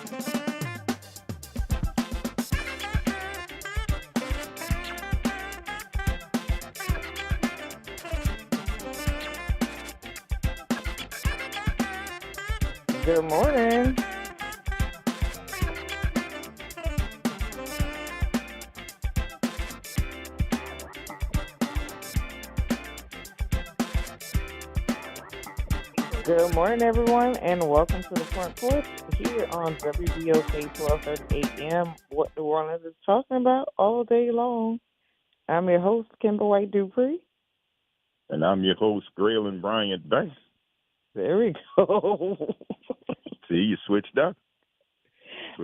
Good morning. Good morning, everyone, and welcome to the Front Porch here on WBOK 1230 AM. What New Orleans is talking about all day long. I'm your host, Kimber White Dupree. And I'm your host, Graylin Bryant Banks. There we go. See, you switched up.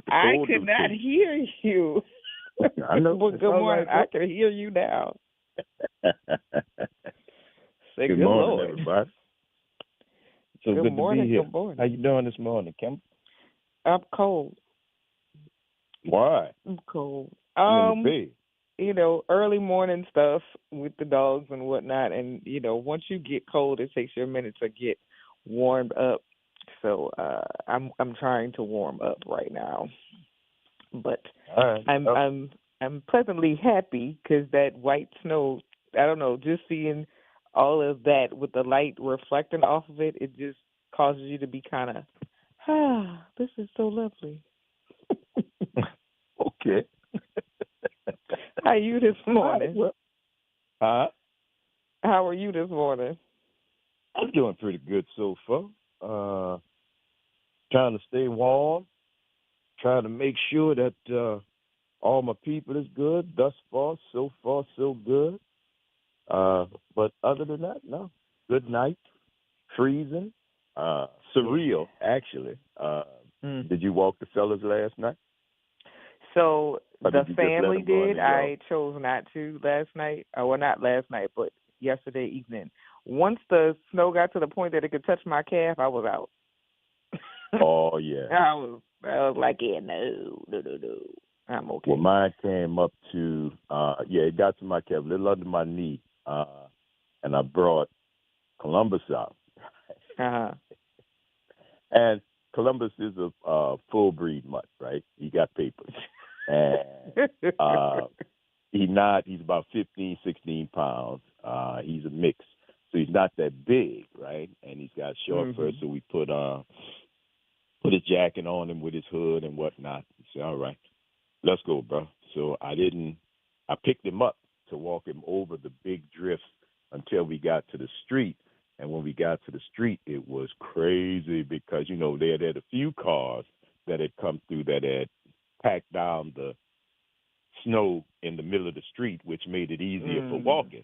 I could not hear you. I know. But good morning. Right. I can hear you now. Say good morning, Lord. everybody. So good morning. To be here. Good morning. How you doing this morning, Kim? I'm cold. Why? I'm cold. I'm in the bed. Early morning stuff with the dogs and whatnot, and once you get cold, it takes you a minute to get warmed up. So I'm trying to warm up right now, but All right. I'm pleasantly happy because that white snow. I don't know, just seeing all of that with the light reflecting off of it, it just causes you to be kind of, this is so lovely. Okay. How are you this morning? Huh? How are you this morning? I'm doing pretty good so far. Trying to stay warm. Trying to make sure that all my people is good. Thus far, so good. But other than that, no. Good night. Freezing. Surreal, actually. Did you walk the fellas last night? So the family did. I y'all? chose not to last night. Well, not last night, but yesterday evening. Once the snow got to the point that it could touch my calf, I was out. Oh, yeah. I was like, yeah, no. I'm okay. Well, mine came up to, it got to my calf, a little under my knee, and I brought Columbus out. Uh-huh. And Columbus is a full breed mutt, right? He got papers. And he's about 15, 16 pounds. He's a mix. So he's not that big, right? And he's got short fur, so we put his jacket on him with his hood and whatnot. He said, all right, let's go, bro. So I picked him up to walk him over the big drifts until we got to the street. And when we got to the street, it was crazy because, they had a few cars that had come through that had packed down the snow in the middle of the street, which made it easier for walking.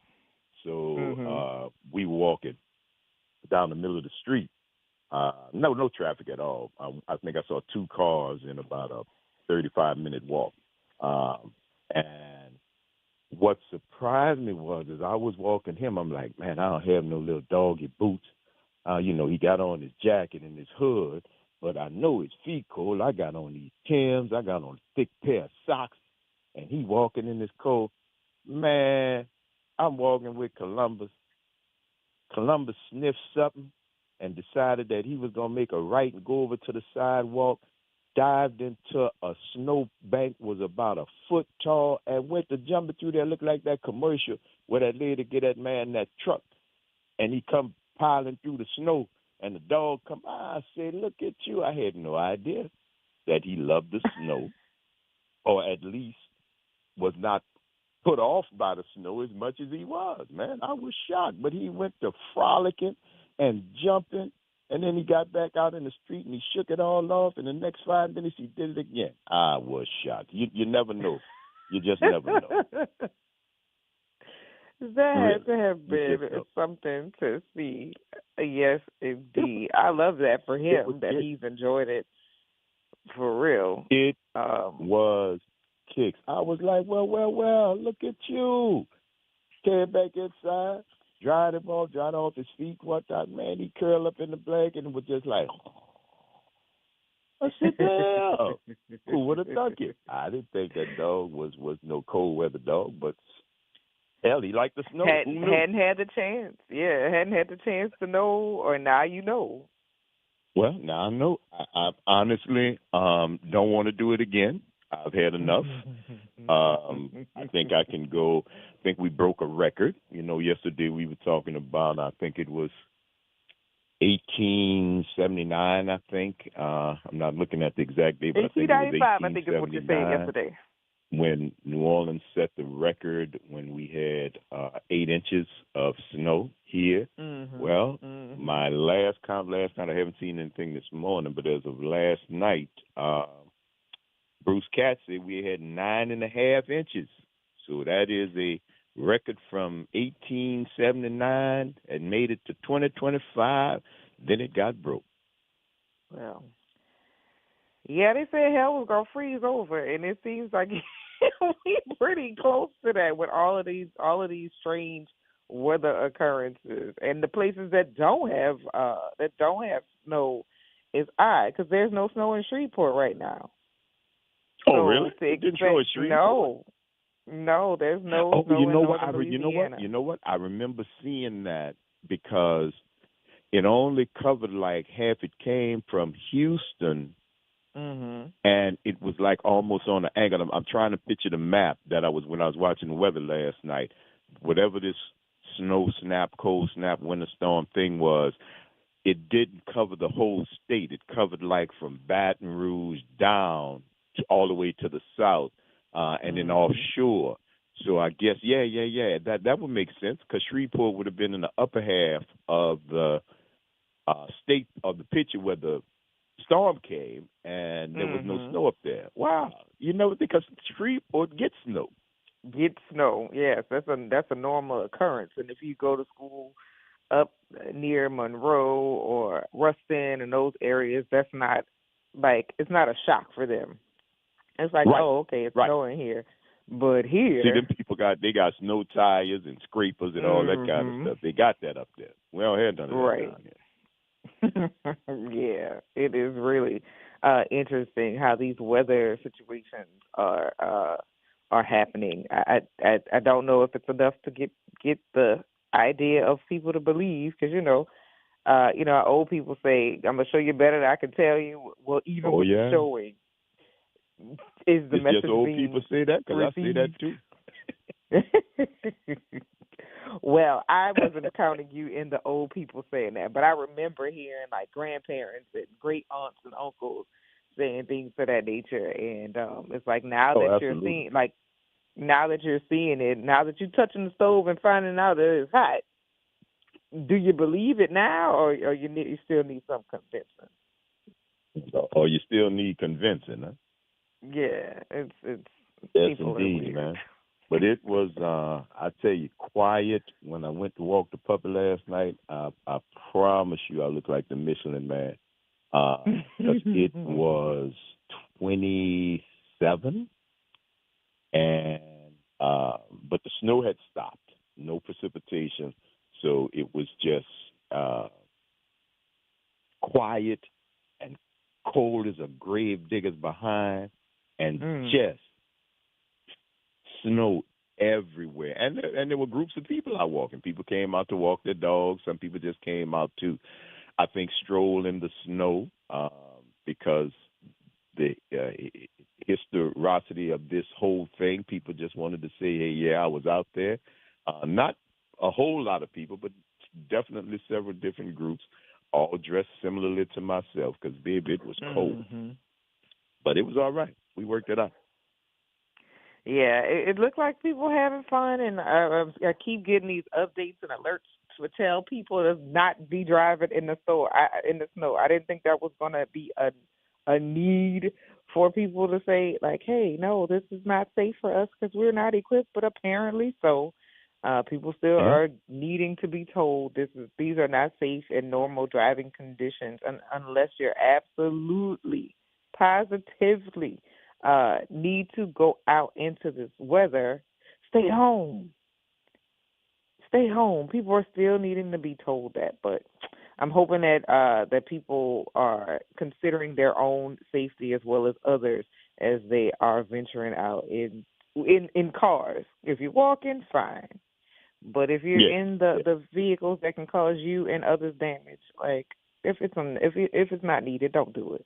So we were walking down the middle of the street. No traffic at all. I think I saw two cars in about a 35-minute walk. And what surprised me is I was walking him. I'm like, man, I don't have no little doggy boots. He got on his jacket and his hood, but I know his feet cold. I got on these Timbs. I got on a thick pair of socks, and he walking in this cold. Man, I'm walking with Columbus. Columbus sniffed something and decided that he was going to make a right and go over to the sidewalk, dived into a snow bank, was about a foot tall, and went to jumping through there, looked like that commercial where that lady get that man in that truck, and he come piling through the snow, and the dog come by. I said, look at you. I had no idea that he loved the snow, or at least was not put off by the snow as much as he was, man. I was shocked, but he went to frolicking and jumping, and then he got back out in the street and he shook it all off, and the next 5 minutes he did it again. I was shocked. You never know. You just never know. That has to have been something to see. Yes, indeed. I love that for him, that he's enjoyed it for real. It was kicks. I was like, well, look at you. Came back inside, dried off his feet, whatnot. Man, he curled up in the blanket and was just like, I said, damn, who would have thunk it? I didn't think that dog was no cold weather dog, but hell, he liked the snow. Hadn't had the chance. Yeah, hadn't had the chance to know, or now you know. Well, now I know. I honestly don't want to do it again. I've had enough. I think I can go. I think we broke a record. Yesterday we were talking about. I think it was 1879. I think. I'm not looking at the exact date, but I think it was 1895, I think is what you said 1879 yesterday. when New Orleans set the record when we had 8 inches of snow here. Well, my last count, I haven't seen anything this morning, but as of last night, Bruce Katz said we had 9.5 inches. So that is a record from 1879 and made it to 2025. Then it got broke. Well, yeah, they said hell was gonna freeze over, and it seems like we pretty close to that with all of these strange weather occurrences, and the places that don't have snow is odd because there's no snow in Shreveport right now. Oh, So really? It didn't show a Shreveport? No, there's no Oh, snow you in know what? northern Louisiana. You know what? I remember seeing that because it only covered like half. It came from Houston, and it was like almost on an angle. I'm trying to picture the map that I was when I was watching the weather last night. Whatever this snow snap, cold snap, winter storm thing was, it didn't cover the whole state. It covered like from Baton Rouge down to all the way to the south, and then offshore. So I guess, that would make sense because Shreveport would have been in the upper half of the state of the picture where the storm came, and there was no snow up there. Wow, because Shreveport gets snow. Get snow, yes, that's a normal occurrence. And if you go to school up near Monroe or Ruston and those areas, that's not it's not a shock for them. It's like, right. oh, okay, it's right. snowing here. But here, see, them people got snow tires and scrapers and all that kind of stuff. They got that up there. We don't have none of that down here. Yeah, it is really interesting how these weather situations are happening. I don't know if it's enough to get the idea of people to believe because old people say I'm gonna show you better than I can tell you. Well, even with the showing, is the it's message just old being people say that because I say that too. Well, I wasn't counting you in the old people saying that, but I remember hearing like grandparents and great aunts and uncles saying things of that nature, and it's like now that you're seeing, now that you're seeing it, now that you're touching the stove and finding out that it's hot, do you believe it now, or you still need some convincing? Or you still need convincing, huh? Yeah, it's yes, indeed, man. But it was, I tell you, quiet. When I went to walk the puppy last night, I promise you I looked like the Michelin Man. Because it was 27, and but the snow had stopped. No precipitation. So it was just quiet and cold as a grave digger's behind, and just snow everywhere. And there were groups of people out walking. People came out to walk their dogs. Some people just came out to, I think, stroll in the snow because the historicity of this whole thing. People just wanted to say, hey, yeah, I was out there. Not a whole lot of people, but definitely several different groups, all dressed similarly to myself because, baby, it was cold. But it was all right. We worked it out. Yeah, it looked like people having fun, and I keep getting these updates and alerts to tell people to not be driving in the snow. I didn't think that was going to be a need for people to say, like, hey, no, this is not safe for us because we're not equipped, but apparently so. People still are needing to be told these are not safe and normal driving conditions unless you're absolutely, positively need to go out into this weather. Stay home. Stay home. People are still needing to be told that, but I'm hoping that people are considering their own safety as well as others as they are venturing out in cars. If you're walking, fine. But if you're in the vehicles that can cause you and others damage, like, if it's not needed, don't do it.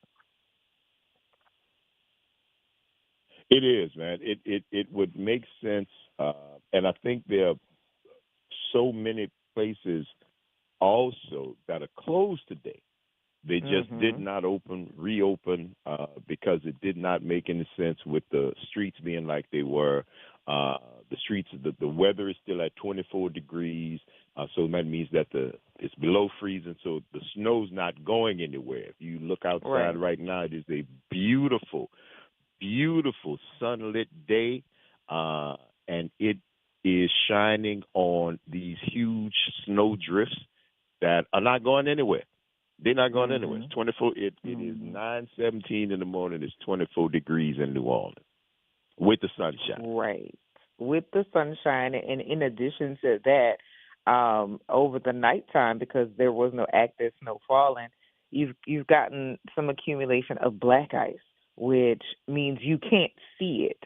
It is, man. It would make sense, and I think there are so many places also that are closed today. They just did Mhm. not reopen, because it did not make any sense with the streets being like they were. Uh, the streets, the weather is still at 24 degrees, so that means that it's below freezing, so the snow's not going anywhere. If you look outside Right. right now, it is a beautiful, beautiful sunlit day, uh, and it is shining on these huge snow drifts that are not going anywhere. They're not going anywhere. It's Mhm. 24. It is Mhm. 9:17 in the morning. It's 24 degrees in New Orleans with the sunshine. Right. With the sunshine, and in addition to that, over the nighttime, because there was no active snow falling, you've gotten some accumulation of black ice, which means you can't see it.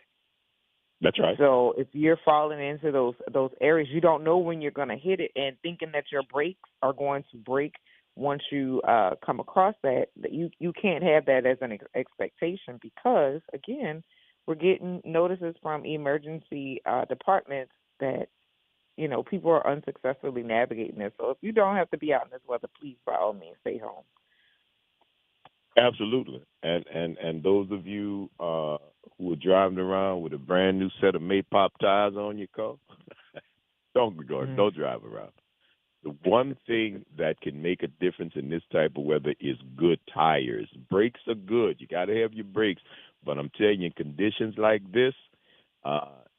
That's right. So if you're falling into those areas, you don't know when you're going to hit it, and thinking that your brakes are going to break once you come across that you can't have that as an expectation, because again, we're getting notices from emergency departments that people are unsuccessfully navigating this. So if you don't have to be out in this weather, please by all means stay home. Absolutely. And those of you who are driving around with a brand new set of Maypop tires on your car, Mm. don't drive around. The one thing that can make a difference in this type of weather is good tires. Brakes are good. You got to have your brakes. But I'm telling you, in conditions like this,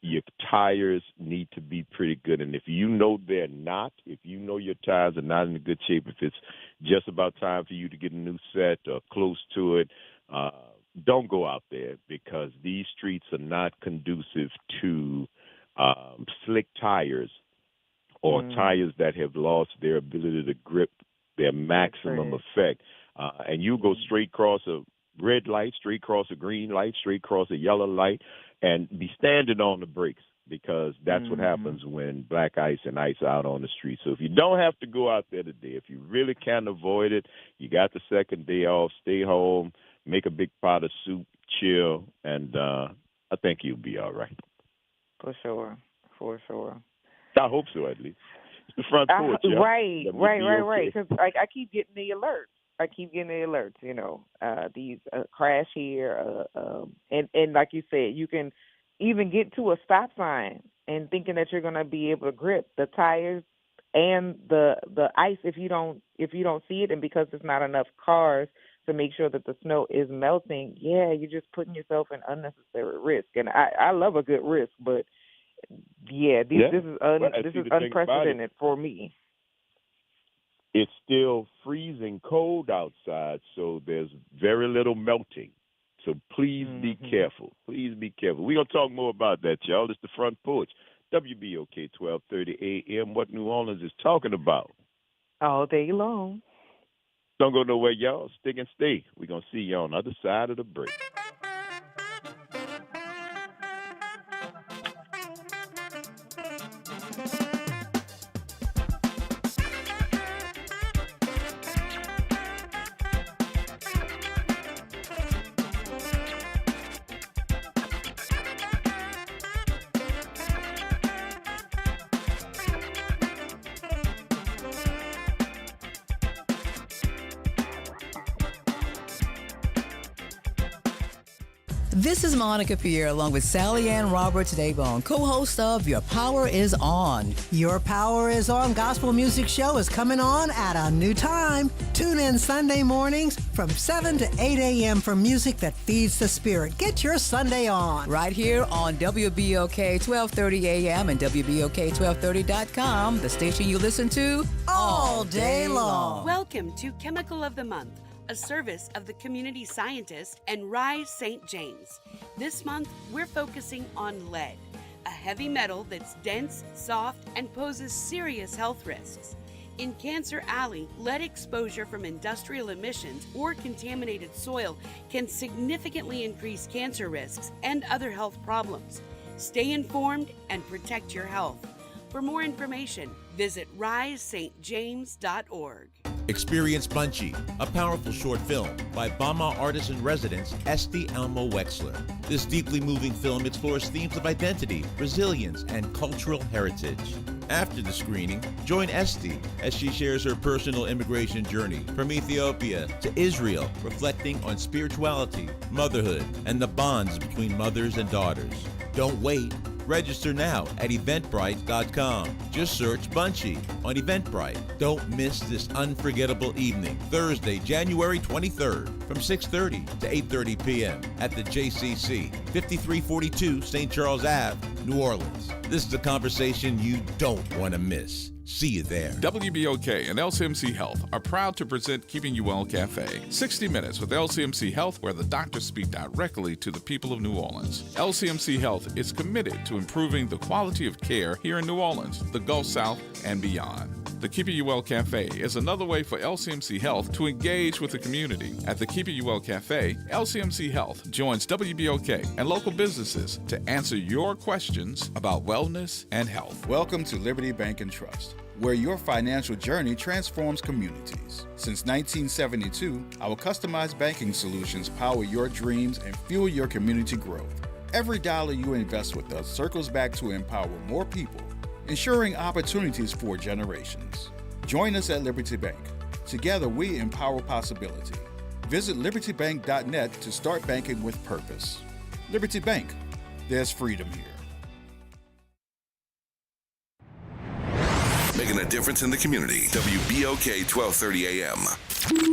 your tires need to be pretty good. And if you know they're not, if you know your tires are not in good shape, if it's just about time for you to get a new set or close to it, uh, don't go out there, because these streets are not conducive to slick tires or Mm. tires that have lost their ability to grip their That's maximum correct. effect. And you go Mm. straight across a red light, straight across a green light, straight across a yellow light, and be standing on the brakes, because that's what Mhm. happens when black ice and ice are out on the street. So if you don't have to go out there today, if you really can avoid it, you got the second day off, stay home, make a big pot of soup, chill, and I think you'll be all right. For sure. For sure. I hope so, at least. It's the front porch, y'all. Right. WBOK. Because like I keep getting the alerts. I keep getting the alerts. These crash here, and like you said, you can even get to a stop sign and thinking that you're gonna be able to grip the tires and the ice if you don't see it, and because there's not enough cars to make sure that the snow is melting. Yeah, you're just putting yourself in unnecessary risk, and I love a good risk, but yeah, Yeah. Well, and this see, is the thing about it, unprecedented for me. it's still freezing cold outside, so there's very little melting. So please be Mhm. careful. Please be careful. We're going to talk more about that, y'all. It's the front porch. WBOK 1230 AM, what New Orleans is talking about. All day long. Don't go nowhere, y'all. Stick and stay. We're going to see you on the other side of the break. This is Monica Pierre along with Sally Ann Roberts Daybone, co-host of Your Power is On. Your Power is On gospel music show is coming on at a new time. Tune in Sunday mornings from 7 to 8 a.m. for music that feeds the spirit. Get your Sunday on. Right here on WBOK 1230 AM and WBOK1230.com, the station you listen to All day long. Welcome to Chemical of the Month, a service of the community scientist and Rise St. James. This month, we're focusing on lead, a heavy metal that's dense, soft, and poses serious health risks. In Cancer Alley, lead exposure from industrial emissions or contaminated soil can significantly increase cancer risks and other health problems. Stay informed and protect your health. For more information, visit risestjames.org. Experience Bunchy, a powerful short film by Bama artist-in-residence Esty Elmo Wexler. This deeply moving film explores themes of identity, resilience, and cultural heritage. After the screening, join Esty as she shares her personal immigration journey from Ethiopia to Israel, reflecting on spirituality, motherhood, and the bonds between mothers and daughters. Don't wait. Register now at eventbrite.com. Just search Bunchy on Eventbrite. Don't miss this unforgettable evening, Thursday, January 23rd from 6:30 to 8:30 p.m. at the JCC, 5342 St. Charles Ave, New Orleans. This is a conversation you don't want to miss. See you there. WBOK and LCMC Health are proud to present Keeping You Well Cafe. 60 Minutes with LCMC Health, where the doctors speak directly to the people of New Orleans. LCMC Health is committed to improving the quality of care here in New Orleans, the Gulf South, and beyond. The Keeping You Well Cafe is another way for LCMC Health to engage with the community. At the Keeping You Well Cafe, LCMC Health joins WBOK and local businesses to answer your questions about wellness and health. Welcome to Liberty Bank and Trust, where your financial journey transforms communities. Since 1972, our customized banking solutions power your dreams and fuel your community growth. Every dollar you invest with us circles back to empower more people, ensuring opportunities for generations. Join us at Liberty Bank. Together, we empower possibility. Visit libertybank.net to start banking with purpose. Liberty Bank. There's freedom here. Making a difference in the community. WBOK 1230 AM.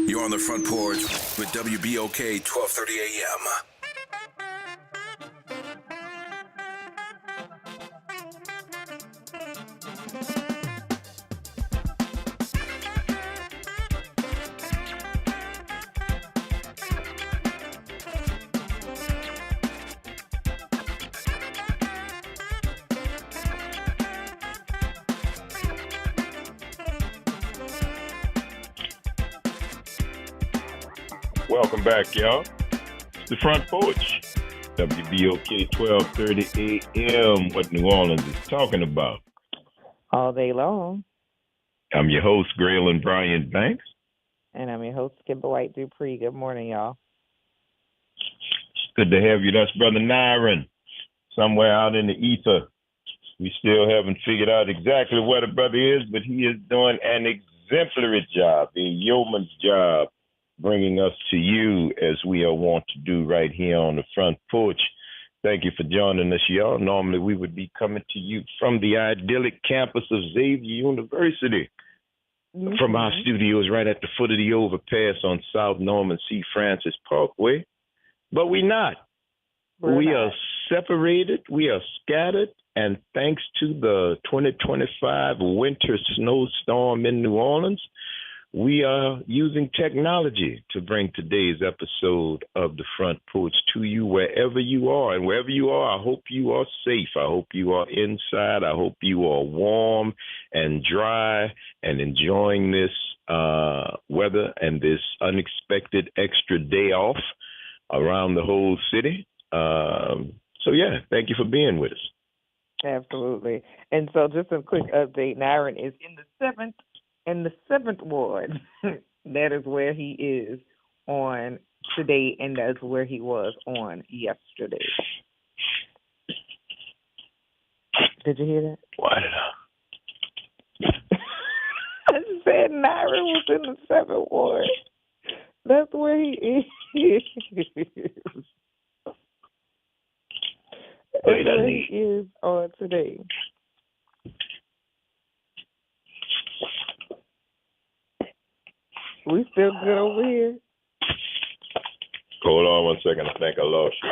You're on the front porch with WBOK 1230 AM. Welcome back, y'all. It's the Front Porch. WBOK 1230 AM, what New Orleans is talking about. All day long. I'm your host, Graylin Bryant Banks. And I'm your host, Skipper White Dupree. Good morning, y'all. Good to have you. That's Brother Nyron, somewhere out in the ether. We still haven't figured out exactly what a brother is, but he is doing an exemplary job, a yeoman's job, bringing us to you as we are wont to do right here on the Front Porch. Thank you for joining us, y'all. Normally we would be coming to you from the idyllic campus of Xavier University, from our studios right at the foot of the overpass on South Norman C. Francis Parkway. But we're not. We are separated. We are scattered. And thanks to the 2025 winter snowstorm in New Orleans, we are using technology to bring today's episode of the Front Porch to you wherever you are. And wherever you are, I hope you are safe. I hope you are inside. I hope you are warm and dry and enjoying this weather and this unexpected extra day off around the whole city. So, yeah, thank you for being with us. Absolutely. And so just a quick update, Nyron is in the seventh ward. That is where he is on today, and that's where he was on yesterday. Did you hear that? What? I just said Nyron was in the seventh ward. That's where he is. That's where he is on today. We still good over here? Hold on one second. I think I lost you.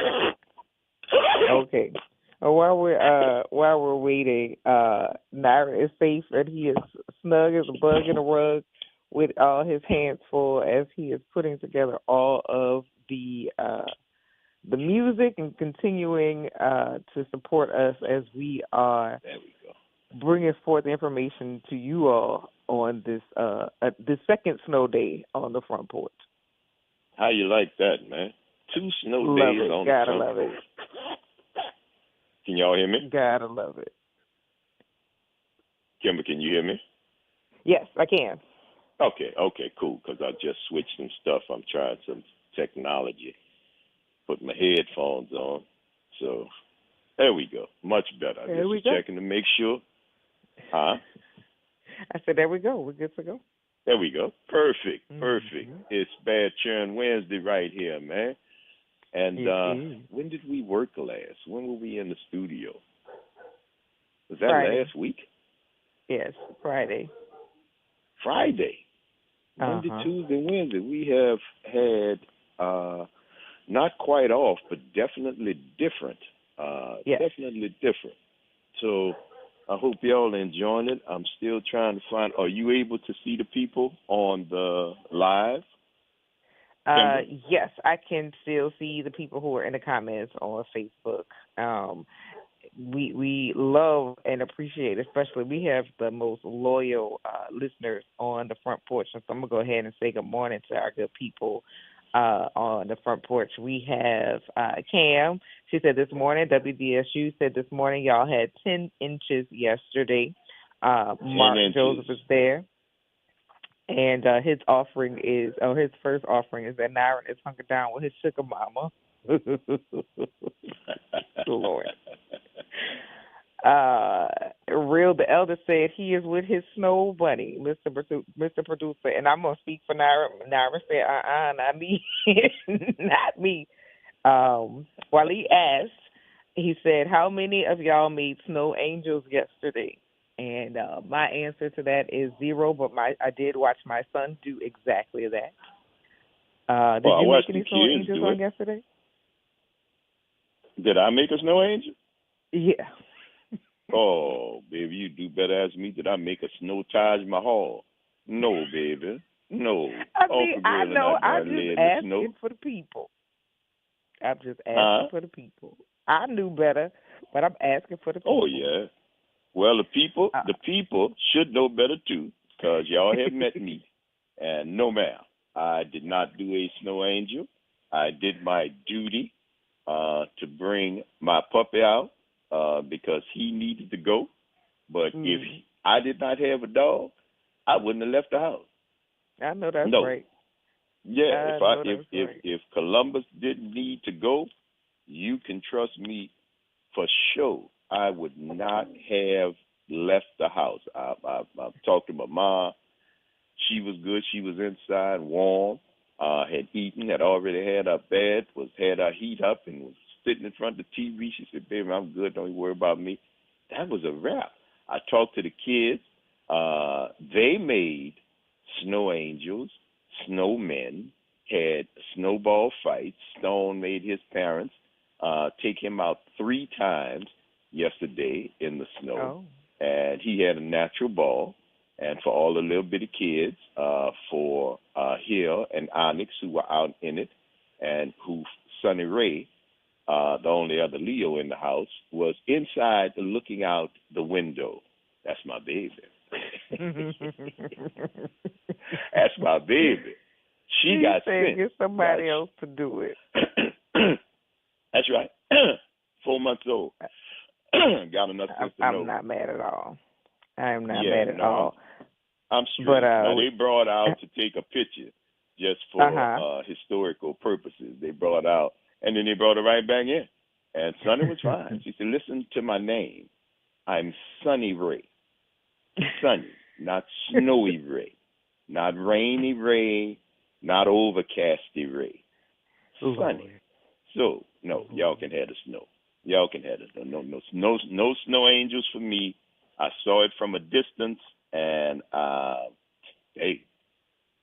Okay. While we're waiting, Nyron is safe and he is snug as a bug in a rug with all his hands full as he is putting together all of the music and continuing to support us as we are bringing forth information to you all on this second snow day on the Front Porch. How you like that, man? 2 snow days on the front. Gotta love it. Can y'all hear me? Gotta love it. Kimber, can you hear me? Yes, I can. Okay, cool. Because I just switched some stuff. I'm trying some technology. Put my headphones on. So there we go. Much better. I There we just go. checking to make sure. Huh? I said, there we go. We're good to go. There we go. Perfect. It's Bad Churn Wednesday right here, man. And when did we work last? When were we in the studio? Was that Friday. last week? Yes, Friday. Monday, Tuesday, Wednesday. We have had not quite off, but definitely different. Yes. Definitely different. So I hope y'all enjoying it. I'm still trying to find. Are you able to see the people on the live? Yes, I can still see the people who are in the comments on Facebook. We love and appreciate, especially we have the most loyal listeners on the Front Porch. And so I'm going to go ahead and say good morning to our good people on the Front Porch. We have Cam. She said this morning, WDSU said this morning y'all had 10 inches yesterday. Mark Joseph is there. And his offering is, his first offering is that Nyron is hunkered down with his sugar mama. Lord. Real the elder said he is with his snow bunny, Mr. Producer, and I'm gonna speak for Nyron. Nyron said, not me, not me. While he asked, he said, "How many of y'all made snow angels yesterday?" And my answer to that is 0. But I did watch my son do exactly that. Did you make any snow angels on yesterday? Did I make a snow angel? Yeah. Oh, baby, you do better ask me. Did I make a snow Taj Mahal? No, baby. No. I mean, I know. I'm just asking for the people. I'm just asking for the people. I knew better, but I'm asking for the people. Oh, yeah. Well, the people should know better, too, because y'all have met me. And no, ma'am, I did not do a snow angel. I did my duty to bring my puppy out because he needed to go. But if I did not have a dog, I wouldn't have left the house. I know that's right. Yeah, if Columbus didn't need to go, you can trust me for sure. I would not have left the house. I've talked to my mom. She was good. She was inside, warm. Had eaten. Had already had her bed. Had her heat up and was sitting in front of the TV. She said, "Baby, I'm good. Don't you worry about me." That was a wrap. I talked to the kids. They made snow angels, snowmen, had snowball fights. Stone made his parents take him out 3 times yesterday in the snow. And he had a natural ball. And for all the little bitty kids, for Hill and Onyx, who were out in it, and who Sonny Ray, the only other Leo in the house, was inside looking out the window. That's my baby. That's my baby. She got sent. Get somebody else to do it. That's right. 4 months old. Got enough sense to know. I'm not mad at all. I am not mad at all. I'm straight. But, now, they brought out to take a picture just for historical purposes. They brought out, and then they brought it right back in. And Sonny was fine. She said, "Listen to my name. I'm Sonny Ray. Sunny, not Snowy Ray. Not Rainy Ray. Not Overcasty Ray. Sunny." So, no, y'all can have the snow. Y'all can have it. No snow angels for me. I saw it from a distance, and hey,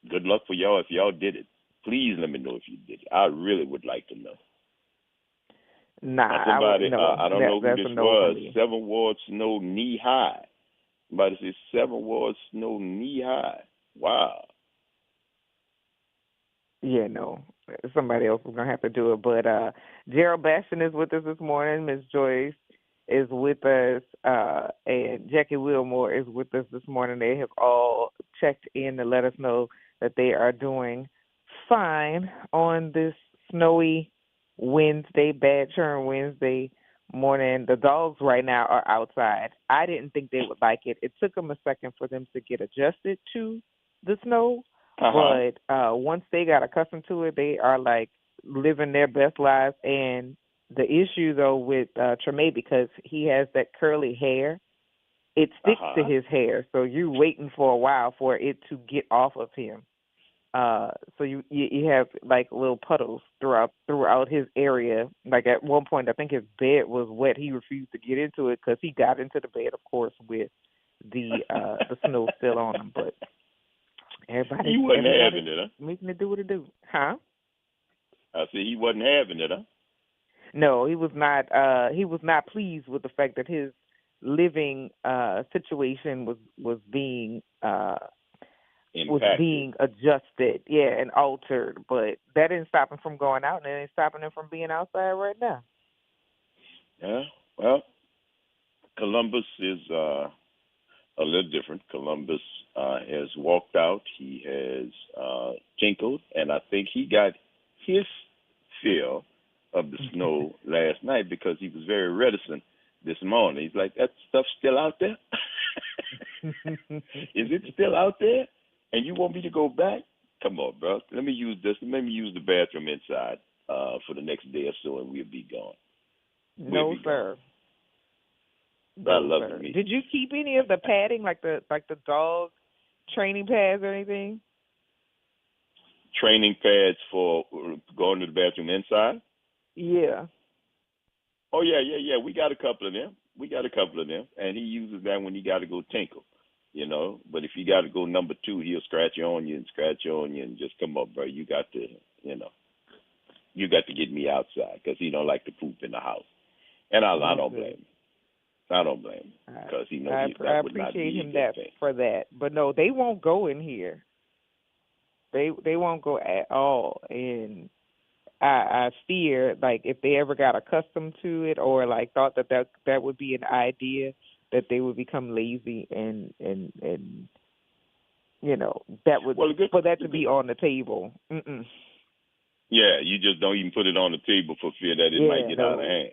good luck for y'all if y'all did it. Please let me know if you did it. I really would like to know. Nah, somebody, I don't know who this was. 7 Ward snow knee high. Somebody said 7 Ward snow knee high. Wow. Yeah, no. Somebody else is going to have to do it. But Gerald Bastion is with us this morning. Ms. Joyce is with us. And Jackie Wilmore is with us this morning. They have all checked in to let us know that they are doing fine on this snowy Wednesday, Bad Churn Wednesday morning. The dogs right now are outside. I didn't think they would like it. It took them a second for them to get adjusted to the snow, but once they got accustomed to it, they are like living their best lives. And the issue though with Tremaine, because he has that curly hair, it sticks to his hair, so you're waiting for a while for it to get off of him. So you have like little puddles throughout his area. Like at one point, I think his bed was wet. He refused to get into it because he got into the bed, of course, with the snow still on him. But everybody wasn't having it, huh? Making it do what it do, huh? I said he wasn't having it, huh? No, he was not. He was not pleased with the fact that his living situation was being adjusted, and altered. But that didn't stop him from going out, and it ain't stopping him from being outside right now. Yeah, well, Columbus is a little different. Columbus has walked out. He has tinkled, and I think he got his fill of the snow last night because he was very reticent this morning. He's like, that stuff's still out there? Is it still out there? And you want me to go back? Come on, bro. Let me use this. Let me use the bathroom inside for the next day or so, and we'll be gone. No, sir. I love it. Did you keep any of the padding, like the dog training pads or anything? Training pads for going to the bathroom inside? Yeah. Oh, yeah. We got a couple of them. And he uses that when he got to go tinkle, But if you got to go number 2, he'll scratch on you and just come up, bro. You got to, you got to get me outside because he don't like to poop in the house. And I don't blame him. I don't blame him because he knows that would not be appreciate him a good thing. for that. But no, they won't go in here. They won't go at all. And I fear, like, if they ever got accustomed to it or, like, thought that would be an idea, that they would become lazy and that would, for that to be on the table. Mm-mm. Yeah, you just don't even put it on the table for fear that it might get out of hand.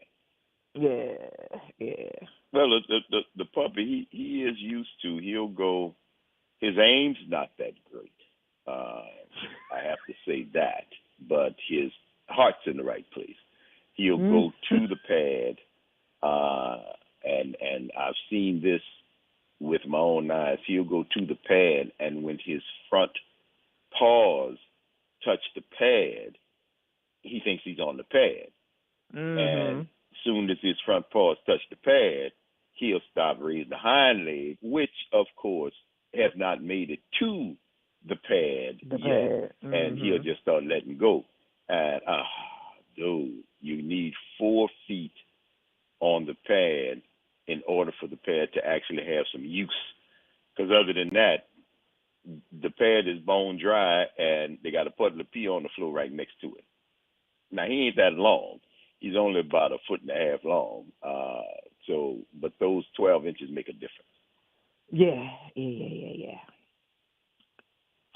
Yeah. Well, the puppy, he is used to, he'll go, his aim's not that great. I have to say that. But his heart's in the right place. He'll go to the pad, and I've seen this with my own eyes. He'll go to the pad, and when his front paws touch the pad, he thinks he's on the pad. And as soon as his front paws touch the pad, he'll stop raising the hind leg, which, of course, has not made it to the pad yet. And he'll just start letting go. And, dude, you need 4 feet on the pad in order for the pad to actually have some use. Because other than that, the pad is bone dry, and they got a puddle of pee on the floor right next to it. Now, he ain't that long. He's only about 1.5 feet long. But those 12 inches make a difference. Yeah.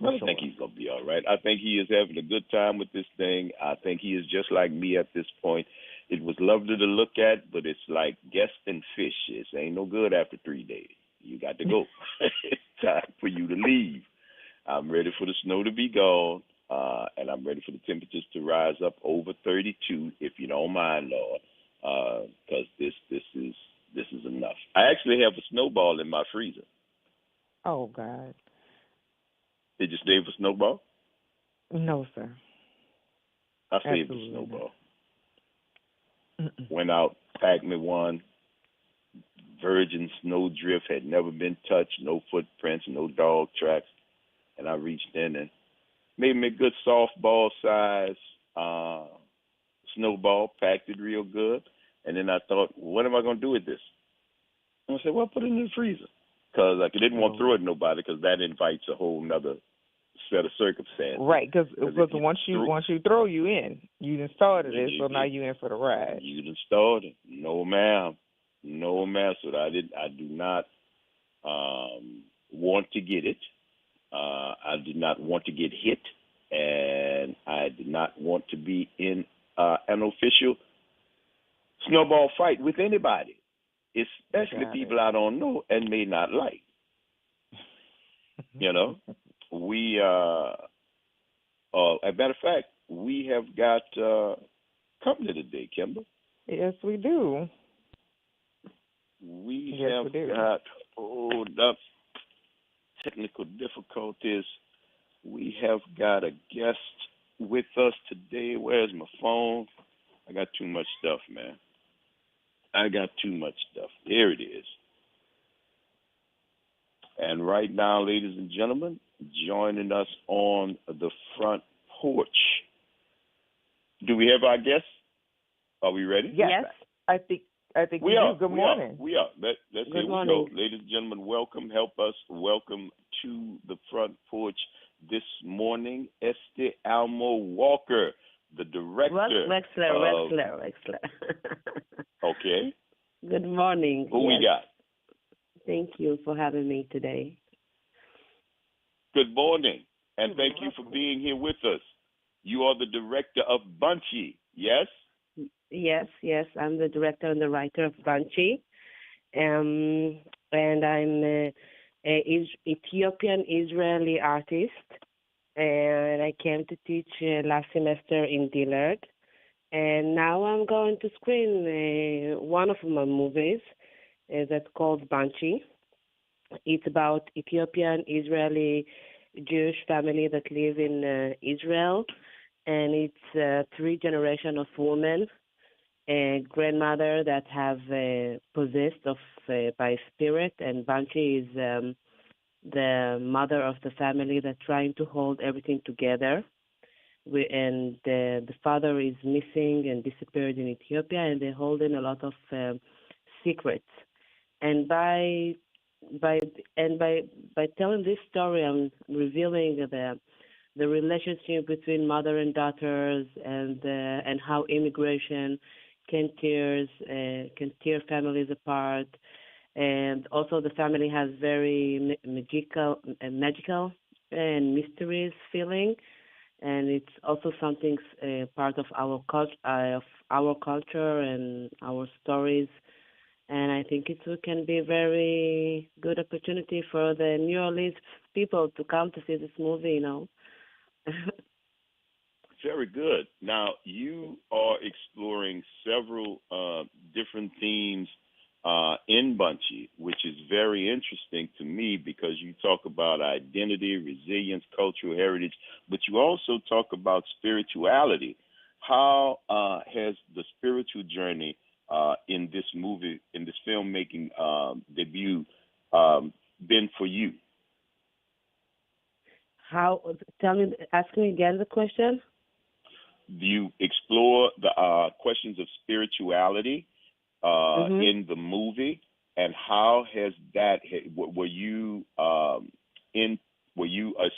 I think he's going to be all right. I think he is having a good time with this thing. I think he is just like me at this point. It was lovely to look at, but it's like guesting fish. It ain't no good after 3 days. You got to go. It's time for you to leave. I'm ready for the snow to be gone, and I'm ready for the temperatures to rise up over 32, if you don't mind, Lord, because this is enough. I actually have a snowball in my freezer. Oh, God. Did you save a snowball? No, sir. I saved a snowball. Went out, packed me one. Virgin snow drift, had never been touched, no footprints, no dog tracks. And I reached in and made me a good softball size snowball, packed it real good. And then I thought, what am I going to do with this? And I said, well, put it in the freezer. Because I didn't want to throw it to nobody because that invites a whole nother set of circumstances. Right, because once you throw you in, you done started it, so now you in for the ride. You done started. No, ma'am. So I do not want to get it. I did not want to get hit, and I did not want to be in an official snowball fight with anybody, especially people I don't know and may not like. we, as a matter of fact, we have got company today, Kimber. Yes, we do. We Yes, have we do. got, hold up, technical difficulties. We have got a guest with us today. Where's my phone? I got too much stuff, man. I got too much stuff. Here it is. And right now, ladies and gentlemen, joining us on the front porch. Do we have our guests? Are we ready? Yes. I think we do. are. Good morning. We are. Let's Good here morning. we go. Ladies and gentlemen, welcome. Help us welcome to the front porch this morning, Esther Almo Walker, the director. Wexler. Okay. Good morning. Who we got? Thank you for having me today. Good morning, and thank you for being here with us. You are the director of Bunchy, yes? Yes, I'm the director and the writer of Bunchy, and I'm a Ethiopian Israeli artist, and I came to teach last semester in Dillard, and now I'm going to screen one of my movies that's called Bunchy. It's about Ethiopian Israeli Jewish family that live in Israel, and it's 3 generations of women, a grandmother that have possessed by spirit, and Bunchy is the mother of the family that's trying to hold everything together. And the father is missing and disappeared in Ethiopia, and they're holding a lot of secrets. And by telling this story, I'm revealing the relationship between mother and daughters, and how immigration can tear families apart, and also the family has very magical and mysterious feeling, and it's also something part of our culture and our stories. And I think it can be a very good opportunity for the New Orleans people to come to see this movie, Very good. Now, you are exploring several different themes in Bunchy, which is very interesting to me because you talk about identity, resilience, cultural heritage, but you also talk about spirituality. How has the spiritual journey in this movie, in this filmmaking debut, been for you? Ask me again the question. Do you explore the questions of spirituality in the movie, and how has that? Were you a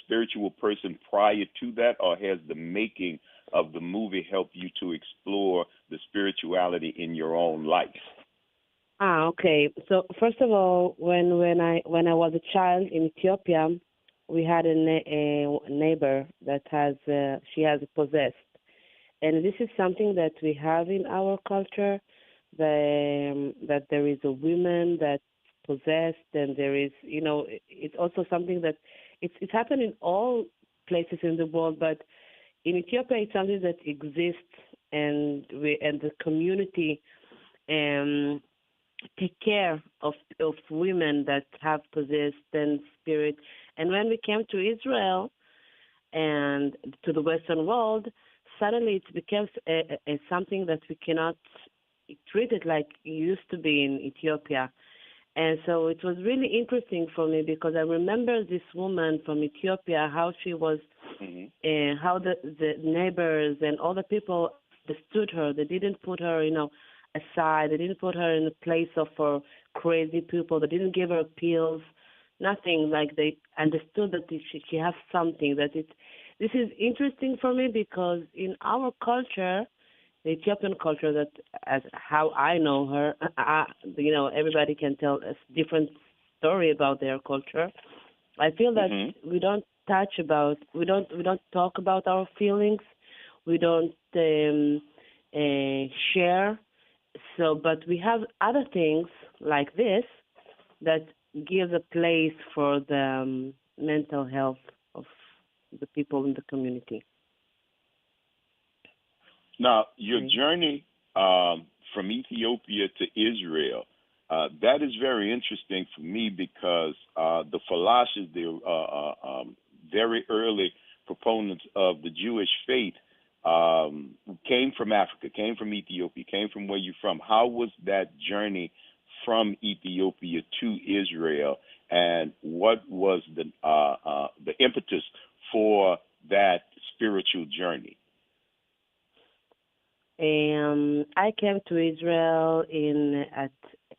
spiritual person prior to that, or has the making of the movie helped you to explore the spirituality in your own life? Okay. So first of all, when I was a child in Ethiopia, we had a neighbor that she has possessed. And this is something that we have in our culture, that there is a woman that's possessed, and there is, it's also something that it's happened in all places in the world, but in Ethiopia it's something that exists, and the community take care of women that have possessed and spirit. And when we came to Israel and to the Western world, suddenly it becomes something that we cannot treat it like it used to be in Ethiopia. And so it was really interesting for me because I remember this woman from Ethiopia, how she was, how the neighbors and all the people understood her. They didn't put her, aside. They didn't put her in a place for crazy people. They didn't give her pills, nothing. Like they understood that she has something. This is interesting for me because in our culture, the Ethiopian culture, that as how I know her, everybody can tell a different story about their culture. I feel that we don't talk about our feelings. We don't share. So, but we have other things like this that gives a place for the mental health of the people in the community. Now, your journey from Ethiopia to Israel, that is very interesting for me because the Falashas, the very early proponents of the Jewish faith, came from Africa, came from Ethiopia, came from where you're from. How was that journey from Ethiopia to Israel, and what was the impetus for that spiritual journey? I came to Israel in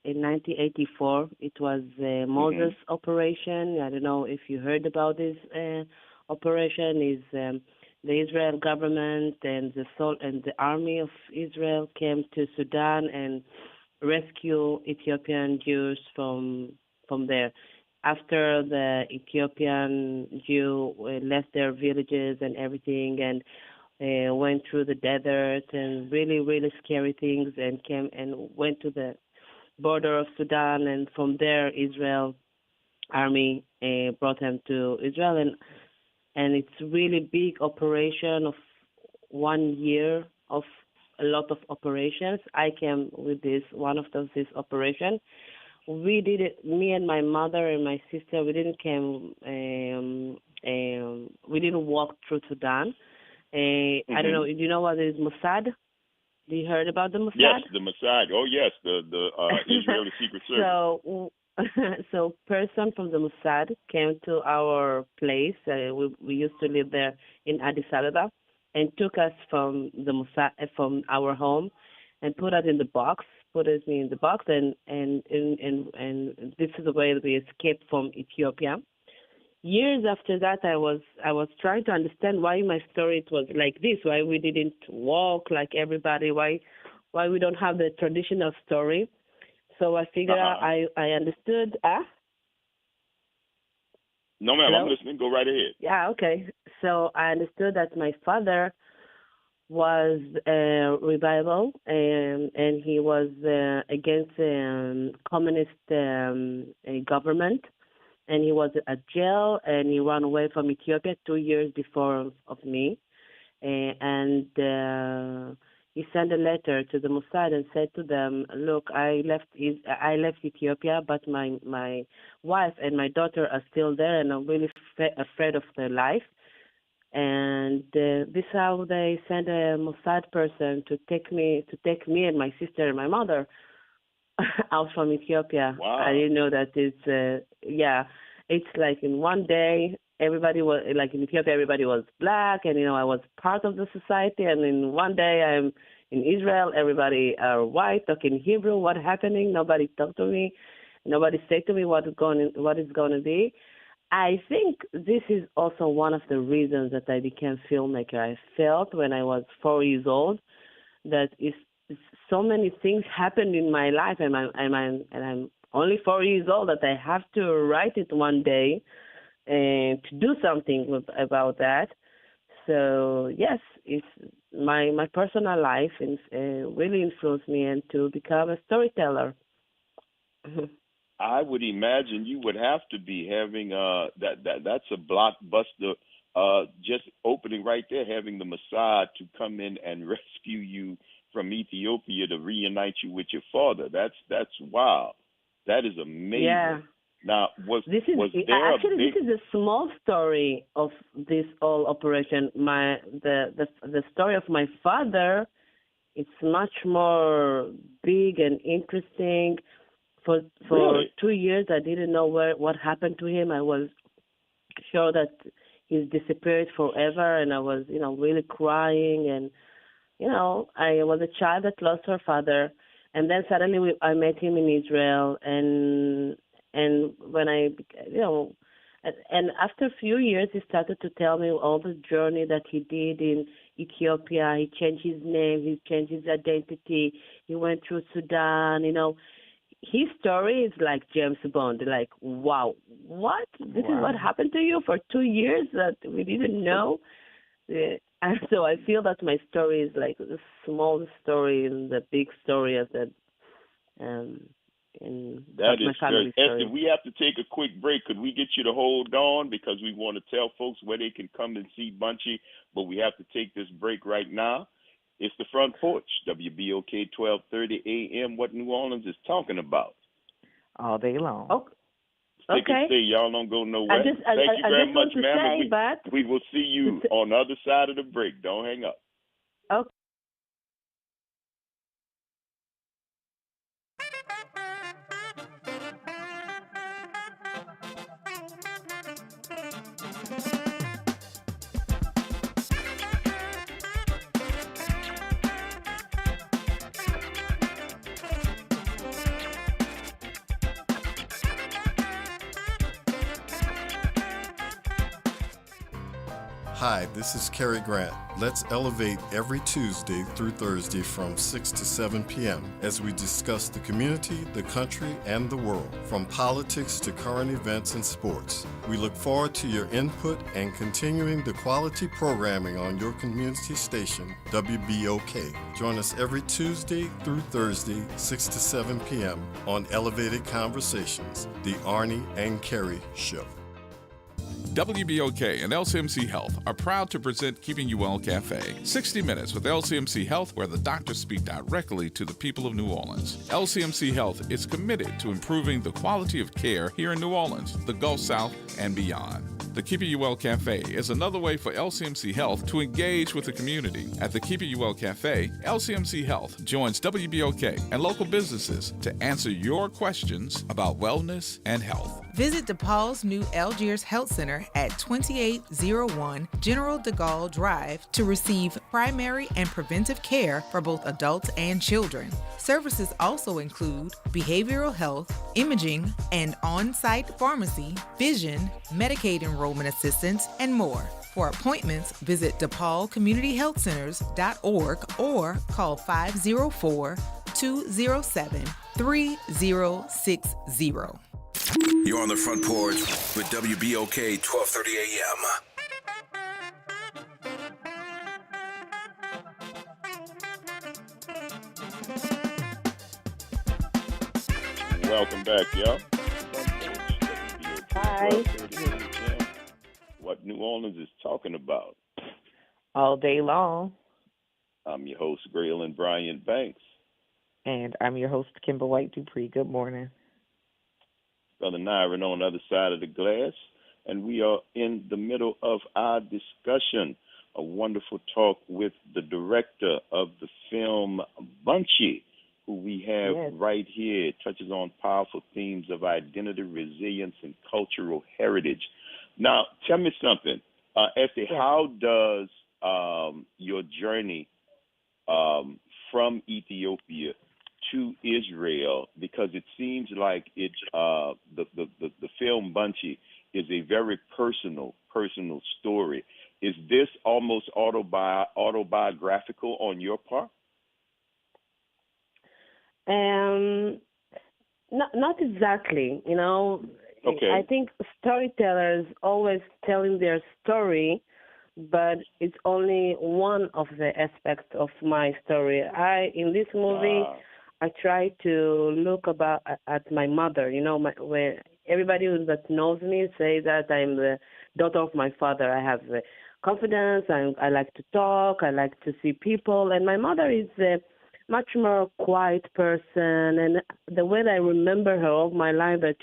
1984. It was a Moses operation. I don't know if you heard about this operation. Is the Israel government and the army of Israel came to Sudan and rescue Ethiopian Jews from there. After the Ethiopian Jew left their villages and everything and went through the desert and really, really scary things and came and went to the border of Sudan, and from there Israel army brought him to Israel, and it's really big operation of 1 year of a lot of operations. I came with one of this operation. We did it, me and my mother and my sister, we didn't walk through Sudan. I don't know. Do you know what is Mossad? Do you heard about the Mossad? Yes, the Mossad. Oh, yes, the Israeli Secret Service. So person from the Mossad came to our place. We used to live there in Addis Ababa, and took us from the Mossad, from our home, and put us in the box. Put us in the box, and this is the way we escaped from Ethiopia. Years after that, I was trying to understand why my story it was like this, why we didn't walk like everybody, why we don't have the traditional story. So I figured out, I understood. No, ma'am, Hello? I'm listening. Go right ahead. Yeah, okay. So I understood that my father was revival, and he was against communist government. And he was at jail, and he ran away from Ethiopia 2 years before of me. And he sent a letter to the Mossad and said to them, "Look, I left Ethiopia, but my wife and my daughter are still there, and I'm really afraid of their life." And this is how they sent a Mossad person to take me and my sister and my mother out from Ethiopia. Wow. I didn't know that it's like in one day, everybody was, like in Ethiopia, everybody was black, and, I was part of the society, and in one day I'm in Israel, everybody are white, talking Hebrew, what happening, nobody talked to me, nobody said to me what is going to be. I think this is also one of the reasons that I became a filmmaker. I felt when I was 4 years old that so many things happened in my life, and I'm only 4 years old, that I have to write it one day and to do something about that. So yes, it's my personal life really influenced me and to become a storyteller. I would imagine you would have to be having that's a blockbuster. Just opening right there, having the Mossad to come in and rescue you from Ethiopia to reunite you with your father. That's wow. That is amazing. Yeah. Now, This is a small story of this whole operation. The story of my father, it's much more big and interesting. For really? 2 years, I didn't know what happened to him. I was sure that he's disappeared forever, and I was, really crying. And, I was a child that lost her father. And then suddenly I met him in Israel, and when and after a few years, he started to tell me all the journey that he did in Ethiopia. He changed his name, he changed his identity. He went through Sudan. His story is like James Bond. Like, wow, what? This is what happened to you for 2 years that we didn't know. And so I feel that my story is like the small story in the big story of that. That is my family good. story. Esther, we have to take a quick break. Could we get you to hold on because we want to tell folks where they can come and see Bunchy, but we have to take this break right now. It's the Front Porch, WBOK 1230 AM, what New Orleans is talking about. All day long. Okay. Stick and stay. Y'all don't go nowhere. Thank you very much, ma'am. We will see you on the other side of the break. Don't hang up. Okay. Hi, this is Cary Grant. Let's elevate every Tuesday through Thursday from 6 to 7 p.m. as we discuss the community, the country, and the world, from politics to current events and sports. We look forward to your input and continuing the quality programming on your community station, WBOK. Join us every Tuesday through Thursday, 6 to 7 p.m. on Elevated Conversations, the Arnie and Cary Show. WBOK and LCMC Health are proud to present Keeping You Well Cafe, 60 Minutes with LCMC Health, where the doctors speak directly to the people of New Orleans. LCMC Health is committed to improving the quality of care here in New Orleans, the Gulf South, and beyond. The Keeping You Well Cafe is another way for LCMC Health to engage with the community. At the Keeping You Well Cafe, LCMC Health joins WBOK and local businesses to answer your questions about wellness and health. Visit DePaul's new Algiers Health Center at 2801 General de Gaulle Drive to receive primary and preventive care for both adults and children. Services also include behavioral health, imaging, and on-site pharmacy, vision, Medicaid enrollment assistance, and more. For appointments, visit DePaulCommunityHealthCenters.org or call 504-207-3060. You're on the Front Porch with WBOK 1230 AM. Welcome back, y'all. Hi. What New Orleans is talking about. All day long. I'm your host, Graylin Bryant Banks. And I'm your host, Kimber White Dupree. Good morning. Brother Nyron on the other side of the glass, and we are in the middle of our discussion. A wonderful talk with the director of the film Bunchy, who we have right here. It touches on powerful themes of identity, resilience, and cultural heritage. Now, tell me something. Esther, how does your journey from Ethiopia to Israel, because it seems like it's the film Bunchy is a very personal story. Is this almost autobiographical on your part? Not exactly. You know, okay. I think storytellers always telling their story, but it's only one of the aspects of my story. In this movie, I try to look at my mother. You know, when everybody that knows me say that I'm the daughter of my father. I have confidence. I like to talk. I like to see people. And my mother is a much more quiet person. And the way I remember her all my life, that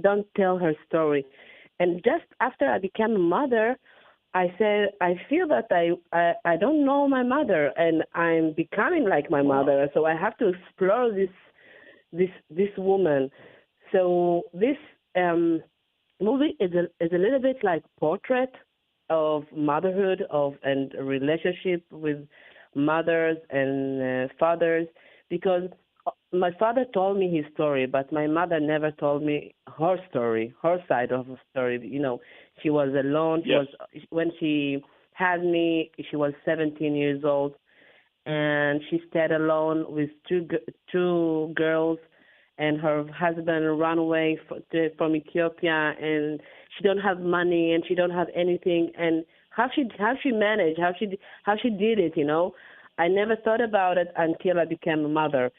don't tell her story. And just after I became a mother, I said, I feel that I don't know my mother, and I'm becoming like my mother. So I have to explore this woman. So this movie is a little bit like portrait of motherhood and a relationship with mothers and fathers, because my father told me his story, but my mother never told me her story, her side of the story. You know, she was alone. When she had me, she was 17 years old, and she stayed alone with two girls, and her husband ran away from Ethiopia, and she don't have money, and she don't have anything. And how she managed, how she did it, you know. I never thought about it until I became a mother.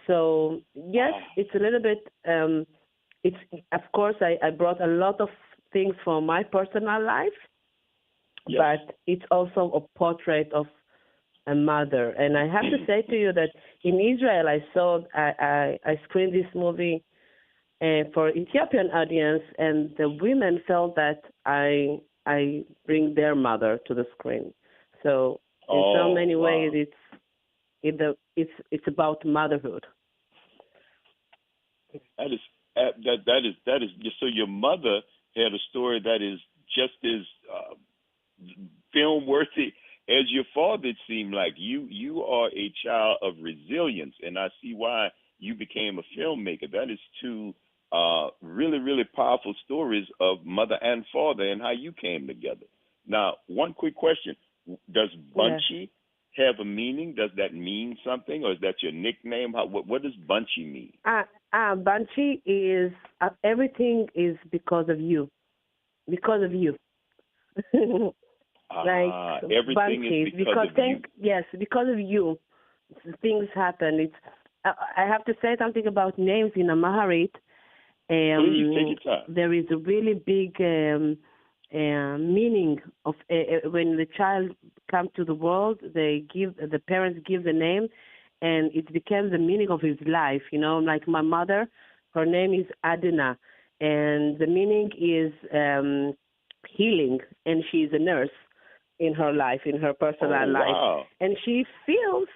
So yes, it's a little bit. It's of course I brought a lot of things from my personal life, but it's also a portrait of a mother. And I have to say to you that in Israel, I screened this movie for Ethiopian audience, and the women felt that I bring their mother to the screen. So in so many ways, it's about motherhood. That is just so your mother had a story that is just as film worthy as your father. It seemed like you are a child of resilience, and I see why you became a filmmaker. That is two really, really powerful stories of mother and father and how you came together. Now, one quick question. Does Bunchy have a meaning? Does that mean something, or is that your nickname? What does Bunchy mean? Bunchy is everything is because of you. Because of you. Like everything Bunchy, is because of you. Yes, because of you. Things happen. I have to say something about names in Amharic. Please take your time. There is a really big meaning of when the child comes to the world. The parents give the name, and it becomes the meaning of his life. You know, like my mother, her name is Adina, and the meaning is healing, and she's a nurse in her life, in her personal life, and she feels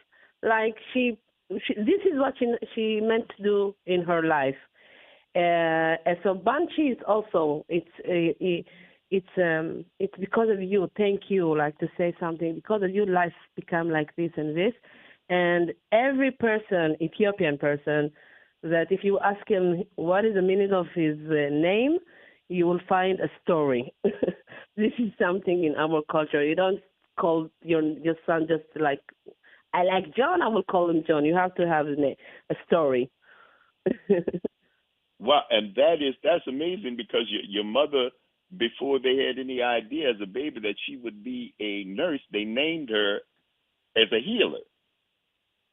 like she this is what she meant to do in her life. And so Banshee is also it's because of you. Thank you, like to say something because of you. Life become like this and this, and every person, Ethiopian person, that if you ask him what is the meaning of his name, you will find a story. This is something in our culture. You don't call your son just like I like John. I will call him John. You have to have a story. Wow, and that's amazing because your mother, before they had any idea as a baby that she would be a nurse, they named her as a healer.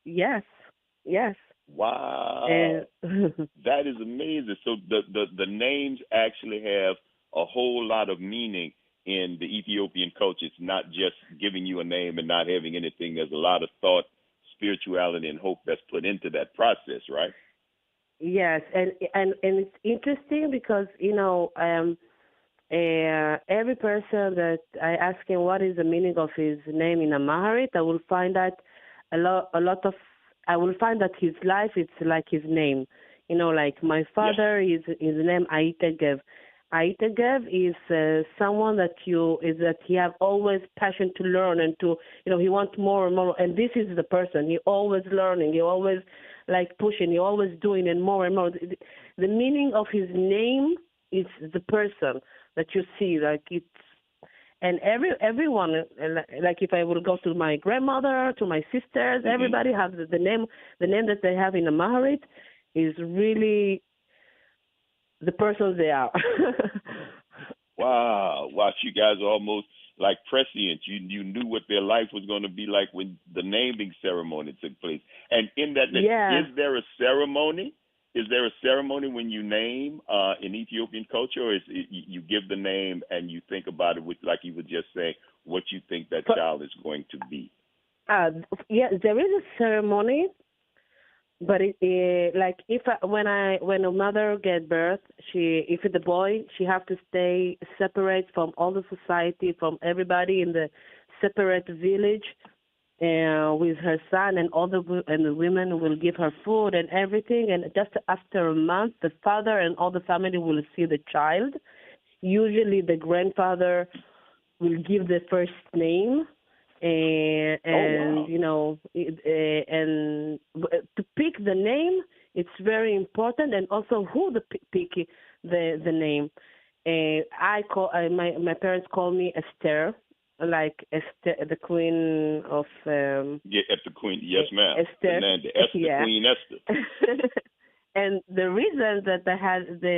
Yes. Wow, that is amazing. So the names actually have a whole lot of meaning in the Ethiopian culture. It's not just giving you a name and not having anything. There's a lot of thought, spirituality, and hope that's put into that process, right? Yes, and it's interesting because every person that I ask him what is the meaning of his name in Amharic, I will find that I will find that his life it's like his name. Like my father, his name Aitegev. Aitegev is someone that he have always passion to learn and to he wants more and more, and this is the person. He always learning. He always like pushing. He always doing and more and more. The meaning of his name is the person that you see. Like it's and everyone like if I will go to my grandmother, to my sisters, everybody has the name that they have in Amharic is really the person they are. Wow, you guys are almost like prescient. You knew what their life was going to be like when the naming ceremony took place. And in that, is there a ceremony? Is there a ceremony when you name in Ethiopian culture, or is it, you give the name and you think about it with, like you were just saying, what you think that child is going to be? There is a ceremony, but like when a mother get birth, if it's a boy, she have to stay separate from all the society, from everybody in the separate village. With her son and the women will give her food and everything, and just after a month the father and all the family will see the child. Usually the grandfather will give the first name, and and to pick the name it's very important, and also who to pick the name. My parents call me Esther, like Esther, the queen of. The queen, yes, ma'am. Esther, Queen Esther. And the reason that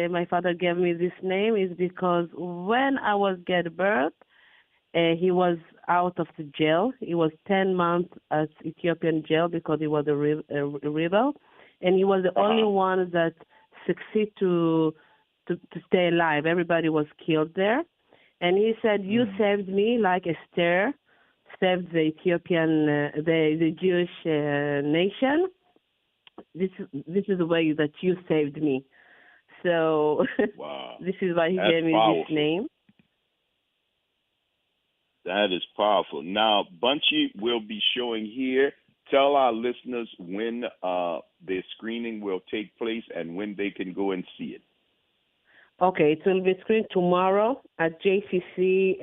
my father gave me this name is because when I was get birth, he was out of the jail. He was 10 months at Ethiopian jail because he was a rebel, and he was the only one that succeeded to stay alive. Everybody was killed there. And he said, "You saved me like Esther saved the Ethiopian, the Jewish nation. This is the way that you saved me." So this is why he gave me this name. That is powerful. Now, Bunchy will be showing here. Tell our listeners when the screening will take place and when they can go and see it. Okay, it will be screened tomorrow at JCC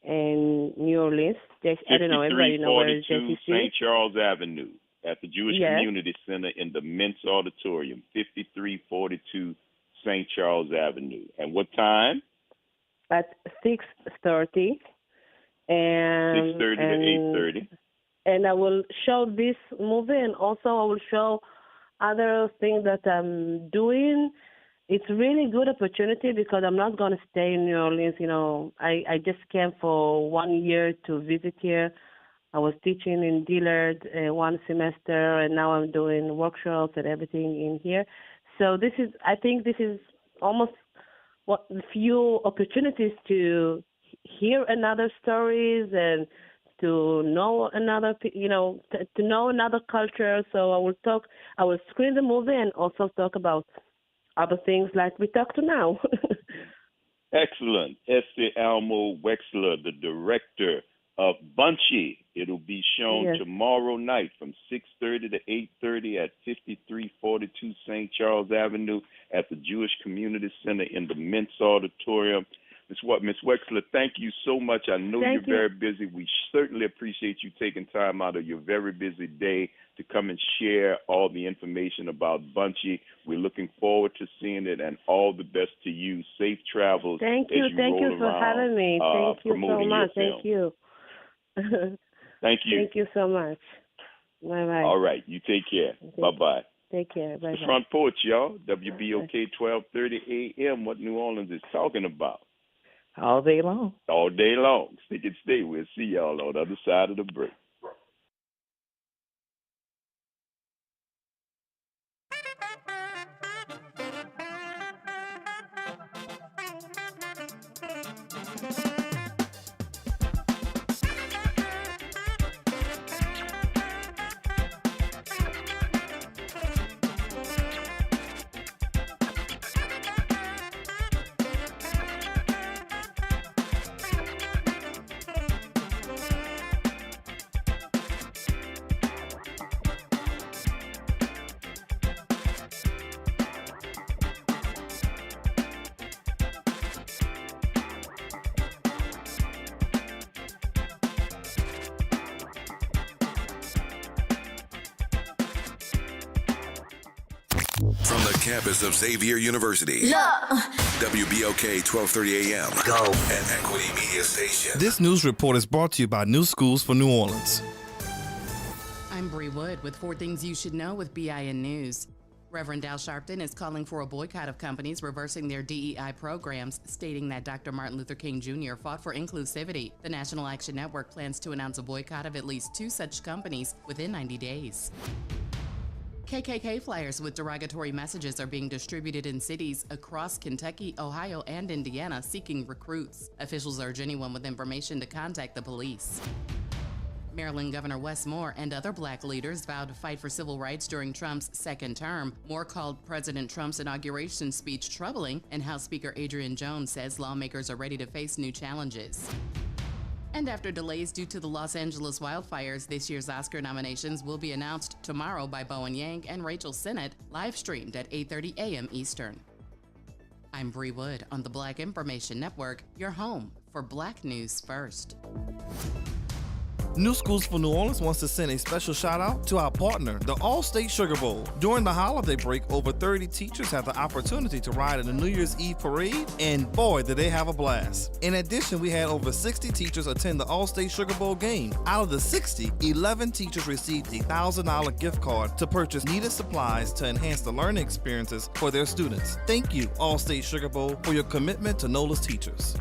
in New Orleans. I don't know, everybody knows where is JCC. St. Charles Avenue at the Jewish Community Center in the Mintz Auditorium, 5342 St. Charles Avenue. And what time? At 6:30. And 6:30 to 8:30. And I will show this movie, and also I will show other things that I'm doing. It's really good opportunity because I'm not going to stay in New Orleans. You know, I just came for 1 year to visit here. I was teaching in Dillard one semester, and now I'm doing workshops and everything in here. So I think this is almost few opportunities to hear another stories and to know another, to know another culture. So I will screen the movie and also talk about other things like we talk to now. Excellent. Esther Almo Wexler, the director of Bunchy. It'll be shown tomorrow night from 6:30 to 8:30 at 5342 St. Charles Avenue at the Jewish Community Center in the Mintz Auditorium. Miss Wexler, thank you so much. I know you're very busy. We certainly appreciate you taking time out of your very busy day to come and share all the information about Bunchy. We're looking forward to seeing it, and all the best to you. Safe travels. Thank you. Thank you for having me. Thank you so much. Thank you. Thank you. Thank you so much. Bye-bye. All right. You take care. Bye-bye. Take care. Bye-bye. The Front Porch, y'all. WBOK 1230 AM. What New Orleans is talking about. All day long. All day long. Stick and stay. We'll see y'all on the other side of the break. From the campus of Xavier University, WBOK 1230 AM, Go, and Equity Media Station. This news report is brought to you by New Schools for New Orleans. I'm Bree Wood with 4 Things You Should Know with BIN News. Reverend Al Sharpton is calling for a boycott of companies reversing their DEI programs, stating that Dr. Martin Luther King Jr. fought for inclusivity. The National Action Network plans to announce a boycott of at least 2 such companies within 90 days. KKK flyers with derogatory messages are being distributed in cities across Kentucky, Ohio, and Indiana seeking recruits. Officials urge anyone with information to contact the police. Maryland Governor Wes Moore and other black leaders vowed to fight for civil rights during Trump's second term. Moore called President Trump's inauguration speech troubling, and House Speaker Adrian Jones says lawmakers are ready to face new challenges. And after delays due to the Los Angeles wildfires, this year's Oscar nominations will be announced tomorrow by Bowen Yang and Rachel Sennett, live streamed at 8:30 a.m. Eastern. I'm Bree Wood on the Black Information Network, your home for Black News First. New Schools for New Orleans wants to send a special shout out to our partner, the All-State Sugar Bowl. During the holiday break, over 30 teachers have the opportunity to ride in the New Year's Eve parade, and boy, did they have a blast. In addition, we had over 60 teachers attend the All-State Sugar Bowl game. Out of the 60, 11 teachers received a $1,000 gift card to purchase needed supplies to enhance the learning experiences for their students. Thank you, All-State Sugar Bowl, for your commitment to NOLA's teachers.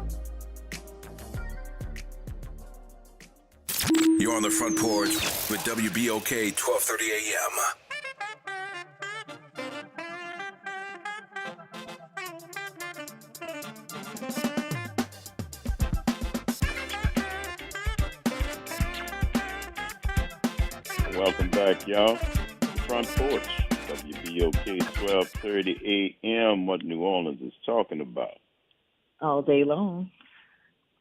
You're on the Front Porch with WBOK 1230 AM. back, y'all. Front Porch, WBOK 1230 AM, what New Orleans is talking about. All day long.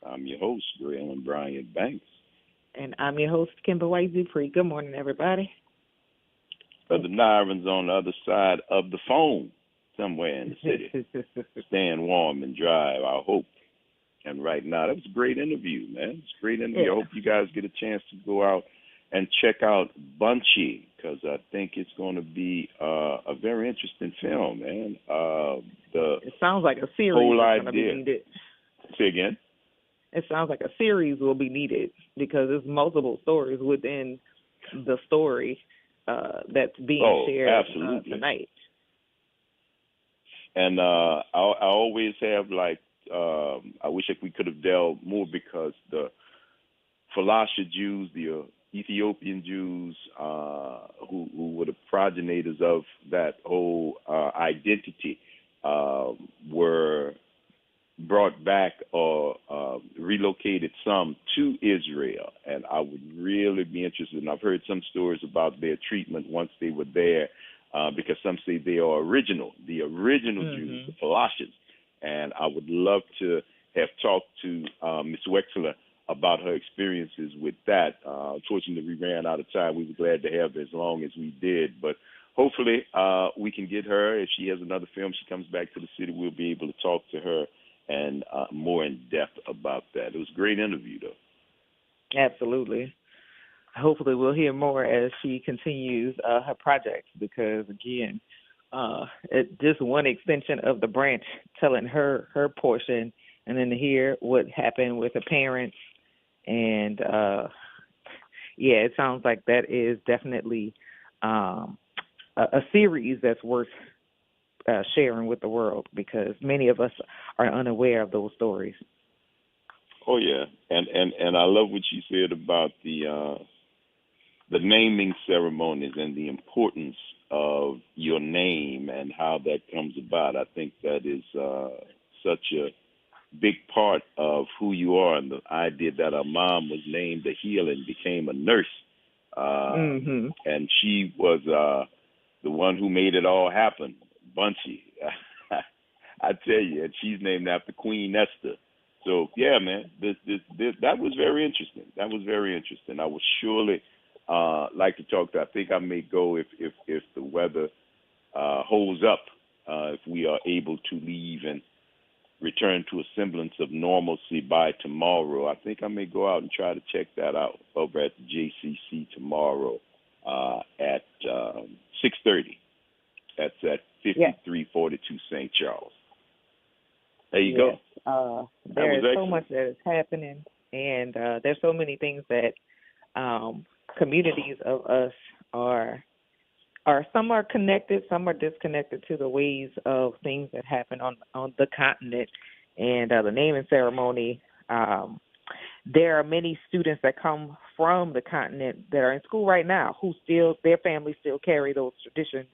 I'm your host, Graylin Bryant Banks. And I'm your host, Kimber White Dupree. Good morning, everybody. Brother Nyron's on the other side of the phone, somewhere in the city. Staying warm and dry, I hope. And right now, that was a great interview, man. It's a great interview. Yeah. I hope you guys get a chance to go out and check out Bunchy, because I think it's going to be a very interesting film, man. It sounds like a series whole is going to be idea. needed. Say again? It sounds like a series will be needed because there's multiple stories within the story that's being shared tonight. And I always have, like, I wish we could have delved more, because the Falasha Jews, the Ethiopian Jews, who were the progenitors of that whole identity, were brought back or relocated some to Israel. And I would really be interested, and I've heard some stories about their treatment once they were there, because some say they are the original Jews, the Falashas. And I would love to have talked to Ms. Wexler about her experiences with that. Unfortunately, we ran out of time. We were glad to have her as long as we did. But hopefully we can get her. If she has another film, she comes back to the city, we'll be able to talk to her and more in depth about that. It was a great interview, though. Absolutely. Hopefully we'll hear more as she continues her projects, because, again, just one extension of the branch telling her portion, and then to hear what happened with the parents. And, it sounds like that is definitely a series that's worth sharing with the world, because many of us are unaware of those stories. Oh, yeah. And I love what you said about the naming ceremonies and the importance of your name and how that comes about. I think that is such a big part of who you are, and the idea that our mom was named a healer and became a nurse. And she was the one who made it all happen, Bunchy. I tell you, and she's named after Queen Esther. So, yeah, man, this that was very interesting. That was very interesting. I would surely like to talk to. I think I may go if the weather holds up, if we are able to leave and return to a semblance of normalcy by tomorrow. I think I may go out and try to check that out over at the JCC tomorrow at 6:30. That's at 5342 St. Charles. There you go. There is so much that is happening, and there's so many things that communities of us are some are connected, some are disconnected to the ways of things that happen on the continent. And the naming ceremony, there are many students that come from the continent that are in school right now who their families still carry those traditions.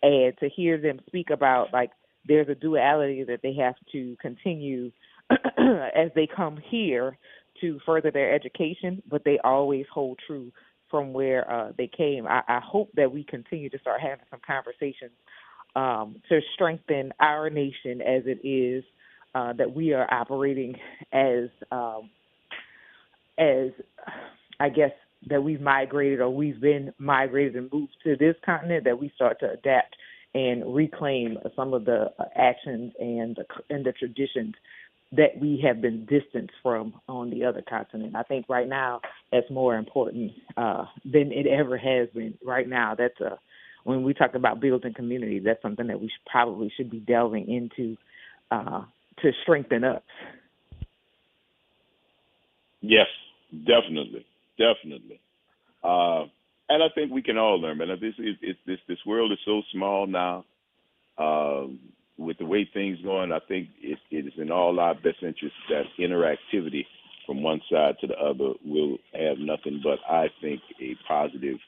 And to hear them speak about, like, there's a duality that they have to continue as they come here to further their education, but they always hold true from where they came. I hope that we continue to start having some conversations to strengthen our nation as it is, that we are operating as I guess that we've migrated, or we've been migrated and moved to this continent, that we start to adapt and reclaim some of the actions and the traditions that we have been distanced from on the other continent. I think right now that's more important than it ever has been. Right now, when we talk about building community, that's something that we probably should be delving into to strengthen us. Yes, definitely. And I think we can all learn, man. This world is so small now. With the way things going, I think it is in all our best interest that interactivity from one side to the other will have nothing but, I think, a positive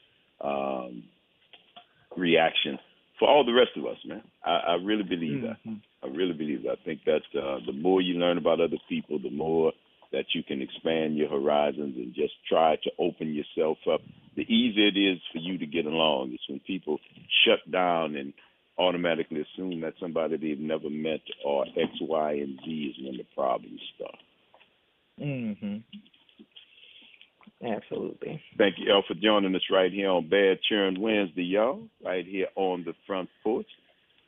reaction for all the rest of us, man. I really believe that. I really believe that. I think that the more you learn about other people, the more that you can expand your horizons and just try to open yourself up. The easier it is for you to get along. It's when people shut down and automatically assume that somebody they've never met or X, Y, and Z is when the problems start. Absolutely. Thank you, El, for joining us right here on Bad Cheering Wednesday, y'all, right here on the Front Porch.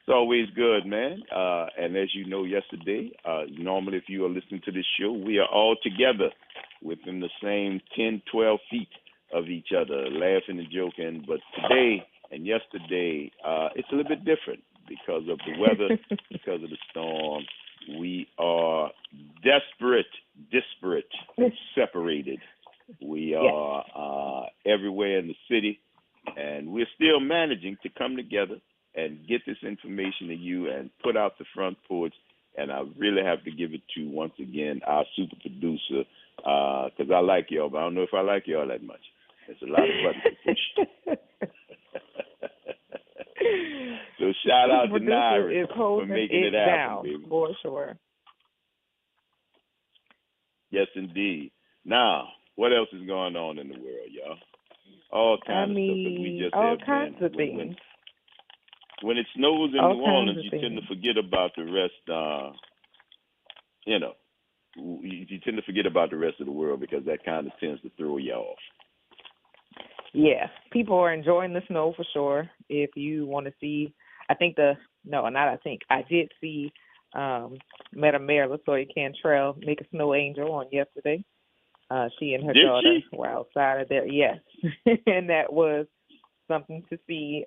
It's always good, man. And as you know yesterday, normally if you are listening to this show, we are all together within the same 10, 12 feet of each other, laughing and joking. But today and yesterday, it's a little bit different because of the weather, because of the storm. We are disparate, separated. We are everywhere in the city, and we're still managing to come together and get this information to you and put out the Front Porch. And I really have to give it to, once again, our super producer, because I like y'all, but I don't know if I like y'all that much. It's a lot of buttons to push. So shout out to Naira for making it happen, baby. For sure. Yes, indeed. Now, what else is going on in the world, y'all? All kinds of stuff that we just all have kinds been. of things. When it snows in All New Orleans, kinds you of tend to things. forget about the rest. You tend to forget about the rest of the world because that kind of tends to throw you off. Yeah, people are enjoying the snow for sure. If you want to see, I did see Madam Mayor LaToya Cantrell make a snow angel on yesterday. She and her daughter were outside of there. Yes, and that was something to see.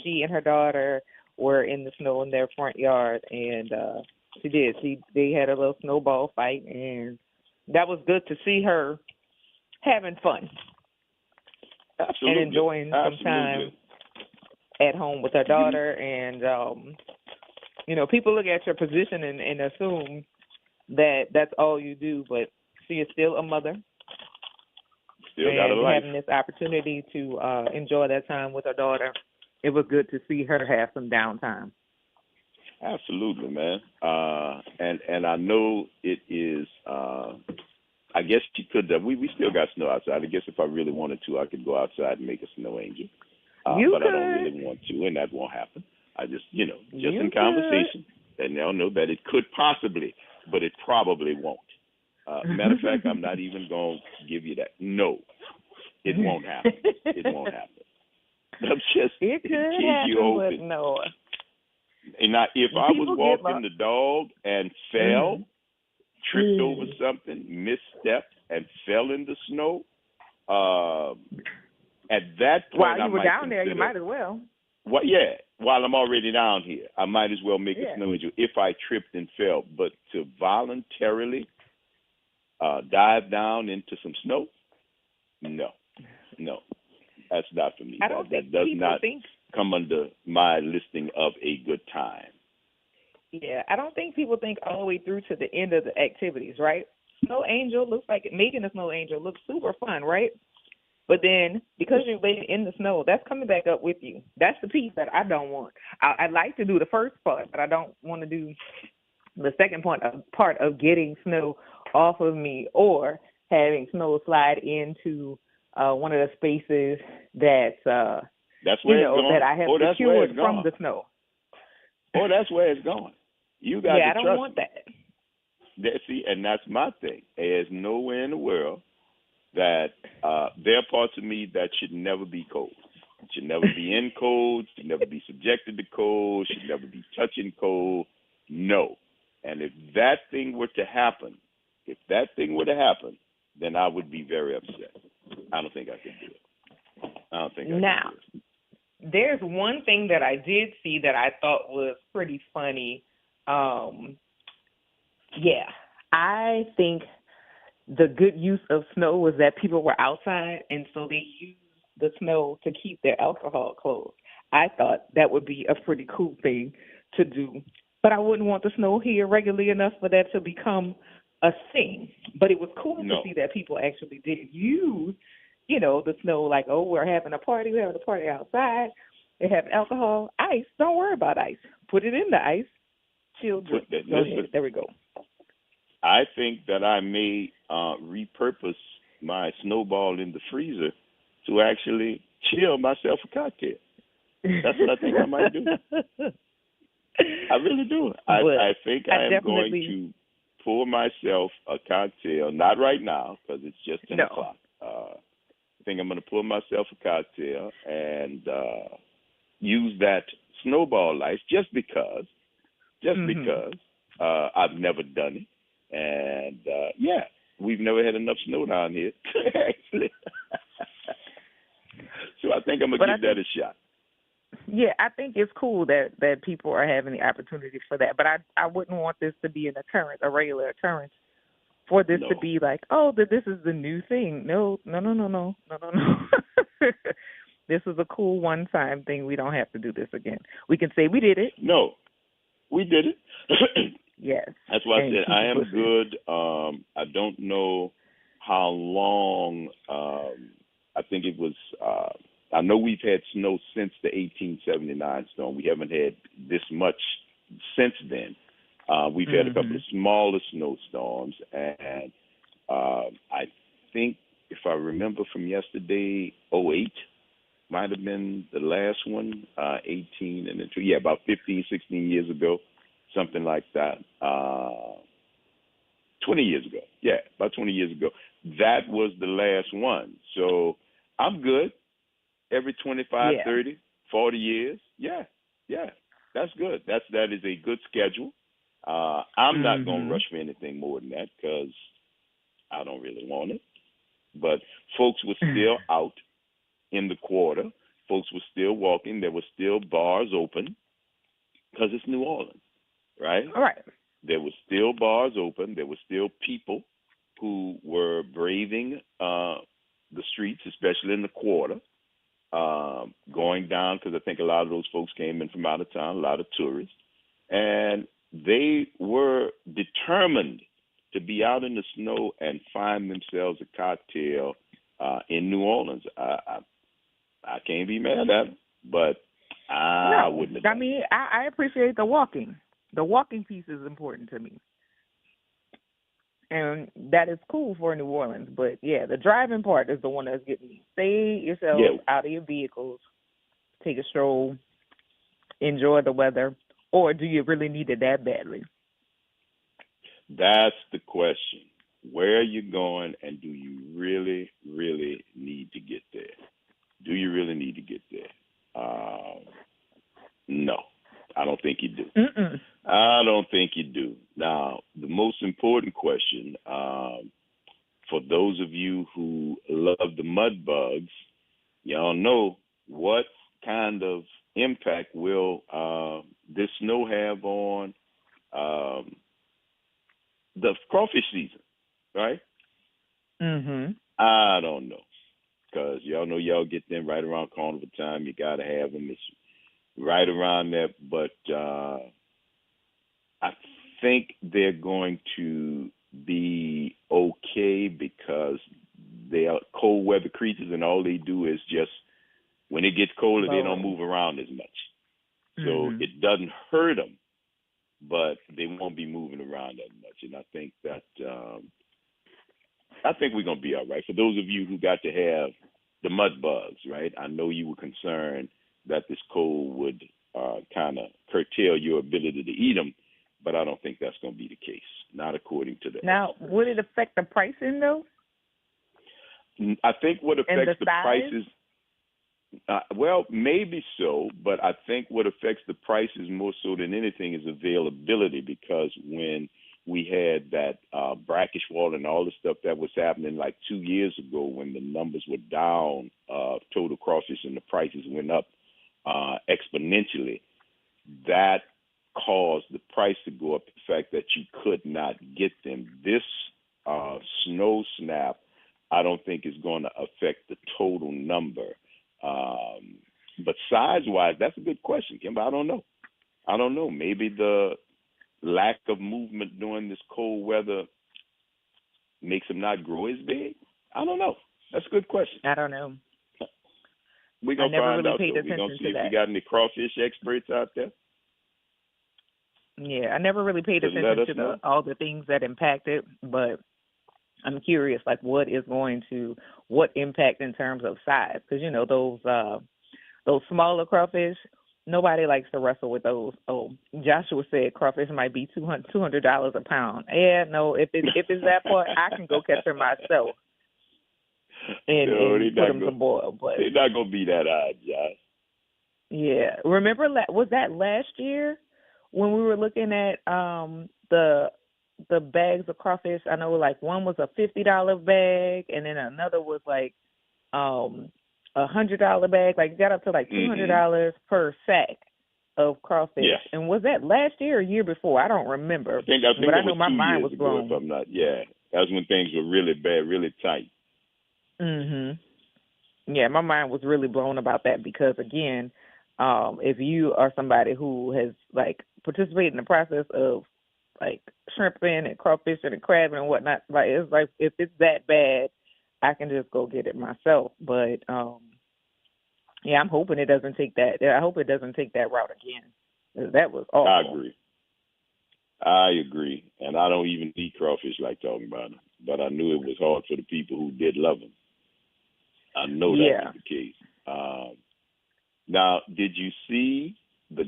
She and her daughter were in the snow in their front yard, and they had a little snowball fight, and that was good to see her having fun. Absolutely. And enjoying some time at home with her daughter. And, people look at your position and assume that that's all you do, but she is still a mother. Still got a life. Having this opportunity to enjoy that time with her daughter, it was good to see her have some downtime. Absolutely, man. And I know it is, I guess she could have. We still got snow outside. I guess if I really wanted to, I could go outside and make a snow angel. But I don't really want to, and that won't happen. I just, in conversation, and they'll know that it could possibly, but it probably won't. Matter of fact, I'm not even going to give you that. No, it won't happen. It won't happen. I'm just it could happen, but no. And now, if I was walking the dog and fell, tripped over something, misstepped, and fell in the snow, at that point, while you were down there, you might as well. Well, yeah, while I'm already down here, I might as well make a snow angel if I tripped and fell. But to voluntarily dive down into some snow, no, that's not for me. That does not come under my listing of a good time. Yeah, I don't think people think all the way through to the end of the activities, right? Snow angel looks like making a snow angel looks super fun, right? But then because you're waiting in the snow, that's coming back up with you. That's the piece that I don't want. I like to do the first part, but I don't want to do the second part of getting snow off of me or having snow slide into one of the spaces that's where it's going. That I have secured from the snow. Oh, that's where it's going. You got I to don't trust want me. that. See, and that's my thing. There's nowhere in the world that there are parts of me that should never be cold. Should never be in cold. Should never be subjected to cold. Should never be touching cold. No. And if that thing were to happen, then I would be very upset. I don't think I could do it. Now, there's one thing that I did see that I thought was pretty funny. I think the good use of snow was that people were outside, and so they used the snow to keep their alcohol closed. I thought that would be a pretty cool thing to do. But I wouldn't want the snow here regularly enough for that to become a thing. But it was cool to see that people actually did use, the snow like, oh, we're having a party outside. They have alcohol. Ice, don't worry about ice. Put it in the ice. Children. There we go. I think that I may repurpose my snowball in the freezer to actually chill myself a cocktail. That's what I think I might do. I really do. I think I am going to pour myself a cocktail, not right now because it's just 10 o'clock. I think I'm going to pour myself a cocktail and use that snowball ice just because I've never done it. And, we've never had enough snow down here, actually. So I think I'm going to give that a shot. Yeah, I think it's cool that people are having the opportunity for that. But I wouldn't want this to be an occurrence, a regular occurrence, for this to be like, oh, that this is the new thing. No. This is a cool one-time thing. We don't have to do this again. We can say we did it. No, we did it. Yes. That's why I said I am good. I don't know how long. I think it was. I know we've had snow since the 1879 storm. We haven't had this much since then. We've had a couple of smaller snowstorms, and I think if I remember from yesterday, 08 might have been the last one, 18 and then 2. Yeah, about 15, 16 years ago, something like that. 20 years ago. Yeah, about 20 years ago. That was the last one. So I'm good. Every 25, 30, 40 years. Yeah, that's good. That is a good schedule. I'm not going to rush for anything more than that because I don't really want it. But folks were still out in the quarter. Folks were still walking. There were still bars open because it's New Orleans, right? All right. There were still bars open. There were still people who were braving the streets, especially in the quarter. Going down because I think a lot of those folks came in from out of town, a lot of tourists, and they were determined to be out in the snow and find themselves a cocktail in New Orleans. I can't be mad at them, but I wouldn't have done it. I appreciate the walking. The walking piece is important to me. And that is cool for New Orleans. But, yeah, the driving part is the one that's getting me. Stay yourself out of your vehicles, take a stroll, enjoy the weather, or do you really need it that badly? That's the question. Where are you going, and do you really, really need to get there? Do you really need to get there? No, I don't think you do. I don't think you do. Now, the most important question, for those of you who love the mud bugs, y'all know what kind of impact will this snow have on the crawfish season, right? I don't know, because y'all know y'all get them right around carnival time. You got to have them. It's right around there, but I think they're going to be okay because they are cold weather creatures, and all they do is just, when it gets colder, they don't move around as much. So it doesn't hurt them, but they won't be moving around that much. And I think that we're going to be all right. For those of you who got to have the mud bugs, right, I know you were concerned that this cold would kind of curtail your ability to eat them, but I don't think that's going to be the case, not according to the Now, would it affect the pricing, though? I think what affects the prices, well, maybe so, but I think what affects the prices more so than anything is availability, because when we had that brackish water and all the stuff that was happening like 2 years ago when the numbers were down, total crawfish, and the prices went up exponentially, that caused the price to go up. The fact that you could not get them. This snow snap, I don't think is going to affect the total number. But size-wise, that's a good question, Kim. I don't know. Maybe the lack of movement during this cold weather makes them not grow as big. I don't know. That's a good question. I don't know. We're going to find out. We're going to see if we got any crawfish experts out there. Yeah, I never really paid Just let attention us to know. all the things that impact it, but I'm curious, like what impact in terms of size? Because those smaller crawfish, nobody likes to wrestle with those. Oh, Joshua said crawfish might be $200 a pound. Yeah, no, if it's that part, I can go catch her myself and put them to boil. But they're not gonna be that high, Josh. yeah, remember was that last year when we were looking at the bags of crawfish? I know like one was a $50 bag, and then another was like $100 bag. Like got up to like $200 per sack of crawfish. Yes. And was that last year or year before? I don't remember. I think but I that know was my 2 mind years was ago, blown. if I'm not. Yeah, that was when things were really bad, really tight. Yeah, my mind was really blown about that because again, if you are somebody who has like participated in the process of like shrimping and crawfishing and crabbing and whatnot, like it's like if it's that bad, I can just go get it myself. But yeah, I'm hoping it doesn't take that. I hope it doesn't take that route again. That was awful. I agree, and I don't even eat crawfish like talking about them. But I knew it was hard for the people who did love them. I know that was the case. Now, did you see the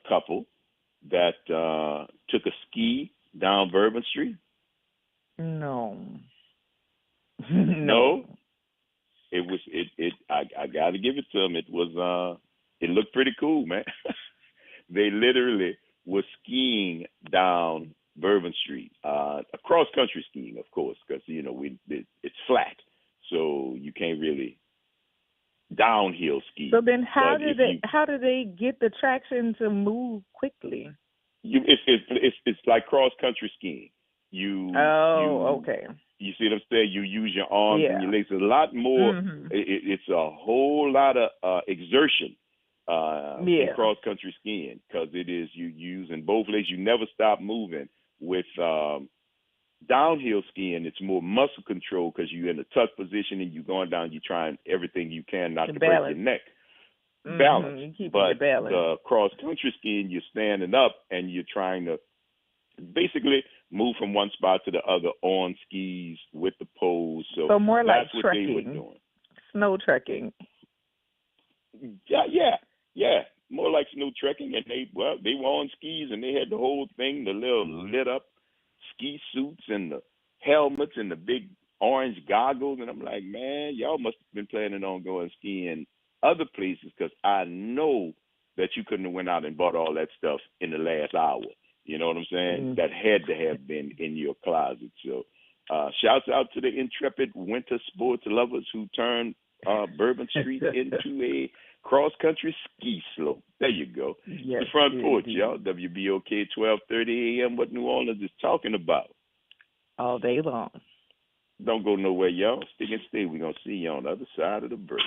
couple that took a ski down Bourbon Street? No. No. It was I got to give it to them. It was it looked pretty cool, man. They literally were skiing down Bourbon Street, cross country skiing, of course, because it's flat, so you can't really downhill ski. So then, how do they get the traction to move quickly? It's like cross country skiing. Okay. You see what I'm saying? You use your arms and your legs. It's a lot more. It's a whole lot of exertion in cross country skiing because it is you using both legs. You never stop moving. With downhill skiing, it's more muscle control because you're in a tuck position and you're going down. You're trying everything you can not to break your neck. Balance. But the cross country skiing, you're standing up and you're trying to basically move from one spot to the other on skis with the poles. So more that's like what trekking, they were doing. Snow trekking. Yeah. More like snow trekking, and they were on skis and they had the whole thing, the little lit up ski suits and the helmets and the big orange goggles, and I'm like, man, y'all must have been planning on going skiing other places because I know that you couldn't have went out and bought all that stuff in the last hour. You know what I'm saying? That had to have been in your closet. So shouts out to the intrepid winter sports lovers who turned Bourbon Street into a cross-country ski slope. There you go. Yes, the Front Porch, y'all. WBOK 1230 AM, what New Orleans is talking about. All day long. Don't go nowhere, y'all. Stick and stay. We're going to see you on the other side of the break.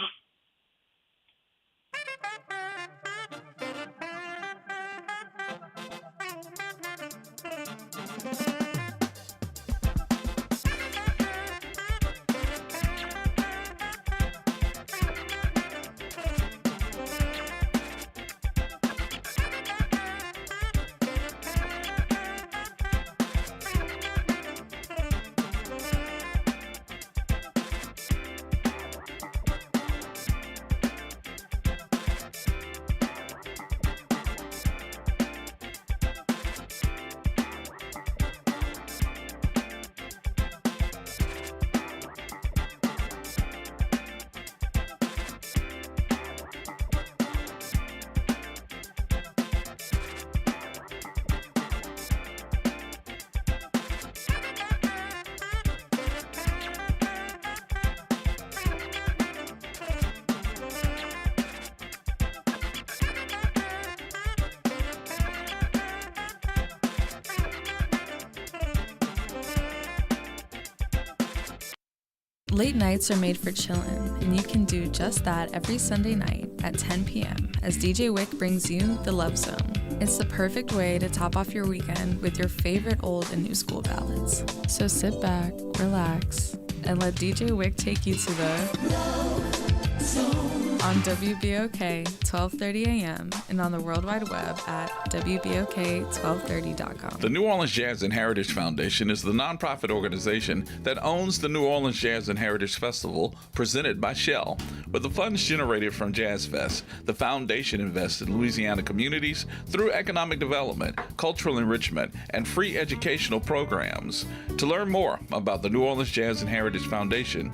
Late nights are made for chillin', and you can do just that every Sunday night at 10 p.m. as DJ Wick brings you The Love Zone. It's the perfect way to top off your weekend with your favorite old and new school ballads. So sit back, relax, and let DJ Wick take you to the Love Zone. on WBOK 1230 AM and on the World Wide Web at WBOK1230.com. The New Orleans Jazz and Heritage Foundation is the nonprofit organization that owns the New Orleans Jazz and Heritage Festival presented by Shell. With the funds generated from Jazz Fest, the foundation invests in Louisiana communities through economic development, cultural enrichment, and free educational programs. To learn more about the New Orleans Jazz and Heritage Foundation,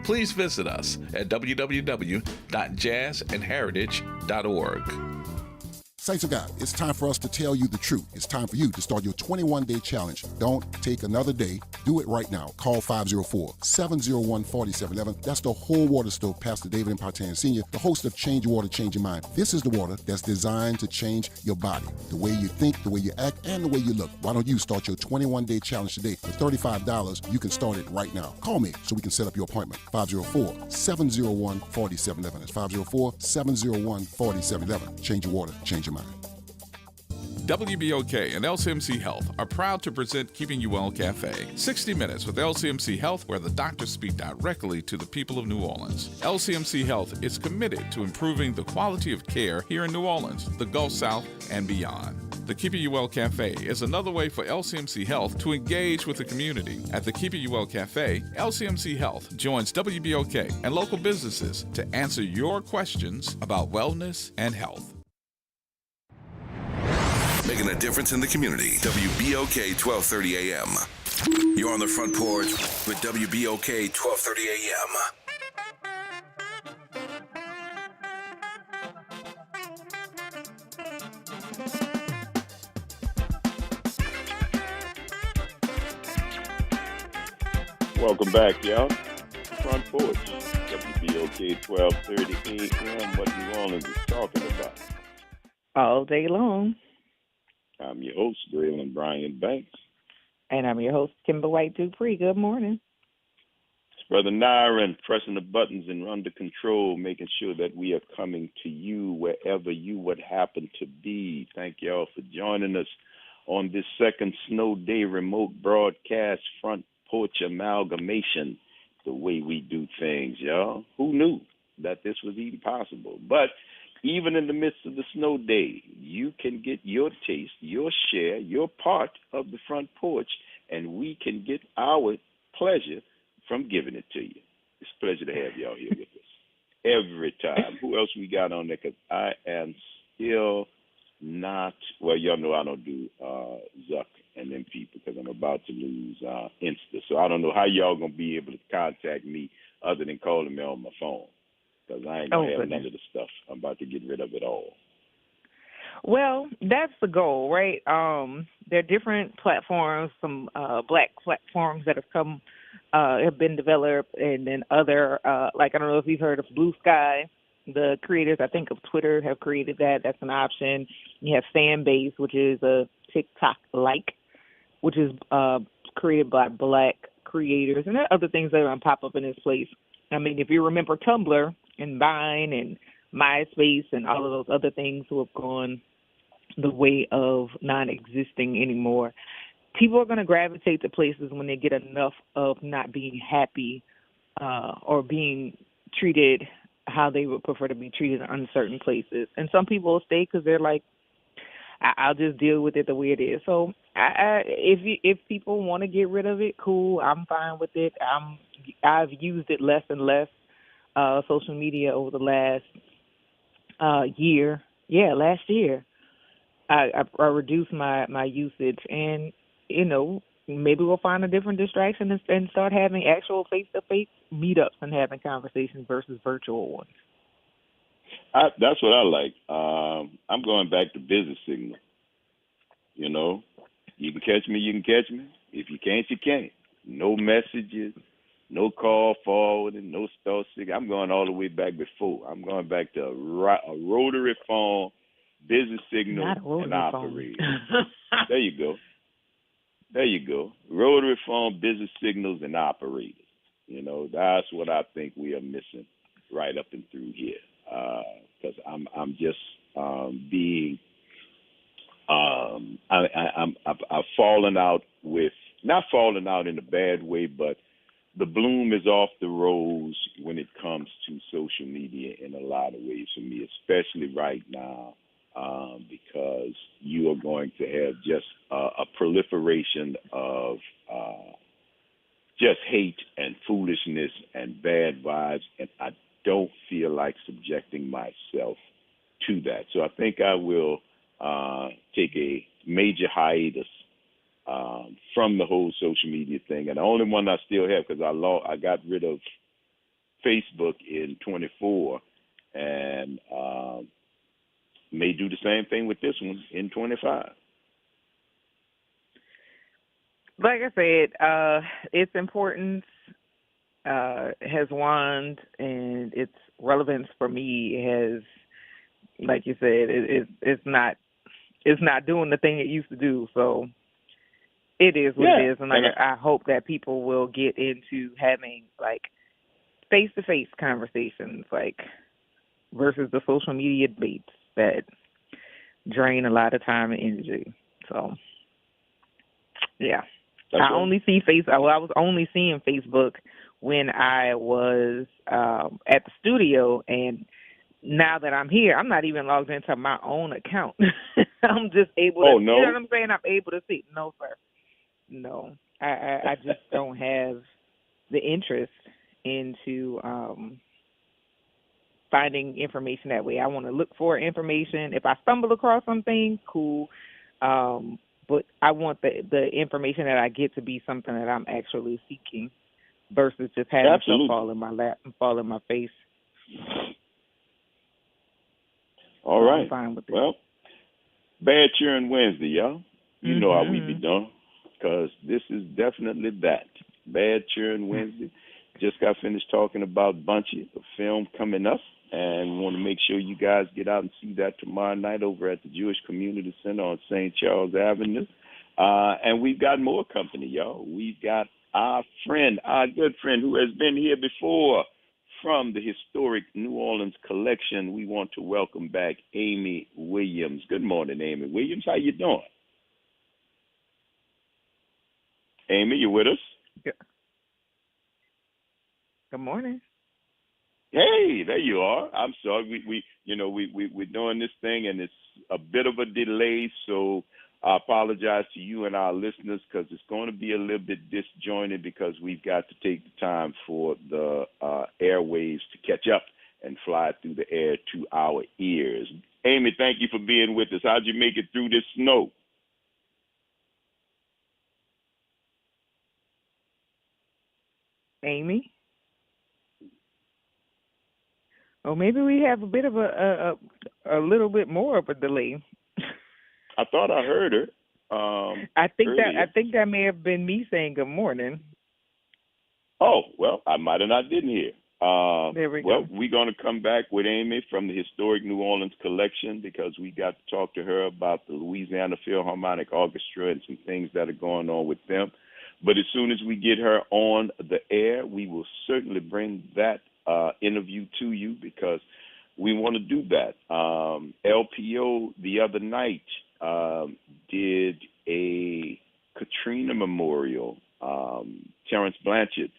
please visit us at www.jazzandheritage.org. Saints of God, it's time for us to tell you the truth. It's time for you to start your 21-day challenge. Don't take another day. Do it right now. Call 504-701-4711. That's the Whole Water Stove, Pastor David Impartan Sr., the host of Change Your Water, Change Your Mind. This is the water that's designed to change your body, the way you think, the way you act, and the way you look. Why don't you start your 21-day challenge today? For $35, you can start it right now. Call me so we can set up your appointment. 504-701-4711. That's 504-701-4711. Change your water, change your mind. WBOK and LCMC Health are proud to present Keeping You Well Cafe, 60 Minutes with LCMC Health, where the doctors speak directly to the people of New Orleans. LCMC Health is committed to improving the quality of care here in New Orleans, the Gulf South, and beyond. The Keeping You Well Cafe is another way for LCMC Health to engage with the community. At the Keeping You Well Cafe, LCMC Health joins WBOK and local businesses to answer your questions about wellness and health. Making a difference in the community. WBOK 1230 AM. You're on the Front Porch with WBOK 1230 AM. Welcome back, y'all. Front Porch, WBOK 1230 AM. What New Orleans is talking about. All day long. I'm your host, Graylin Brian Banks. And I'm your host, Kimber White Dupree. Good morning. It's Brother Nyron pressing the buttons and under control, making sure that we are coming to you wherever you would happen to be. Thank y'all for joining us on this second snow day remote broadcast Front Porch amalgamation, the way we do things, y'all. Who knew that this was even possible? But even in the midst of the snow day, you can get your taste, your share, your part of the Front Porch, and we can get our pleasure from giving it to you. It's a pleasure to have y'all here with us every time. Who else we got on there? Because I am still not, well, y'all know I don't do Zuck and them people because I'm about to lose Insta. So I don't know how y'all going to be able to contact me other than calling me on my phone. Because I ain't going to have none of the stuff. I'm about to get rid of it all. Well, that's the goal, right? There are different platforms, some black platforms that have been developed, and then other, like I don't know if you've heard of Blue Sky. The creators, I think, of Twitter have created that. That's an option. You have Fanbase, which is a TikTok-like, which is created by black creators. And there are other things that are going to pop up in this place. I mean, if you remember Tumblr and Vine and MySpace and all of those other things who have gone the way of non-existing anymore, people are going to gravitate to places when they get enough of not being happy or being treated how they would prefer to be treated in uncertain places. And some people will stay because they're like, I'll just deal with it the way it is. So if people want to get rid of it, cool, I'm fine with it. I've used it less and less, social media over the last year. Yeah, last year. I reduced my usage, and, you know, maybe we'll find a different distraction and start having actual face-to-face meetups and having conversations versus virtual ones. That's what I like. I'm going back to business signal. You know, you can catch me, you can catch me. If you can't, you can't. No messages, no call forwarding, no star signal. I'm going all the way back before. I'm going back to a rotary phone, business signal, and operator. There you go. There you go. Rotary phone, business signals, and operators. You know, that's what I think we are missing right up and through here. Because I'm just being, I've fallen out with, not fallen out in a bad way, but the bloom is off the rose when it comes to social media in a lot of ways for me, especially right now, because you are going to have just a proliferation of just hate and foolishness and bad vibes, and I don't feel like subjecting myself to that. So I think I will take a major hiatus from the whole social media thing. And the only one I still have, because I got rid of Facebook in 24, and may do the same thing with this one in 25. Like I said, its importance has waned, and its relevance for me has, like you said, it's not doing the thing it used to do. So it is what it is, and I hope that people will get into having like face-to-face conversations, like versus the social media debates that drain a lot of time and energy. So yeah. I only see I was only seeing Facebook when I was at the studio, and now that I'm here, I'm not even logged into my own account. I'm just able to, you know what I'm saying? I'm able to see. No, sir. No. I just don't have the interest into finding information that way. I want to look for information. If I stumble across something, cool. But I want the information that I get to be something that I'm actually seeking versus just having stuff fall in my lap and fall in my face. All right. I'm fine with it. Well, bad cheering Wednesday, y'all. You know how we be done, because this is definitely that. Bad cheering Wednesday. Just got finished talking about Bunchy, the film coming up, and want to make sure you guys get out and see that tomorrow night over at the Jewish Community Center on St. Charles Avenue. And we've got more company, y'all. We've got our good friend who has been here before from the historic New Orleans collection. We want to welcome back Amy Williams. Good morning, Amy Williams. How you doing? Amy, you with us? Yeah. Good morning. Hey, there you are. I'm sorry. We're doing this thing, and it's a bit of a delay, so I apologize to you and our listeners, because it's going to be a little bit disjointed, because we've got to take the time for the airwaves to catch up and fly through the air to our ears. Amy, thank you for being with us. How'd you make it through this snow? Amy? Oh, maybe we have a bit of a little bit more of a delay. I thought I heard her. I think that may have been me saying good morning. Oh, well, I might have not didn't hear. There we go. Well, we're going to come back with Amy from the historic New Orleans collection, because we got to talk to her about the Louisiana Philharmonic Orchestra and some things that are going on with them. But as soon as we get her on the air, we will certainly bring that interview to you, because we want to do that. LPO the other night did a Katrina memorial. Terrence Blanchard,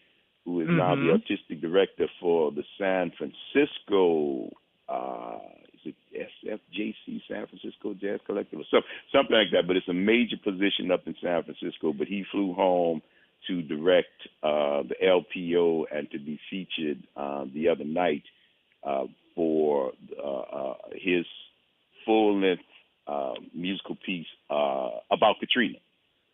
who is now the artistic director for the San Francisco, is it SFJC, San Francisco Jazz Collective, or something like that. But it's a major position up in San Francisco. But he flew home to direct the LPO and to be featured the other night for his full-length musical piece about Katrina.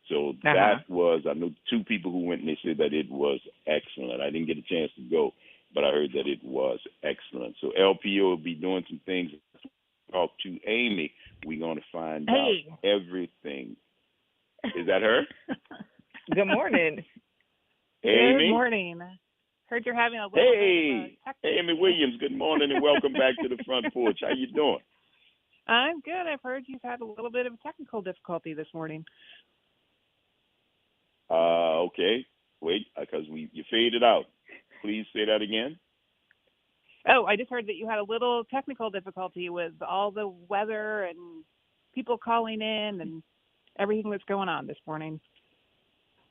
So that was, I know two people who went and they said that it was excellent. I didn't get a chance to go, but I heard that it was excellent. So LPO will be doing some things. Talk to Amy. We're going to find out everything. Is that her? Good morning. Amy? Good morning. Heard you're having a little bit of Amy Williams, good morning and welcome back to the Front Porch. How you doing? I'm good. I've heard you've had a little bit of technical difficulty this morning. Okay. Wait, because you faded out. Please say that again. Oh, I just heard that you had a little technical difficulty with all the weather and people calling in and everything that's going on this morning.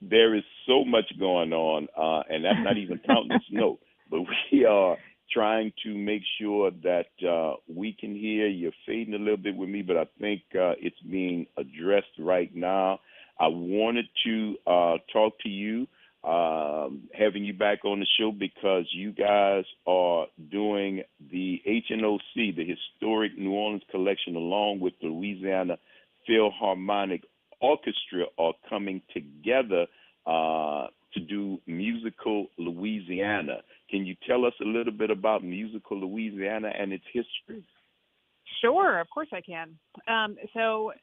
there is so much going on, and that's not even counting the snow. But we are trying to make sure that we can hear. You're fading a little bit with me, but I think it's being addressed right now. I wanted to talk to you, having you back on the show, because you guys are doing the HNOC, the Historic New Orleans Collection, along with the Louisiana Philharmonic Orchestra, are coming together to do Musical Louisiana. Can you tell us a little bit about Musical Louisiana and its history? Sure, of course I can. So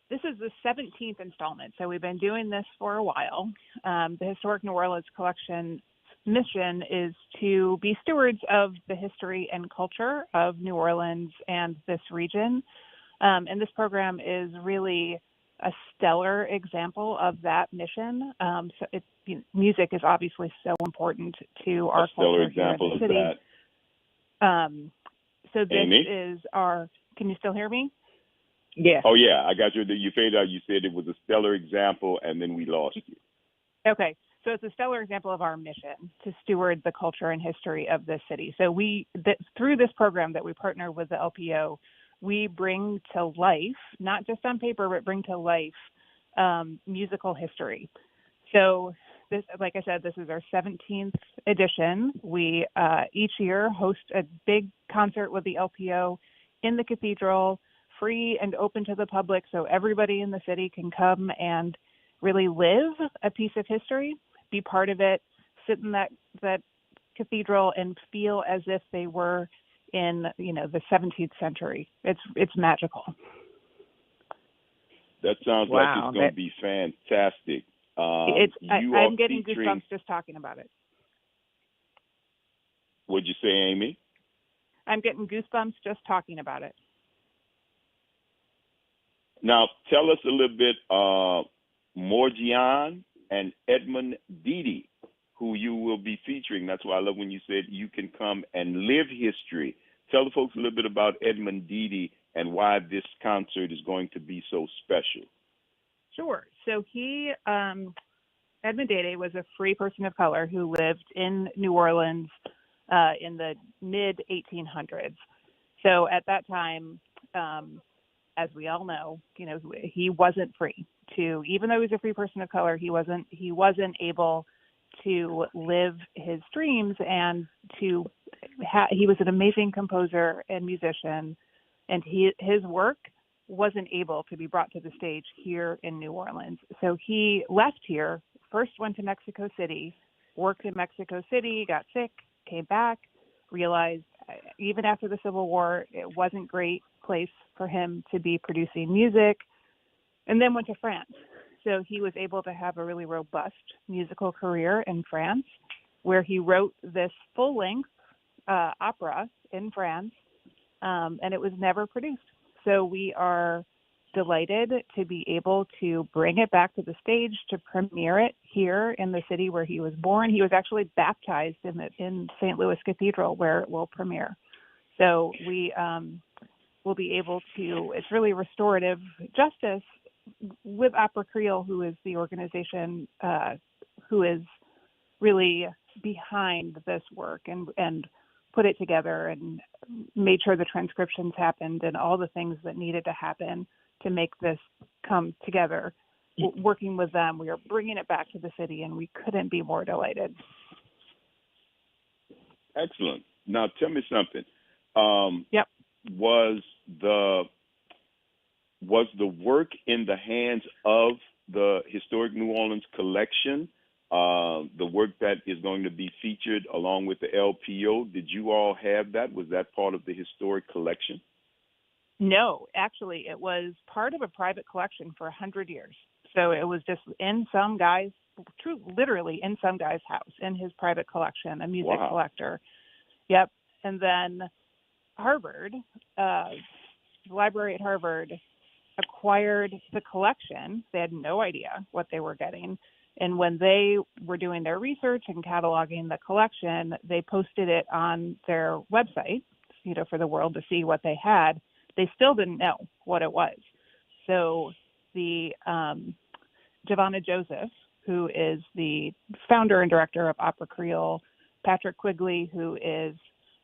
this is the 17th installment. So we've been doing this for a while. The Historic New Orleans Collection mission is to be stewards of the history and culture of New Orleans and this region. And this program is really a stellar example of that mission. Music is obviously so important to our culture here in the city. So this Amy? is our. Can you still hear me? Yeah. Oh, yeah, I got you. You faded out. You said it was a stellar example, and then we lost you. Okay. So it's a stellar example of our mission to steward the culture and history of this city. So through this program that we partner with the LPO, we bring to life, not just on paper, but bring to life musical history. So this, like I said, this is our 17th edition. We each year host a big concert with the LPO in the cathedral, free and open to the public, so everybody in the city can come and really live a piece of history, be part of it, sit in that cathedral and feel as if they were in, the 17th century. It's magical. That sounds like it's going to be fantastic. I'm getting goosebumps just talking about it. What'd you say, Amy? I'm getting goosebumps just talking about it. Now, tell us a little bit, Morgian and Edmund Dede, who you will be featuring. That's why I love when you said you can come and live history. Tell the folks a little bit about Edmund Dede and why this concert is going to be so special. Sure. So Edmund Dede was a free person of color who lived in New Orleans in the mid-1800s. So at that time, as we all know, he wasn't free to, even though he was a free person of color, he wasn't able to live his dreams and to he was an amazing composer and musician, and his work wasn't able to be brought to the stage here in New Orleans. So he left here, first went to Mexico City, worked in Mexico City, got sick, came back, realized even after the Civil War, it wasn't a great place for him to be producing music, and then went to France. So he was able to have a really robust musical career in France, where he wrote this full-length opera in France, and it was never produced. So we are delighted to be able to bring it back to the stage, to premiere it here in the city where he was born. He was actually baptized in St. Louis Cathedral, where it will premiere. So we will be able to, it's really restorative justice with Opera Creole, who is the organization who is really behind this work and put it together and made sure the transcriptions happened and all the things that needed to happen to make this come together. Working with them, we are bringing it back to the city, and we couldn't be more delighted. Excellent. Now, tell me something. Yep. Was the work in the hands of the Historic New Orleans Collection, the work that is going to be featured along with the LPO? Did you all have that? Was that part of the historic collection? No, actually, it was part of a private collection for 100 years. So it was just in some guy's, literally in some guy's house, in his private collection, a music collector. Yep. And then Harvard, the library at Harvard, acquired the collection. They had no idea what they were getting. And when they were doing their research and cataloging the collection, they posted it on their website, for the world to see what they had. They still didn't know what it was. So the Giovanna Joseph, who is the founder and director of Opera Creole, Patrick Quigley, who is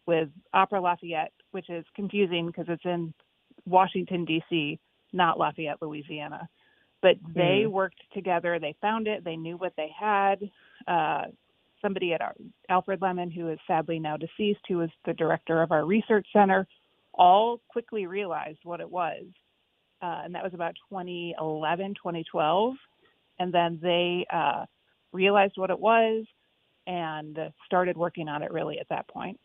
with Opera Lafayette, which is confusing because it's in Washington, D.C., not Lafayette, Louisiana. But they worked together. They found it. They knew what they had. Somebody at Alfred Lemon, who is sadly now deceased, who was the director of our research center, all quickly realized what it was. And that was about 2011, 2012. And then they realized what it was and started working on it really at that point.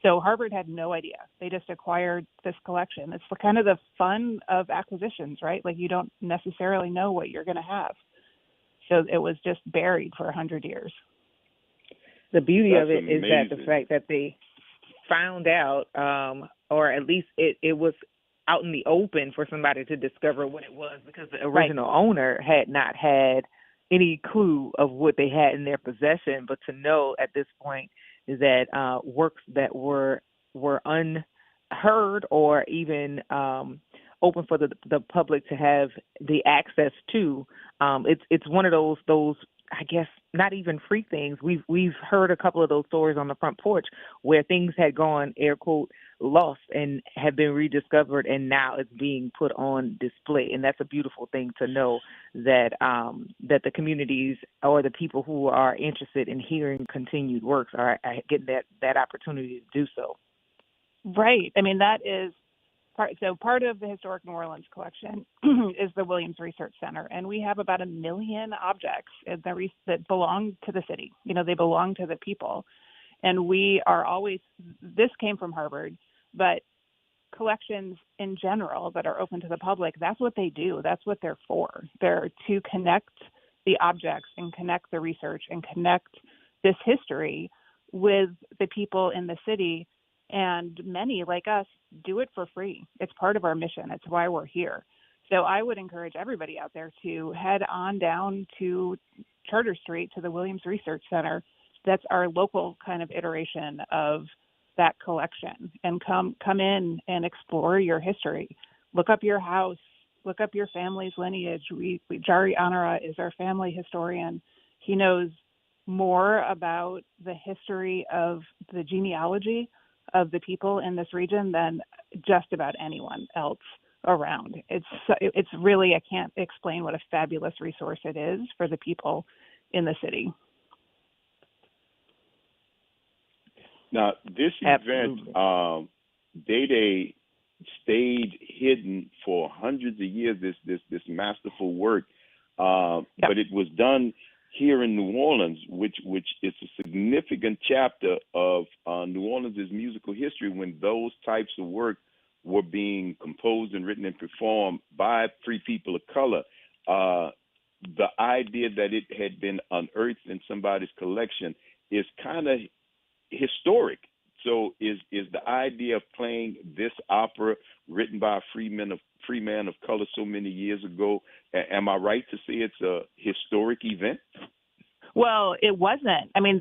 So Harvard had no idea. They just acquired this collection. It's kind of the fun of acquisitions, right? Like you don't necessarily know what you're going to have. So it was just buried for 100 years. The beauty That's of it amazing. is that the fact that they found out, or at least it was out in the open for somebody to discover what it was, because the original owner had not had any clue of what they had in their possession. But to know at this point is that works that were unheard or even open for the public to have the access to, it's one of those I guess not even free things. We've heard a couple of those stories on the Front Porch where things had gone, air quote, lost and have been rediscovered, and now it's being put on display. And that's a beautiful thing to know that that the communities or the people who are interested in hearing continued works are getting that opportunity to do so. Right. I mean, that is part of the Historic New Orleans collection is the Williams Research Center, and we have about 1 million objects that belong to the city. You know, they belong to the people, and we are always. This came from Harvard, but collections in general that are open to the public, that's what they do. That's what they're for. They're to connect the objects and connect the research and connect this history with the people in the city. And many, like us, do it for free. It's part of our mission. It's why we're here. So I would encourage everybody out there to head on down to Charter Street to the Williams Research Center. That's our local kind of iteration of that collection. And come in and explore your history. Look up your house. Look up your family's lineage. Jari Anara is our family historian. He knows more about the history of the genealogy of the people in this region than just about anyone else around. It's really, I can't explain what a fabulous resource it is for the people in the city. Now, this event, Day stayed hidden for hundreds of years. This masterful work, but it was done here in New Orleans, which is a significant chapter of New Orleans' musical history, when those types of work were being composed and written and performed by free people of color. The idea that it had been unearthed in somebody's collection is kind of historic. So is the idea of playing this opera written by a free man of color so many years ago, am I right to say it's a historic event? Well, it wasn't. I mean,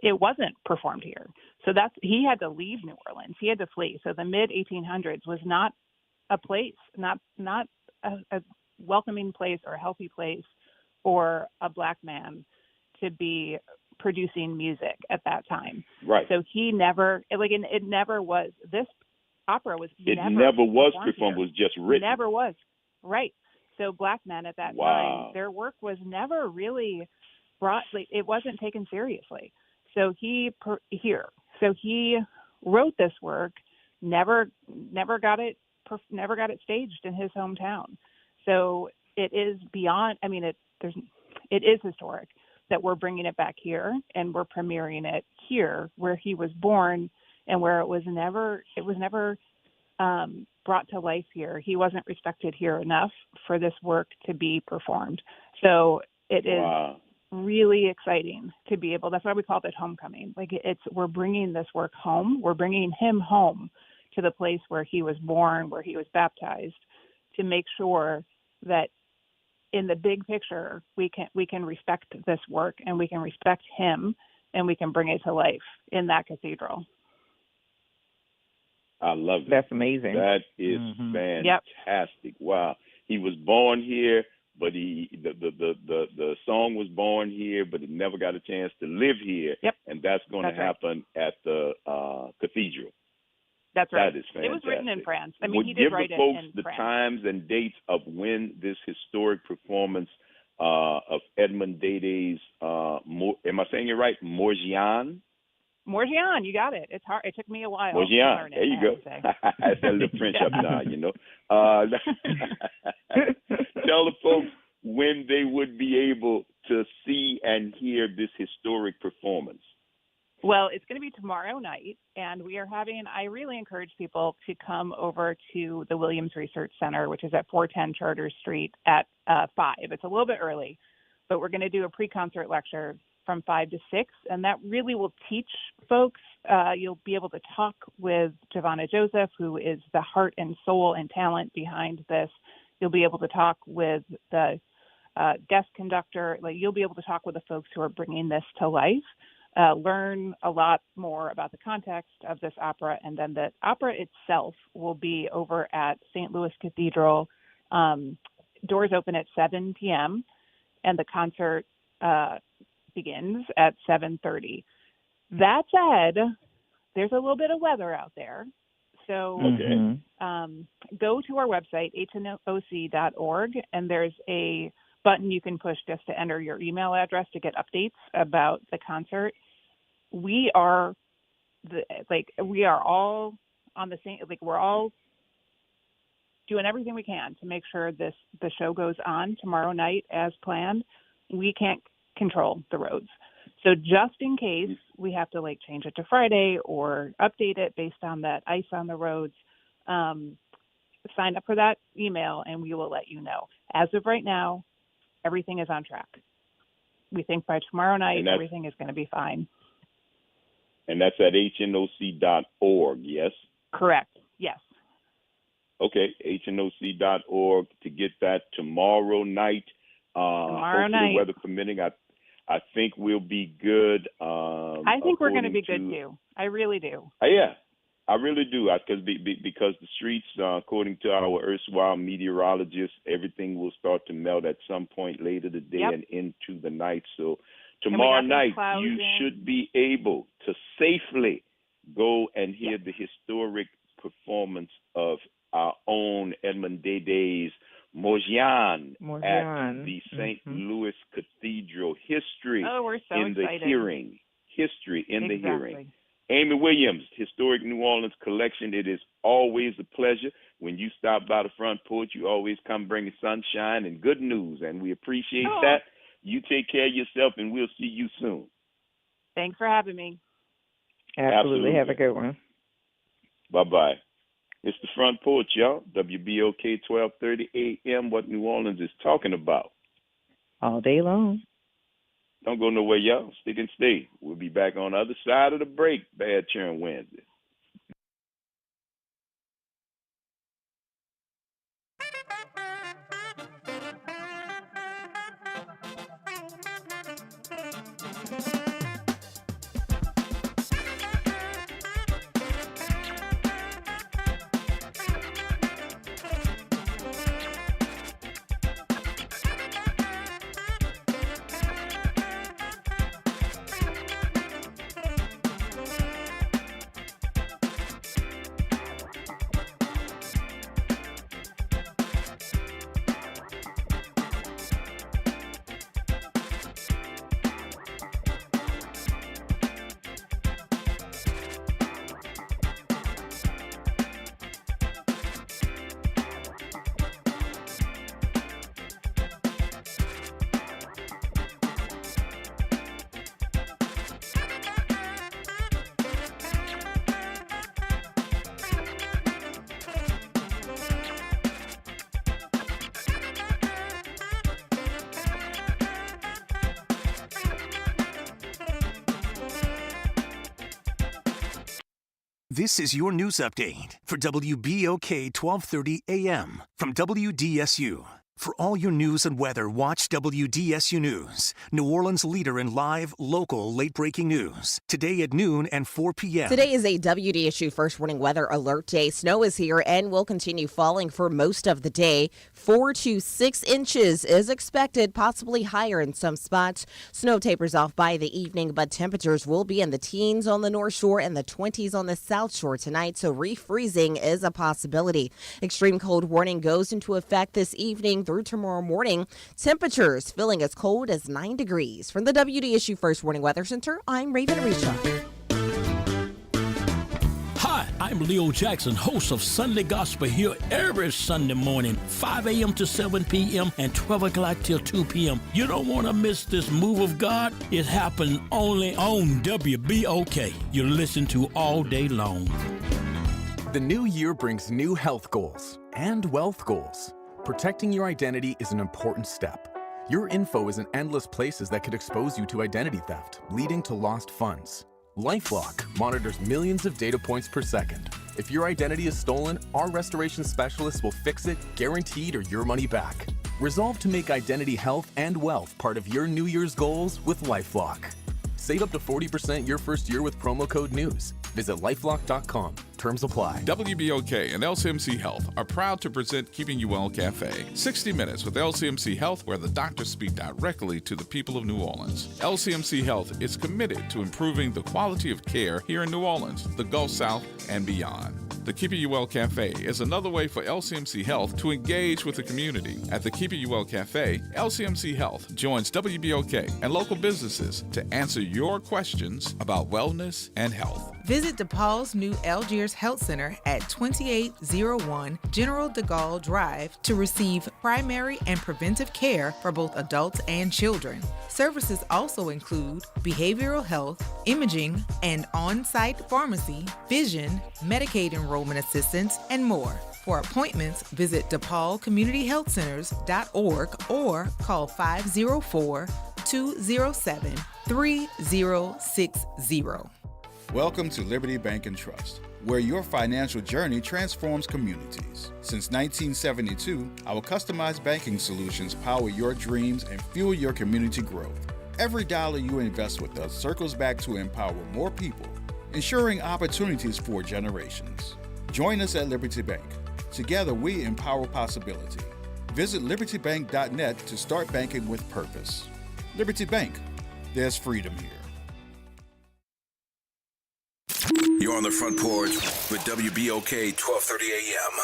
it wasn't performed here. So he had to leave New Orleans. He had to flee. So the mid 1800s was not a place, not a welcoming place or a healthy place for a Black man to be producing music at that time. Right. So he never, it never was. This opera was never was performed. Was just written. Never was. Right. So Black men at that time, their work was never really brought. It wasn't taken seriously. So he wrote this work, never got it staged in his hometown. So it is beyond. I mean, it is historic that we're bringing it back here and we're premiering it here, where he was born and where it was never brought to life here. He wasn't respected here enough for this work to be performed. So it is really exciting to be able. That's why we call it homecoming. We're bringing this work home. We're bringing him home to the place where he was born, where he was baptized, to make sure that in the big picture we can respect this work and we can respect him and we can bring it to life in that cathedral. I love it. That's amazing. That is fantastic. Wow. He was born here, but the song here, but it never got a chance to live here. Yep. And that's going to That's right. happen at the cathedral. That's right. That is fantastic. It was written in France. I mean, Would he did give write the it folks in the France. times and dates of when this historic performance of Edmond Dédé's, am I saying it right? Morgian? Morgian, you got it. It's hard. It took me a while to Morgian. learn it. There you I go. have to say. That's a little French up now, you know. Tell the folks when they would be able to see and hear this historic performance. Well, it's going to be tomorrow night, and I really encourage people to come over to the Williams Research Center, which is at 410 Charter Street at 5. It's a little bit early, but we're going to do a pre-concert lecture from 5 to 6, and that really will teach folks. You'll be able to talk with Giovanna Joseph, who is the heart and soul and talent behind this. You'll be able to talk with the guest conductor. You'll be able to talk with the folks who are bringing this to life. Learn a lot more about the context of this opera, and then the opera itself will be over at St. Louis Cathedral. Doors open at 7 p.m., and the concert begins at 7:30. That said, there's a little bit of weather out there, so go to our website, hnoc.org, and there's a button you can push just to enter your email address to get updates about the concert. We are all on the same, we're all doing everything we can to make sure the show goes on tomorrow night as planned. We can't control the roads. So just in case we have to change it to Friday or update it based on that ice on the roads, sign up for that email and we will let you know. As of right now, everything is on track. We think by tomorrow night, everything is going to be fine. And that's at hnoc.org, yes? Correct, yes. Okay, hnoc.org to get that tomorrow night. Tomorrow night. The weather permitting, I think we'll be good. I think we're going to be good too. I really do. Yeah, I really do. Because the streets, according to our erstwhile meteorologists, everything will start to melt at some point later today and into the night. So tomorrow night, you should be able to safely go and hear the historic performance of our own Edmond Dédé's Morgian at the St. Louis Cathedral. History in the hearing. History in the hearing. Amy Williams, Historic New Orleans Collection. It is always a pleasure. When you stop by the Front Porch, you always come bringing sunshine and good news, and we appreciate that. You take care of yourself, and we'll see you soon. Thanks for having me. Absolutely. Have a good one. Bye-bye. It's the Front Porch, y'all. WBOK 1230 AM, what New Orleans is talking about. All day long. Don't go nowhere, y'all. Stick and stay. We'll be back on the other side of the break. Bad Churn Wednesday. This is your news update for WBOK 1230 AM from WDSU. For all your news and weather, watch WDSU News, New Orleans' leader in live, local, late-breaking news. Today at noon and 4 p.m. Today is a WDSU First Warning Weather Alert Day. Snow is here and will continue falling for most of the day. 4 to 6 inches is expected, possibly higher in some spots. Snow tapers off by the evening, but temperatures will be in the teens on the North Shore and the 20s on the South Shore tonight, so refreezing is a possibility. Extreme cold warning goes into effect this evening through tomorrow morning. Temperatures feeling as cold as 9 degrees. From the WDSU First Warning Weather Center, I'm Raven Risha. Hi, I'm Leo Jackson, host of Sunday Gospel here every Sunday morning, 5 a.m. to 7 p.m. and 12 o'clock till 2 p.m. You don't want to miss this move of God. It happens only on WBOK. You listen to all day long. The new year brings new health goals and wealth goals. Protecting your identity is an important step. Your info is in endless places that could expose you to identity theft, leading to lost funds. LifeLock monitors millions of data points per second. If your identity is stolen, our restoration specialists will fix it, guaranteed, or your money back. Resolve to make identity health and wealth part of your New Year's goals with LifeLock. Save up to 40% your first year with promo code NEWS. Visit lifelock.com. Terms apply. WBOK and LCMC Health are proud to present Keeping You Well Cafe. 60 minutes with LCMC Health, where the doctors speak directly to the people of New Orleans. LCMC Health is committed to improving the quality of care here in New Orleans, the Gulf South, and beyond. The Keeping You Well Cafe is another way for LCMC Health to engage with the community. At the Keeping You Well Cafe, LCMC Health joins WBOK and local businesses to answer your questions about wellness and health. Visit DePaul's new Algiers Health Center at 2801 General de Gaulle Drive to receive primary and preventive care for both adults and children. Services also include behavioral health, imaging, and on-site pharmacy, vision, Medicaid enrollment assistance, and more. For appointments, visit DePaulCommunityHealthCenters.org or call 504-207-3060. Welcome to Liberty Bank and Trust, where your financial journey transforms communities. Since 1972, our customized banking solutions power your dreams and fuel your community growth. Every dollar you invest with us circles back to empower more people, ensuring opportunities for generations. Join us at Liberty Bank. Together, we empower possibility. Visit libertybank.net to start banking with purpose. Liberty Bank, there's freedom here. You're on the Front Porch with WBOK 1230 AM.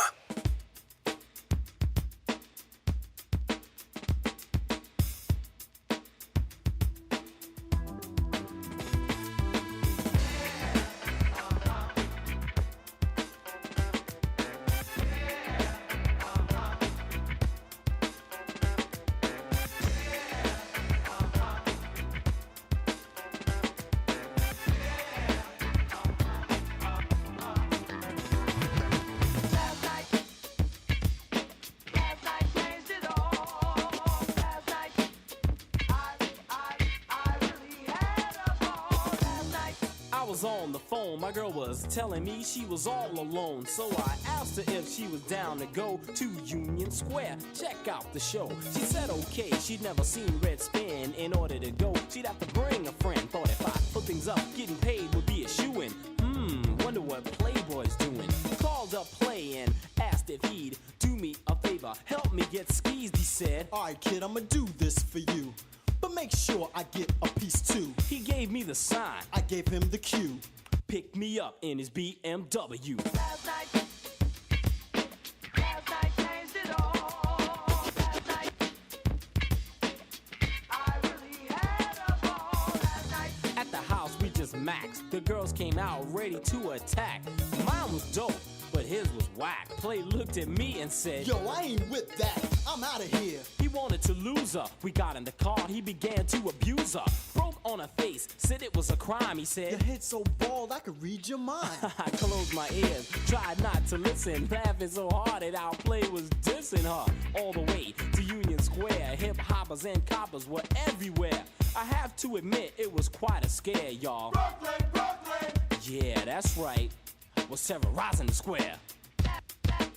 On the phone, my girl was telling me she was all alone, so I asked her if she was down to go to Union Square, check out the show. She said okay, she'd never seen Red Spin. In order to go, she'd have to bring a friend. Thought if I put things up, getting paid would be a shoo-in. Wonder what Playboy's doing. Called up Play and asked if he'd do me a favor, help me get skeezed. He said, alright kid, I'ma do this for you, but make sure I get a piece too. He gave me the sign, I gave him the cue. Picked me up in his BMW. Last night changed it all. Last night, I really had a ball. Last night. At the house we just maxed. The girls came out ready to attack. Mine was dope, but his was whack. Play looked at me and said, yo, I ain't with that, I'm out of here. He wanted to lose her. We got in the car, he began to abuse her. Broke on her face, said it was a crime. He said, your head's so bald I could read your mind. I closed my ears, tried not to listen, laughing so hard that our play was dissing her. All the way to Union Square, hip hoppers and coppers were everywhere. I have to admit, it was quite a scare, y'all. Brooklyn, Brooklyn! Yeah, that's right, was terrorizing the square. Last night,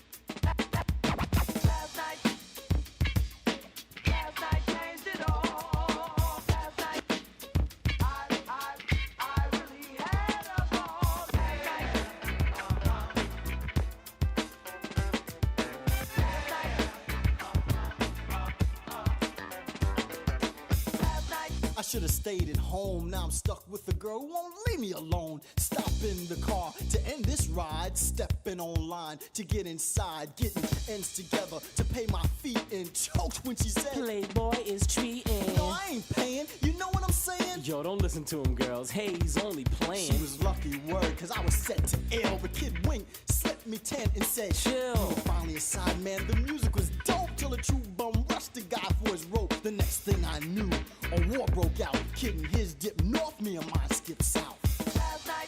should have stayed at home. Now I'm stuck with a girl who won't leave me alone. Stop in the car to end this ride. Stepping online to get inside. Getting ends together to pay my fee. And choked when she said, Playboy is treating. no, I ain't paying. You know what I'm saying? Yo, don't listen to him, girls. Hey, he's only playing. She was lucky, word, cause I was set to ill. But Kid Wink slipped me 10 and said, chill. We were finally aside, man. The music was dope till a true bum rushed the guy for his rope. The next thing I knew, a war broke out. Kid and his dip north, me and mine skipped south. Last night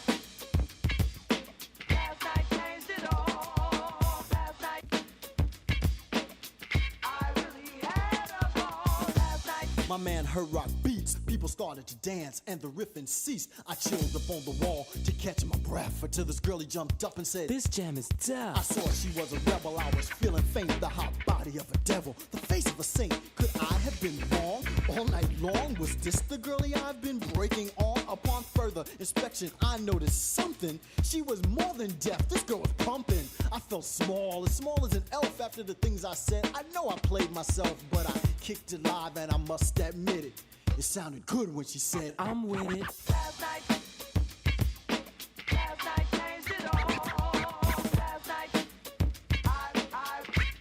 changed it all. Last night, I really had a ball. Last night, my man heard rock beats. People started to dance and the riffing ceased. I chilled up on the wall to catch my breath until this girlie jumped up and said, this jam is tough. I saw she was a rebel. I was feeling faint, the hot body of a devil, the face of a saint. Could I have been wrong all night long? Was this the girlie I've been breaking on? Upon further inspection, I noticed something. She was more than deaf. This girl was pumping. I felt small as an elf after the things I said. I know I played myself, but I kicked it live and I must admit it. It sounded good when she said, I'm with it. Last night changed it all. Last night,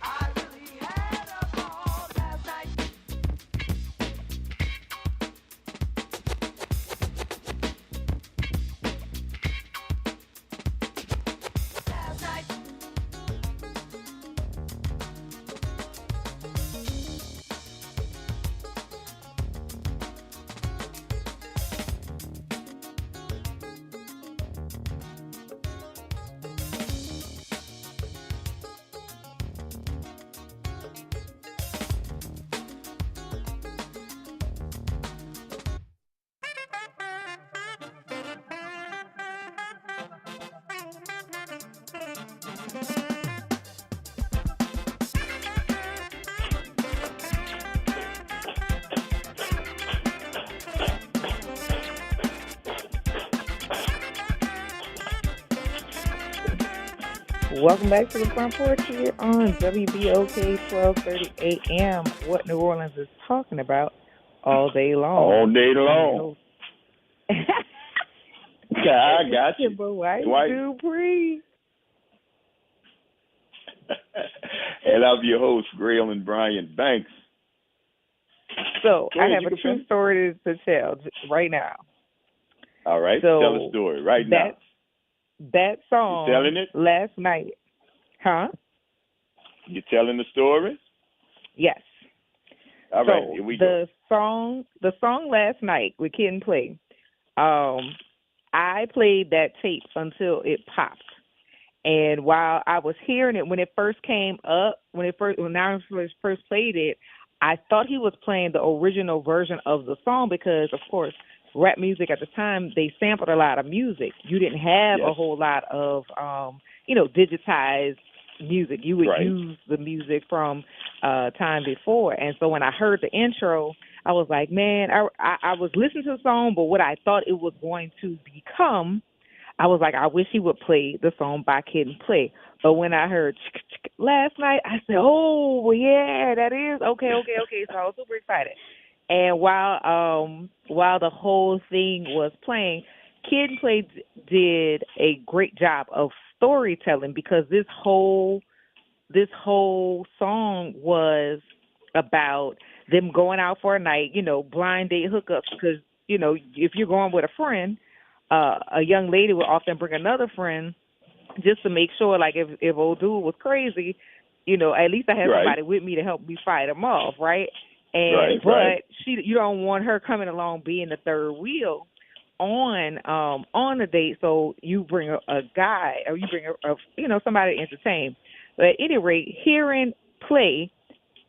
I really had a ball. Last night. Last night. Welcome back to the Front Porch here on WBOK 1230 AM. What New Orleans is talking about all day long. All day long. I got you. But why Dwight. Dupree? And I'm your host, Graylin Brian Banks. So Go ahead, I have you a can true finish. story to tell right now. All right, So tell the story right now. That song You telling it? last night. Huh? You telling the story? Yes. All so right, here we go. The song last night with Kid and Play. I played that tape until it popped. And while I was hearing it when it first came up, when I first played it, I thought he was playing the original version of the song because, of course, rap music at the time, they sampled a lot of music. You didn't have a whole lot of, digitized music. You would use the music from time before. And so when I heard the intro, I was like, man, I was listening to the song, but what I thought it was going to become, I was like, I wish he would play the song by Kid and Play. But when I heard last night, I said, oh, yeah, that is. Okay. So I was super excited. And while the whole thing was playing, Kid and Play did a great job of storytelling because this whole song was about them going out for a night, blind date hookups. Because, if you're going with a friend, a young lady would often bring another friend just to make sure, like, if old dude was crazy, at least I had somebody with me to help me fight him off, right? And you don't want her coming along being the third wheel on the date, so you bring a guy or you bring a somebody to entertain. But at any rate, hearing Play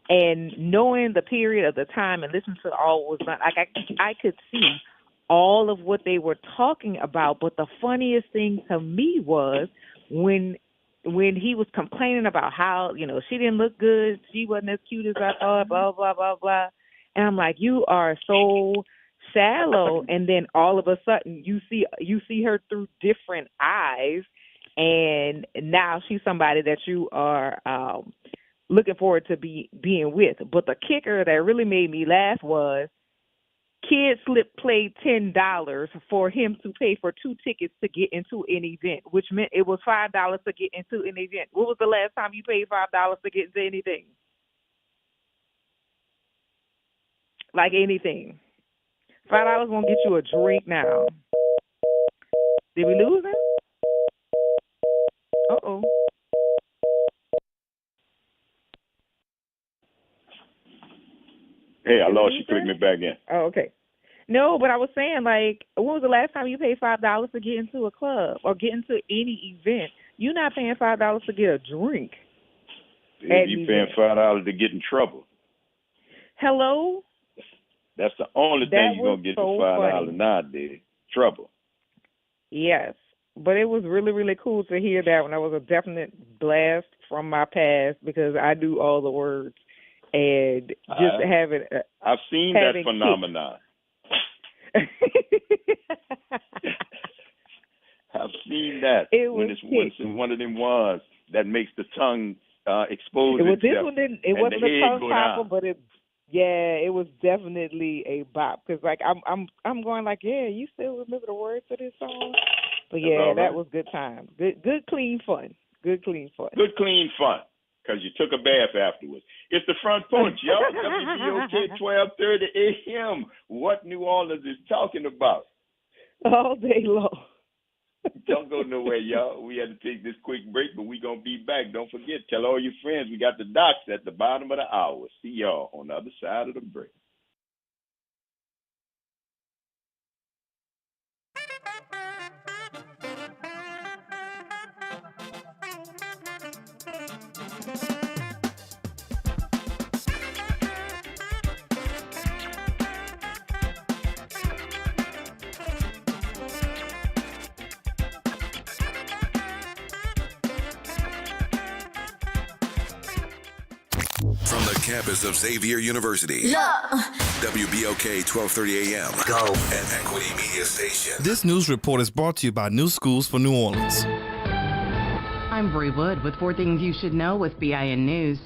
and knowing the period of the time and listening to all was done, like I could see all of what they were talking about. But the funniest thing to me was when he was complaining about how, she didn't look good, she wasn't as cute as I thought, blah, blah, blah, blah. And I'm like, you are so shallow. And then all of a sudden you see her through different eyes, and now she's somebody that you are looking forward to being with. But the kicker that really made me laugh was Kid Slip played $10 for him to pay for 2 tickets to get into an event, which meant it was $5 to get into an event. What was the last time you paid $5 to get into anything? Like anything. $5 won't get you a drink now. Did we lose him? Uh-oh. Hey, I lost you. Click me back in. Oh, okay. No, but I was saying, like, when was the last time you paid $5 to get into a club or get into any event? You're not paying $5 to get a drink. You paying $5 to get in trouble. Hello? That's the only thing you're going to get for $5 nowadays. Trouble. Yes. But it was really, really cool to hear that one. That was a definite blast from my past because I do all the words. And just having... I've seen that phenomenon. I've seen that when it's one of them ones that makes the tongue expose itself. This one didn't. It wasn't a tongue popper, but it was definitely a bop. Because like I'm going like, yeah, you still remember the words to this song? But yeah, that was good time. Good clean fun. Good clean fun. Good clean fun. Because you took a bath afterwards. It's the Front Porch, y'all. WBOK 12:30 a.m. What New Orleans is talking about. All day long. Don't go nowhere, y'all. We had to take this quick break, but we're going to be back. Don't forget, tell all your friends we got the docs at the bottom of the hour. See y'all on the other side of the break. From the campus of Xavier University, WBOK 1230 AM, Go, and Equity Media Station. This news report is brought to you by New Schools for New Orleans. I'm Bree Wood with 4 Things You Should Know with BIN News.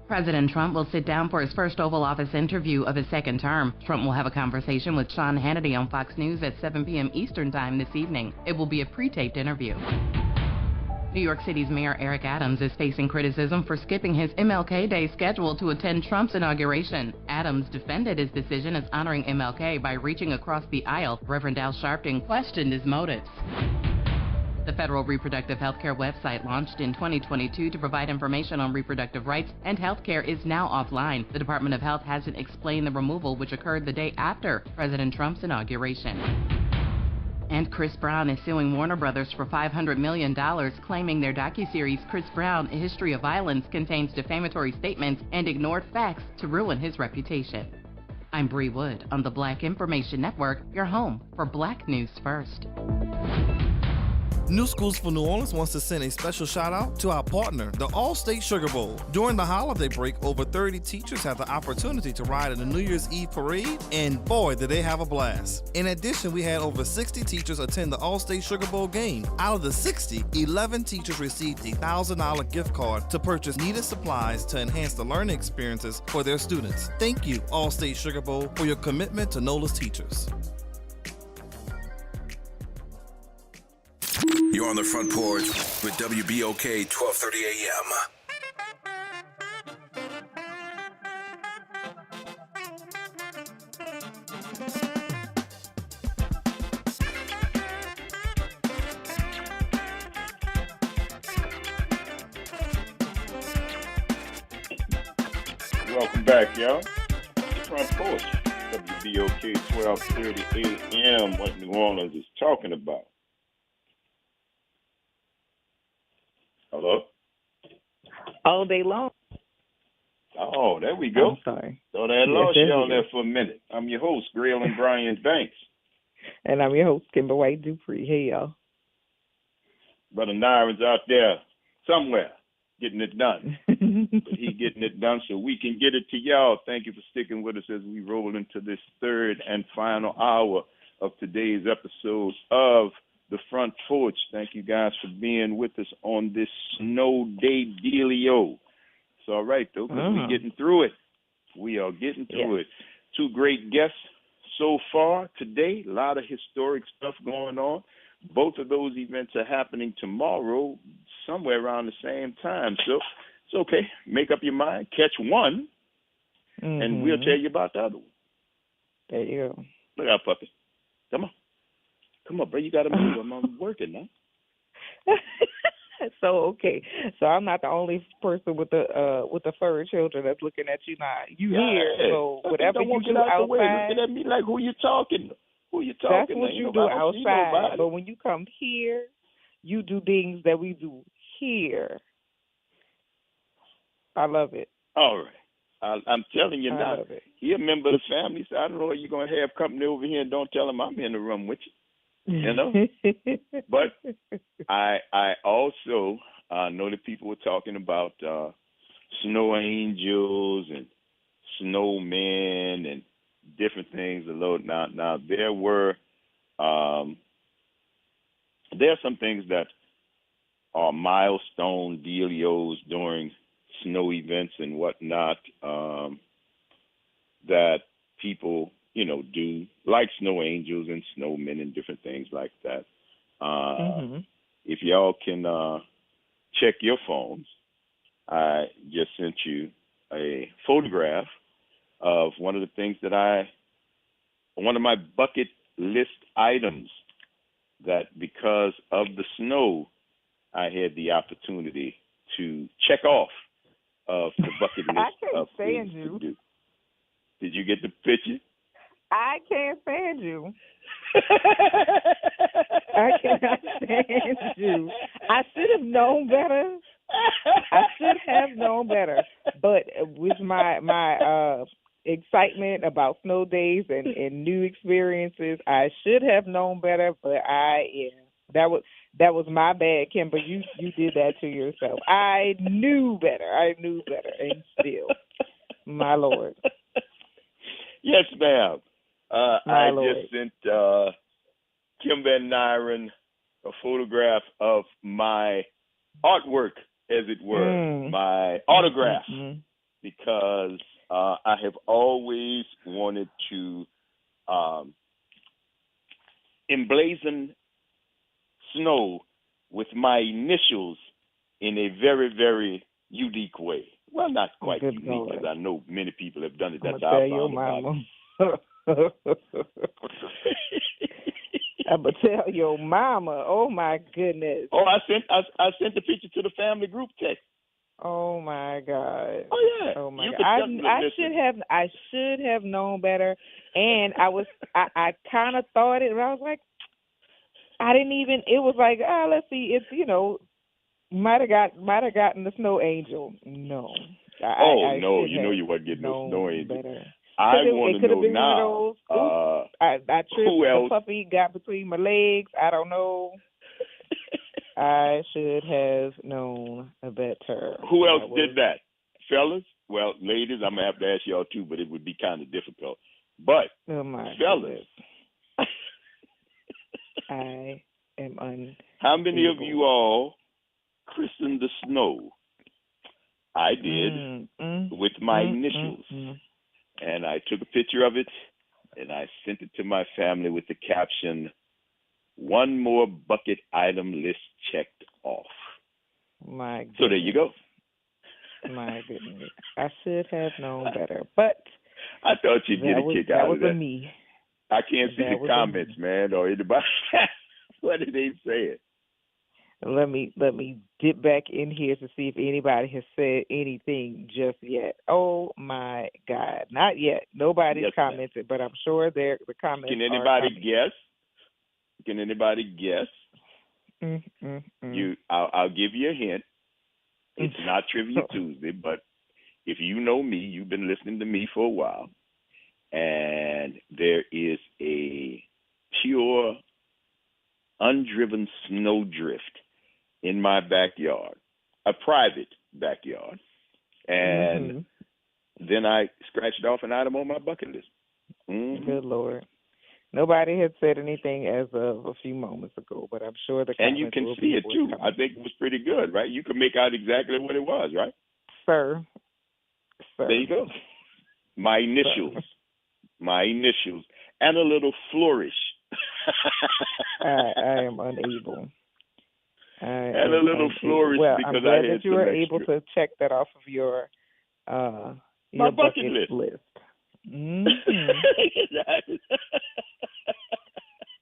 President Trump will sit down for his first Oval Office interview of his second term. Trump will have a conversation with Sean Hannity on Fox News at 7 p.m. Eastern Time this evening. It will be a pre-taped interview. New York City's Mayor Eric Adams is facing criticism for skipping his MLK Day schedule to attend Trump's inauguration. Adams defended his decision as honoring MLK by reaching across the aisle. Reverend Al Sharpton questioned his motives. The Federal Reproductive Health Care website launched in 2022 to provide information on reproductive rights and health care is now offline. The Department of Health hasn't explained the removal, which occurred the day after President Trump's inauguration. And Chris Brown is suing Warner Brothers for $500 million, claiming their docuseries Chris Brown, A History of Violence, contains defamatory statements and ignored facts to ruin his reputation. I'm Bree Wood on the Black Information Network, your home for Black News First. New Schools for New Orleans wants to send a special shout out to our partner, the All-State Sugar Bowl. During the holiday break, over 30 teachers had the opportunity to ride in the New Year's Eve parade, and boy, did they have a blast. In addition, we had over 60 teachers attend the All-State Sugar Bowl game. Out of the 60, 11 teachers received a $1,000 gift card to purchase needed supplies to enhance the learning experiences for their students. Thank you, All-State Sugar Bowl, for your commitment to NOLA's teachers. You're on the Front Porch with WBOK 1230 AM. Welcome back, y'all. Front Porch, WBOK 1230 AM, what New Orleans is talking about. Hello? All day long. Oh, there we go. I'm sorry. Thought I had lost you on there for a minute. I'm your host, Grail and Brian Banks. And I'm your host, Kimber White Dupree. Hey, y'all. Brother Nyron's out there somewhere getting it done. But he getting it done so we can get it to y'all. Thank you for sticking with us as we roll into this third and final hour of today's episode of The Front Porch. Thank you guys for being with us on this snow day dealio. It's all right, though, because we're getting through it. We are getting through it. Two great guests, so far today. A lot of historic stuff going on. Both of those events are happening tomorrow, somewhere around the same time. So it's okay. Make up your mind. Catch one, and we'll tell you about the other one. There you go. Look out, puppy. Come on, bro. You got to move. I'm working now. So okay, so I'm not the only person with the furry children that's looking at you now. You here, so whatever you do outside. Looking at me like who you talking? Who you talking? That's what you do outside. But when you come here, you do things that we do here. I love it. All right. I'm telling you now. He a member of the family, so I don't know if you're going to have company over here and don't tell him I'm in the room with you. You know? But I also know that people were talking about snow angels and snowmen and different things. Now there are some things that are milestone dealios during snow events and whatnot that people, do, like snow angels and snowmen and different things like that. If y'all can check your phones, I just sent you a photograph of one of the things one of my bucket list items that because of the snow, I had the opportunity to check off of the bucket list of things to do. Did you get the picture? I can't stand you. I cannot stand you. I should have known better. But with my excitement about snow days and new experiences, I should have known better. But that was my bad, Kimber. You did that to yourself. I knew better, and still, my Lord. Yes, ma'am. I Lord. just sent Kim Van Nyren a photograph of my artwork, as it were, my autograph, because I have always wanted to emblazon snow with my initials in a very, very unique way. Well, not quite unique, because I know many people have done it. That's how I found mama. I'm gonna tell your mama. Oh my goodness. Oh, I sent the picture to the family group text. Oh my God. Oh yeah. Oh my God. I should have known better, and I kind of thought it, and I was like, I didn't even. It was like, let's see. It's might have gotten the snow angel. No. I no, you wasn't getting no snow angel. Better. I want to know now. I tripped. Who else? The puppy got between my legs. I don't know. I should have known better. Who else did that? Fellas? Well, ladies, I'm going to have to ask y'all too, but it would be kind of difficult. But, fellas. I am unable. How many of you all christened the snow? I did, with my initials. And I took a picture of it, and I sent it to my family with the caption, "One more bucket item list checked off." My goodness. So there you go. My goodness. I should have known better. But I thought you'd get a kick out of that. That was me. I can't see the comments, man, or anybody. What did they say? Let me dip back in here to see if anybody has said anything just yet. Oh my God, not yet. Nobody's commented, but I'm sure the comments. Can anybody guess? Can anybody guess? I'll give you a hint. It's not Trivia Tuesday, but if you know me, you've been listening to me for a while, and there is a pure, undriven snowdrift in my backyard, a private backyard, and then I scratched off an item on my bucket list. Good Lord. Nobody had said anything as of a few moments ago, but I'm sure the comments and you can see it too. I think it was pretty good, right? You can make out exactly what it was, right? Sir. There you go. My initials. and a little flourish. I am unable. And a little flourish well, because I'm glad I had that you were some able extra. to check that off of your My bucket list. Mhm.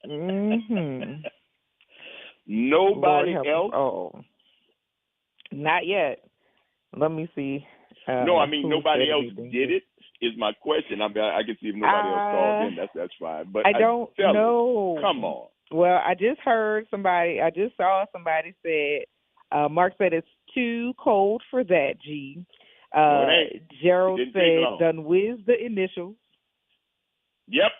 Mhm. Nobody Lord help else? us all. Not yet. Let me see. No, I mean who nobody said else anything. did it. Is my question. I mean, I can see if nobody else called in. That's fine. But I don't fellas, know. Come on. Well, I just heard somebody. I just saw somebody said. Mark said it's too cold for that. G. No, it ain't. Gerald It didn't take said long. done whiz the initials. Yep.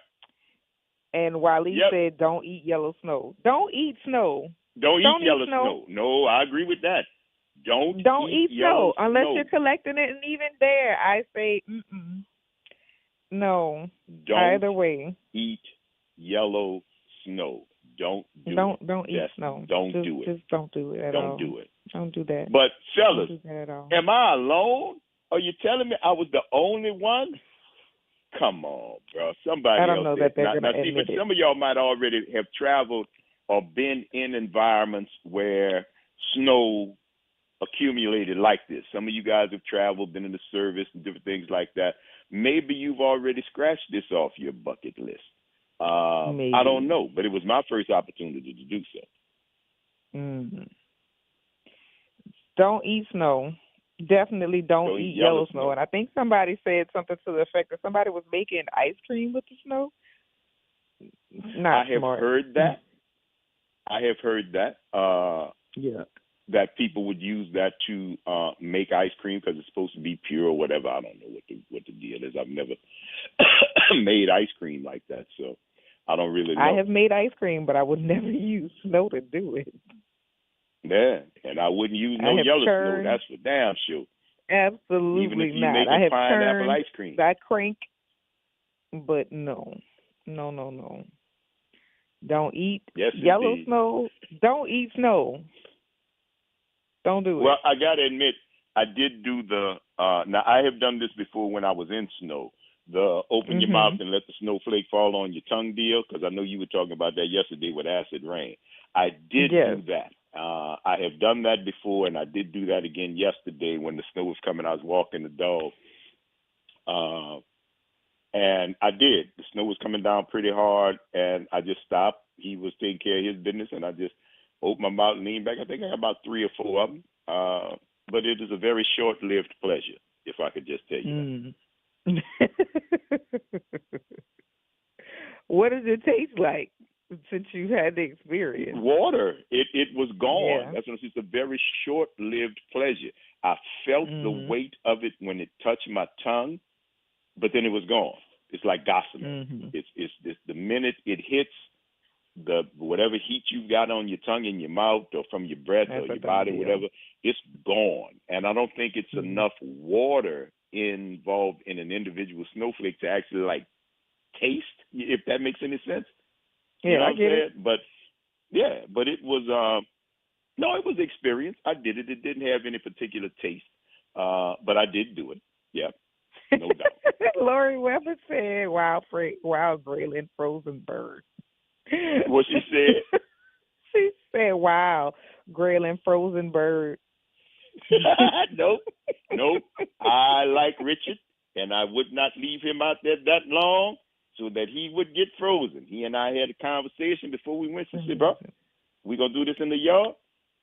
And Wally Yep. said don't eat yellow snow. Don't eat snow. Don't eat yellow snow. No, I agree with that. Don't eat yellow snow unless snow. you're collecting it, and even there, I say no. Don't Either way, eat yellow snow. Don't eat snow. Don't just, do it. Just don't do it at all. Don't do it. Don't do that. But fellas, don't do that at all. am I alone? Are you telling me I was the only one? Come on, bro. Somebody I don't else know said. that they're Now, going to see, admit but it. some of y'all might already have traveled or been in environments where snow accumulated like this. Some of you guys have traveled, been in the service and different things like that. Maybe you've already scratched this off your bucket list. Maybe. I don't know, but it was my first opportunity to do so. Mm. Don't eat snow. Definitely don't eat yellow snow. And I think somebody said something to the effect that somebody was making ice cream with the snow. Not I have smart. heard that. I have heard that. Yeah. That people would use that to make ice cream because it's supposed to be pure or whatever. I don't know what the deal is. I've never made ice cream like that, so I don't really know. I have made ice cream, but I would never use snow to do it. Yeah, and I wouldn't use no yellow snow. That's for damn sure. Absolutely Even if you not. make I have pineapple turned ice cream. that crank, but no. Don't eat yellow indeed. snow. Don't eat snow. Don't do it. Well, I got to admit, I did do the, now I have done this before when I was in snow, the open your mouth and let the snowflake fall on your tongue deal, because I know you were talking about that yesterday with acid rain. I did do that. I have done that before, and I did do that again yesterday when the snow was coming. I was walking the dog, and I did. The snow was coming down pretty hard, and I just stopped. He was taking care of his business, and I just opened my mouth and leaned back. I think I had about 3 or 4 of them, but it is a very short-lived pleasure, if I could just tell you that. What does it taste like since you had the experience? Water. It was gone. Yeah. That's what it's a very short-lived pleasure. I felt the weight of it when it touched my tongue, but then it was gone. It's like gossamer. It's the minute it hits the whatever heat you got on your tongue and your mouth or from your breath or your body, whatever, it's gone. And I don't think it's enough water involved in an individual snowflake to actually like taste, if that makes any sense. Yeah, you know I what get I'm saying? it. But yeah, but it was no, it was experience. I did it. It didn't have any particular taste, but I did do it. Yeah, no doubt. Lori Weber said, "Wild grayling frozen bird." What she said? She said, "Wow, grayling frozen bird." Nope. I like Richard, and I would not leave him out there that long so that he would get frozen. He and I had a conversation before we went. She said, "Bro, we gonna do this in the yard?"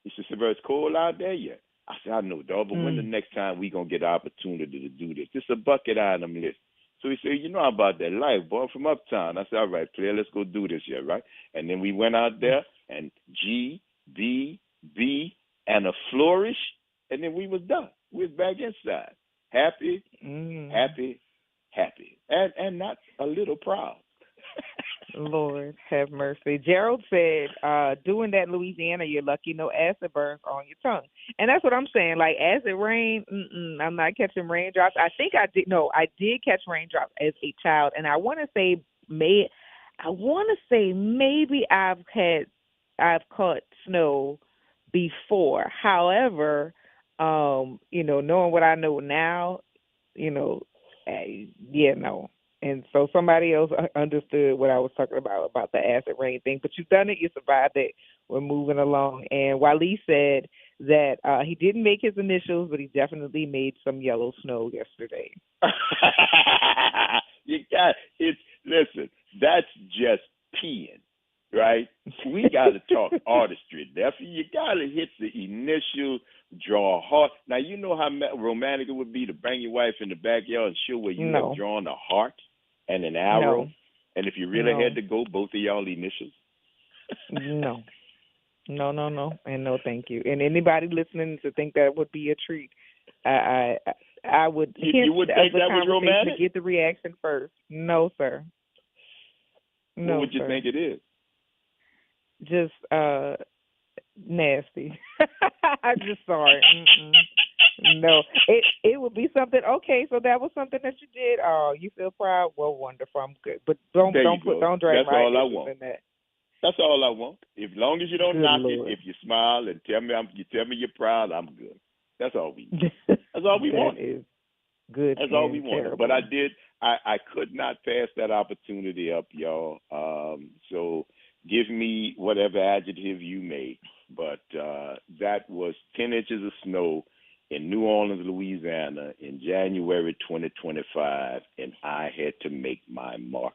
He said, "Bro, it's cold out there yet." I said, "I know, dog, but when the next time we gonna get the opportunity to do this? This is a bucket item list." So he said, "You know about that life, boy, from uptown." I said, "All right, player, let's go do this here, right?" And then we went out there and G, B, B, and a flourish, and then we was done. We was back inside. Happy, happy, and not a little proud. Lord have mercy. Gerald said, doing that in Louisiana, you're lucky no acid burns on your tongue. And that's what I'm saying. Like acid rain, I'm not catching raindrops. I think I did catch raindrops as a child. And I want to say maybe I've caught snow before. However, knowing what I know now, no. And so somebody else understood what I was talking about the acid rain thing. But you've done it. You survived it. We're moving along. And Wally said that he didn't make his initials, but he definitely made some yellow snow yesterday. You got it. Listen, that's just peeing, right? We got to talk artistry. Therefore, you got to hit the initial, draw a heart. Now, you know how romantic it would be to bring your wife in the backyard and show where you have drawn a heart and an arrow. No. And if you really had to go, both of y'all initials. No. No, and no, thank you. And anybody listening to think that would be a treat, I would. You would think that was romantic? To get the reaction first. No, sir. No, what would you think it is? Just nasty. I'm just sorry. No, it would be something. Okay, so that was something that you did. Oh, you feel proud? Well, wonderful. I'm good, but don't drag That's my all I issues want. in that. That's all I want. As long as you don't Good knock Lord. it, if you smile and tell me you're proud, I'm good. That's all we want. That's all we want. That is good. That's all we want. wanted. But I could not pass that opportunity up, y'all. So give me whatever adjective you may. But that was 10 inches of snow in New Orleans, Louisiana in January 2025, and I had to make my mark.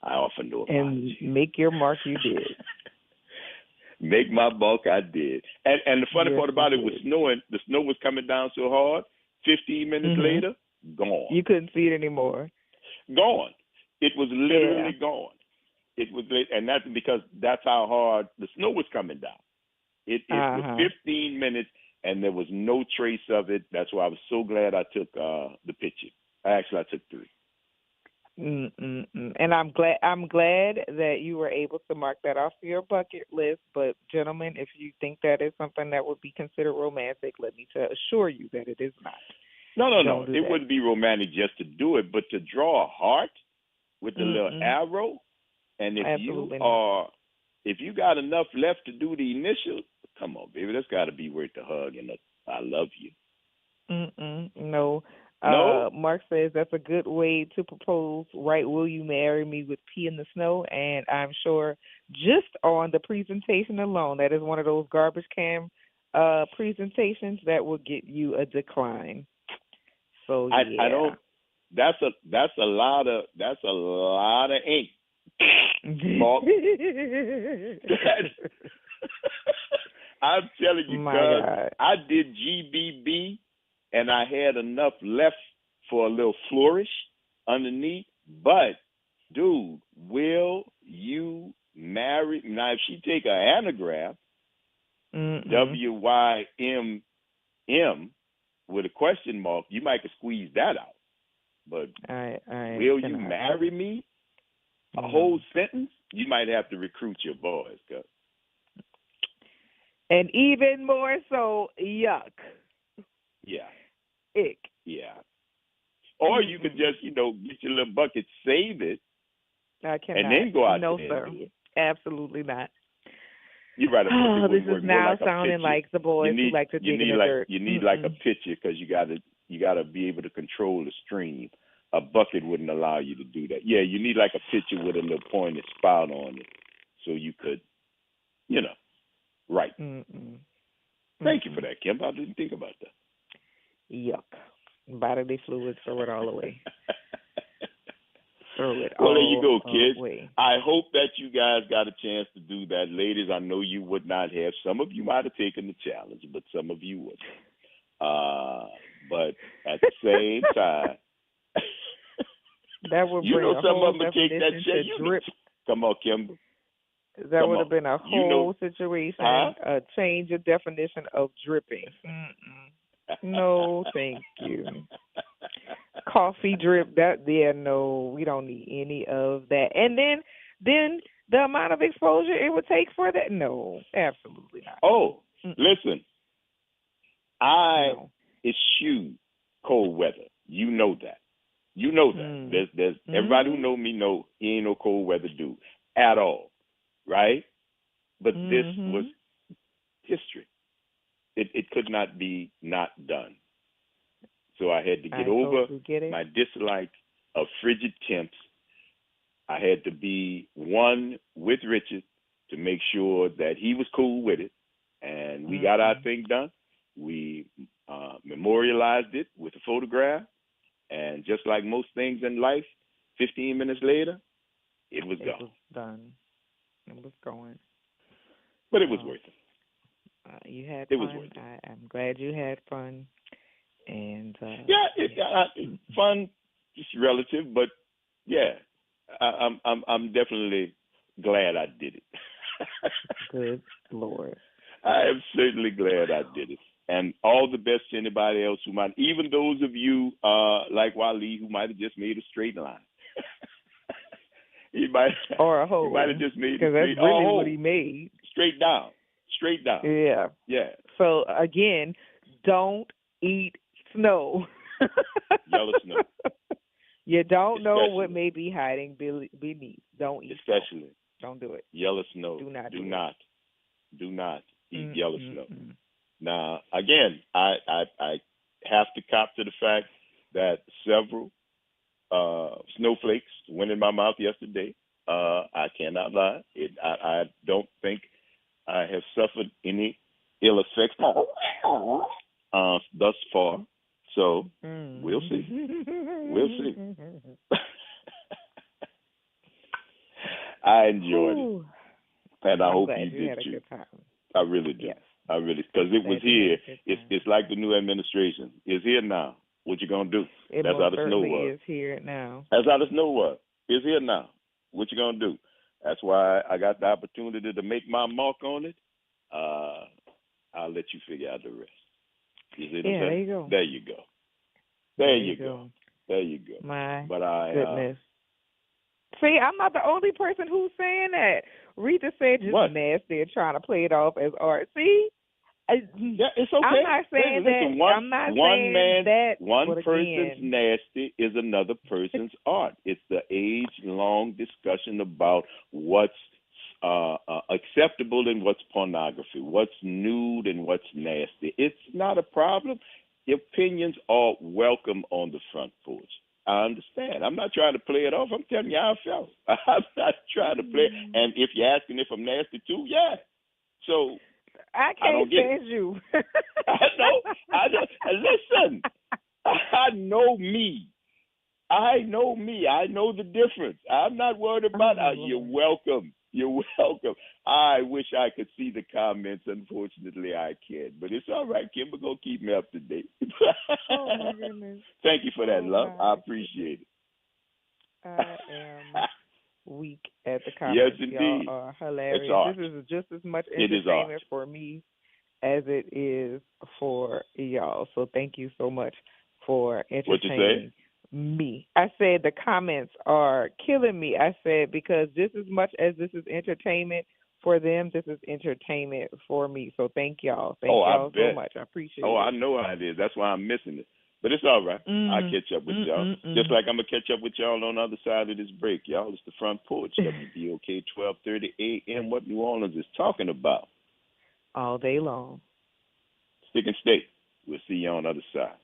I offer no apology. And make your mark, you did. Make my mark, I did. And the funny part about it was snowing. The snow was coming down so hard, 15 minutes later, gone. You couldn't see it anymore. Gone. It was literally gone. It was, and that's because that's how hard the snow was coming down. It was 15 minutes, and there was no trace of it. That's why I was so glad I took the picture. I took 3. And I'm glad that you were able to mark that off your bucket list. But gentlemen, if you think that is something that would be considered romantic, let me assure you that it is not. No. It wouldn't be romantic just to do it, but to draw a heart with the little arrow, and if you got enough left to do the initials, come on, baby, that's got to be worth the hug and the I love you. No. Mark says that's a good way to propose, right? Will you marry me with pee in the snow? And I'm sure just on the presentation alone, that is one of those garbage can presentations that will get you a decline. So yeah. I don't. That's a lot of ink. I'm telling you, God. I did GBB. And I had enough left for a little flourish underneath. But, dude, will you marry? Now, if she take an anagram, WYMM, with a question mark, you might could squeeze that out. But will you marry me? A whole sentence? You might have to recruit your boys. Cause. And even more so, yuck. Yeah. Ick. Yeah. Or you could just, get your little bucket, save it, I cannot. and then go out No, there. sir. Absolutely not. You're right. This is now sounding like the boys who like to dig in the dirt. You need like a pitcher because you gotta be able to control the stream. A bucket wouldn't allow you to do that. Yeah, you need like a pitcher with a little pointed spout on it, so you could, right. Thank you for that, Kim. I didn't think about that. Yuck. Bodily fluids, throw it all away. Throw it well, all there you go, kids. away. I hope that you guys got a chance to do that. Ladies, I know you would not have. Some of you might have taken the challenge, but some of you wouldn't. But at the same time, that would bring a some whole of them take that shit. drip. Come on, Kimber. That would have been a whole situation, a change of definition of dripping. No, thank you. Coffee drip, no, we don't need any of that. And then the amount of exposure it would take for that, no, absolutely not. Oh, listen, I eschew cold weather. You know that. There's everybody who know me know he ain't no cold weather dude at all, right? But this was history. It could not be not done. So I had to get over my dislike of frigid temps. I had to be one with Richard to make sure that he was cool with it. And we got our thing done. We memorialized it with a photograph. And just like most things in life, 15 minutes later, it was gone. It was done. It was going. But it was worth it. You had It fun. was worth it. I'm glad you had fun. And fun is relative, but yeah, I'm definitely glad I did it. Good Lord. I am certainly glad I did it. And all the best to anybody else who might, even those of you like Wally who might have just made a straight line. Or a hole. He might have just made because that's really what he made. Straight down. Yeah. Yeah. So again, don't eat snow. Yellow snow. You don't know what may be hiding beneath. Don't eat Especially. Snow. Don't do it. Yellow snow. Do not eat yellow snow. Now, again, I have to cop to the fact that several snowflakes went in my mouth yesterday. I cannot lie. I don't think I have suffered any ill effects thus far. So we'll see. We'll see. I enjoyed it, and I hope you did had a too. good time. I really did. Yes. I really, because it was here. It's like the new administration. It's here now. What you gonna do? It That's how most the snow certainly was. is here now. That's how the snow was. It's here now. What you gonna do? That's why I got the opportunity to make my mark on it. I'll let you figure out the rest. You see what I'm saying? There you go. There you go. There you go. There you go. My but I, goodness. See, I'm not the only person who's saying that. Rita said just nasty and trying to play it off as art. See? Yeah, it's okay. I'm not saying Listen, that. I'm not saying that. One but person's again, nasty is another person's art. It's the age-long discussion about what's acceptable and what's pornography, what's nude and what's nasty. It's not a problem. Opinions are welcome on the front porch. I understand. I'm not trying to play it off. I'm telling you how I felt. I'm not trying to play it. And if you're asking if I'm nasty too, yeah. So I can't stand you. I know. Listen, I know me. I know the difference. I'm not worried about you're welcome. You're welcome. I wish I could see the comments. Unfortunately, I can't. But it's all right, Kimber. Go keep me up to date. Oh, my goodness. Thank you for that, love. I appreciate it. I am weak at the comments. Yes, indeed. Y'all are hilarious. It's art. This is just as much It is art. entertainment for me as it is for y'all. So thank you so much for entertaining me. I said the comments are killing me. I said because just as much as this is entertainment for them, this is entertainment for me. So thank y'all. Thank y'all so much. I appreciate it. Oh, I know how it is. That's why I'm missing it. But it's all right. I'll catch up with y'all. Just like I'm going to catch up with y'all on the other side of this break, y'all. It's the Front Porch, WBOK 1230 AM, what New Orleans is talking about. All day long. Stick and stay. We'll see you on the other side.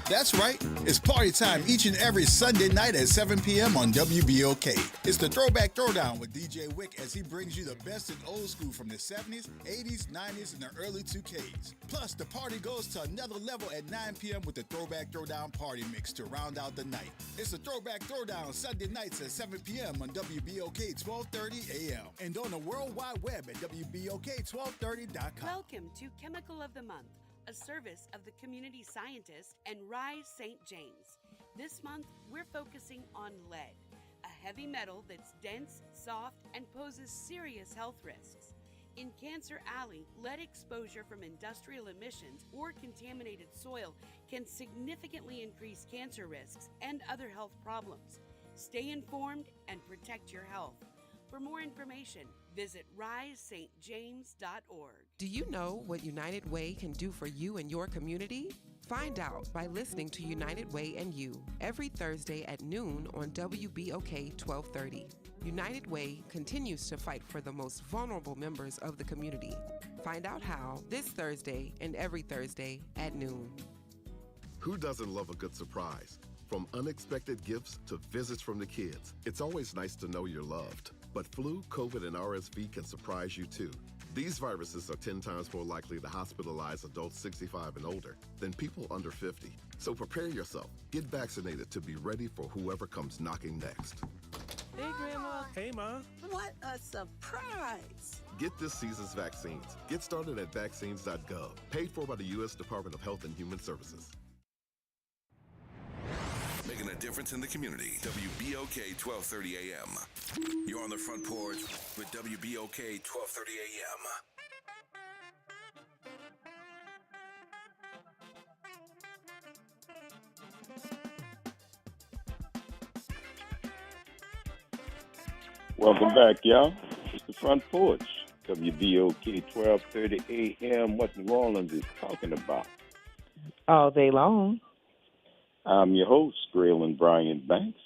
That's right. It's party time each and every Sunday night at 7 p.m. on WBOK. It's the Throwback Throwdown with DJ Wick as he brings you the best in old school from the 70s, 80s, 90s, and the early 2Ks. Plus, the party goes to another level at 9 p.m. with the Throwback Throwdown Party Mix to round out the night. It's the Throwback Throwdown Sunday nights at 7 p.m. on WBOK 1230 AM and on the World Wide Web at WBOK1230.com. Welcome to Chemical of the Month, a service of the community scientist and Rise St. James. This month, we're focusing on lead, a heavy metal that's dense, soft, and poses serious health risks. In Cancer Alley, lead exposure from industrial emissions or contaminated soil can significantly increase cancer risks and other health problems. Stay informed and protect your health. For more information, visit risestjames.org. Do you know what United Way can do for you and your community? Find out by listening to United Way and You every Thursday at noon on WBOK 1230. United Way continues to fight for the most vulnerable members of the community. Find out how this Thursday and every Thursday at noon. Who doesn't love a good surprise? From unexpected gifts to visits from the kids, it's always nice to know you're loved. But flu, COVID, and RSV can surprise you too. These viruses are 10 times more likely to hospitalize adults 65 and older than people under 50. So prepare yourself. Get vaccinated to be ready for whoever comes knocking next. Hey, Grandma. Hey, Ma. What a surprise. Get this season's vaccines. Get started at vaccines.gov. Paid for by the U.S. Department of Health and Human Services. Making a difference in the community. WBOK 1230 AM. You're on the Front Porch with WBOK 1230 AM. Welcome back, y'all. It's the Front Porch. WBOK 1230 AM. What New Orleans is talking about. All day long. I'm your host, Graylin Brian Banks.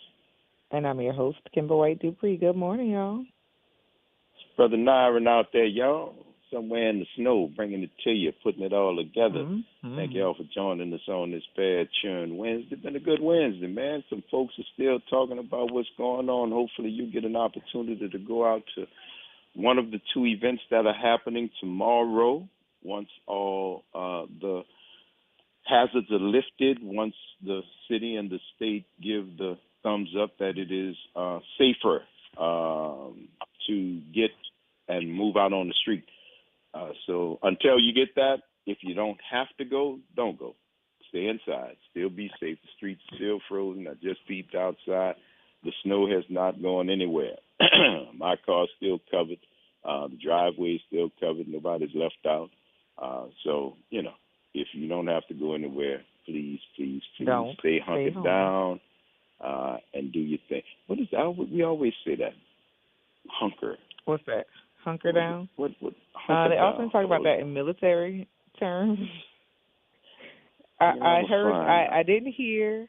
And I'm your host, Kimber White Dupree. Good morning, y'all. It's Brother Nyron out there, y'all. Somewhere in the snow, bringing it to you, putting it all together. Mm-hmm. Thank y'all for joining us on this bad churn Wednesday. It's been a good Wednesday, man. Some folks are still talking about what's going on. Hopefully you get an opportunity to go out to one of the two events that are happening tomorrow once all the hazards are lifted, once the city and the state give the thumbs up that it is safer to get and move out on the street. So until you get that, if you don't have to go, don't go. Stay inside. Still be safe. The streets are still frozen. I just peeped outside. The snow has not gone anywhere. My car's still covered. The driveway is still covered. Nobody's left out. So, you know, if you don't have to go anywhere, please don't. Stay hunkered down and do your thing. What is that? We always say that. Hunker. What's that? Hunker down? What hunker they down? often talk about that in military terms. I heard. I didn't hear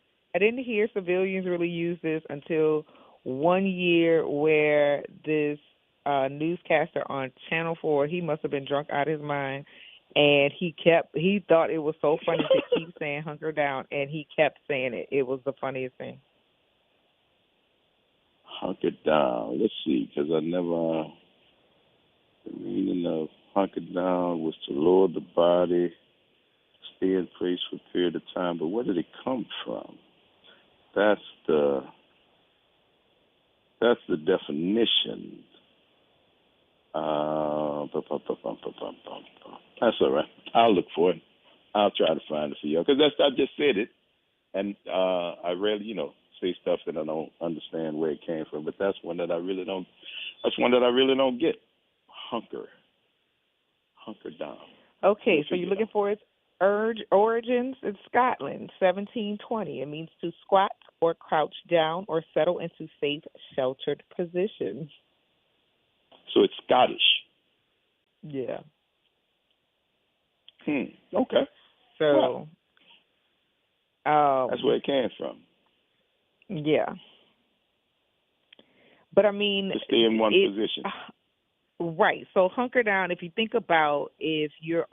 civilians really use this until one year where this newscaster on Channel 4, he must have been drunk out of his mind, and he thought it was so funny to keep saying hunker down, and he kept saying it. It was the funniest thing. Hunker down. Let's see, because I never. The meaning of hunker down was to lower the body, stay in place for a period of time. But where did it come from? That's the definition. That's all right. I'll look for it. I'll try to find it for you because I just said it, and I rarely, say stuff that I don't understand where it came from. But that's one that I really don't. That's one that I really don't get. Hunker down. Okay, so you're looking for its origins in Scotland, 1720. It means to squat or crouch down or settle into safe, sheltered positions. So it's Scottish. Yeah. Okay. So that's where it came from. Yeah. But I mean, to stay in one position. Right. So hunker down, if you think about if you're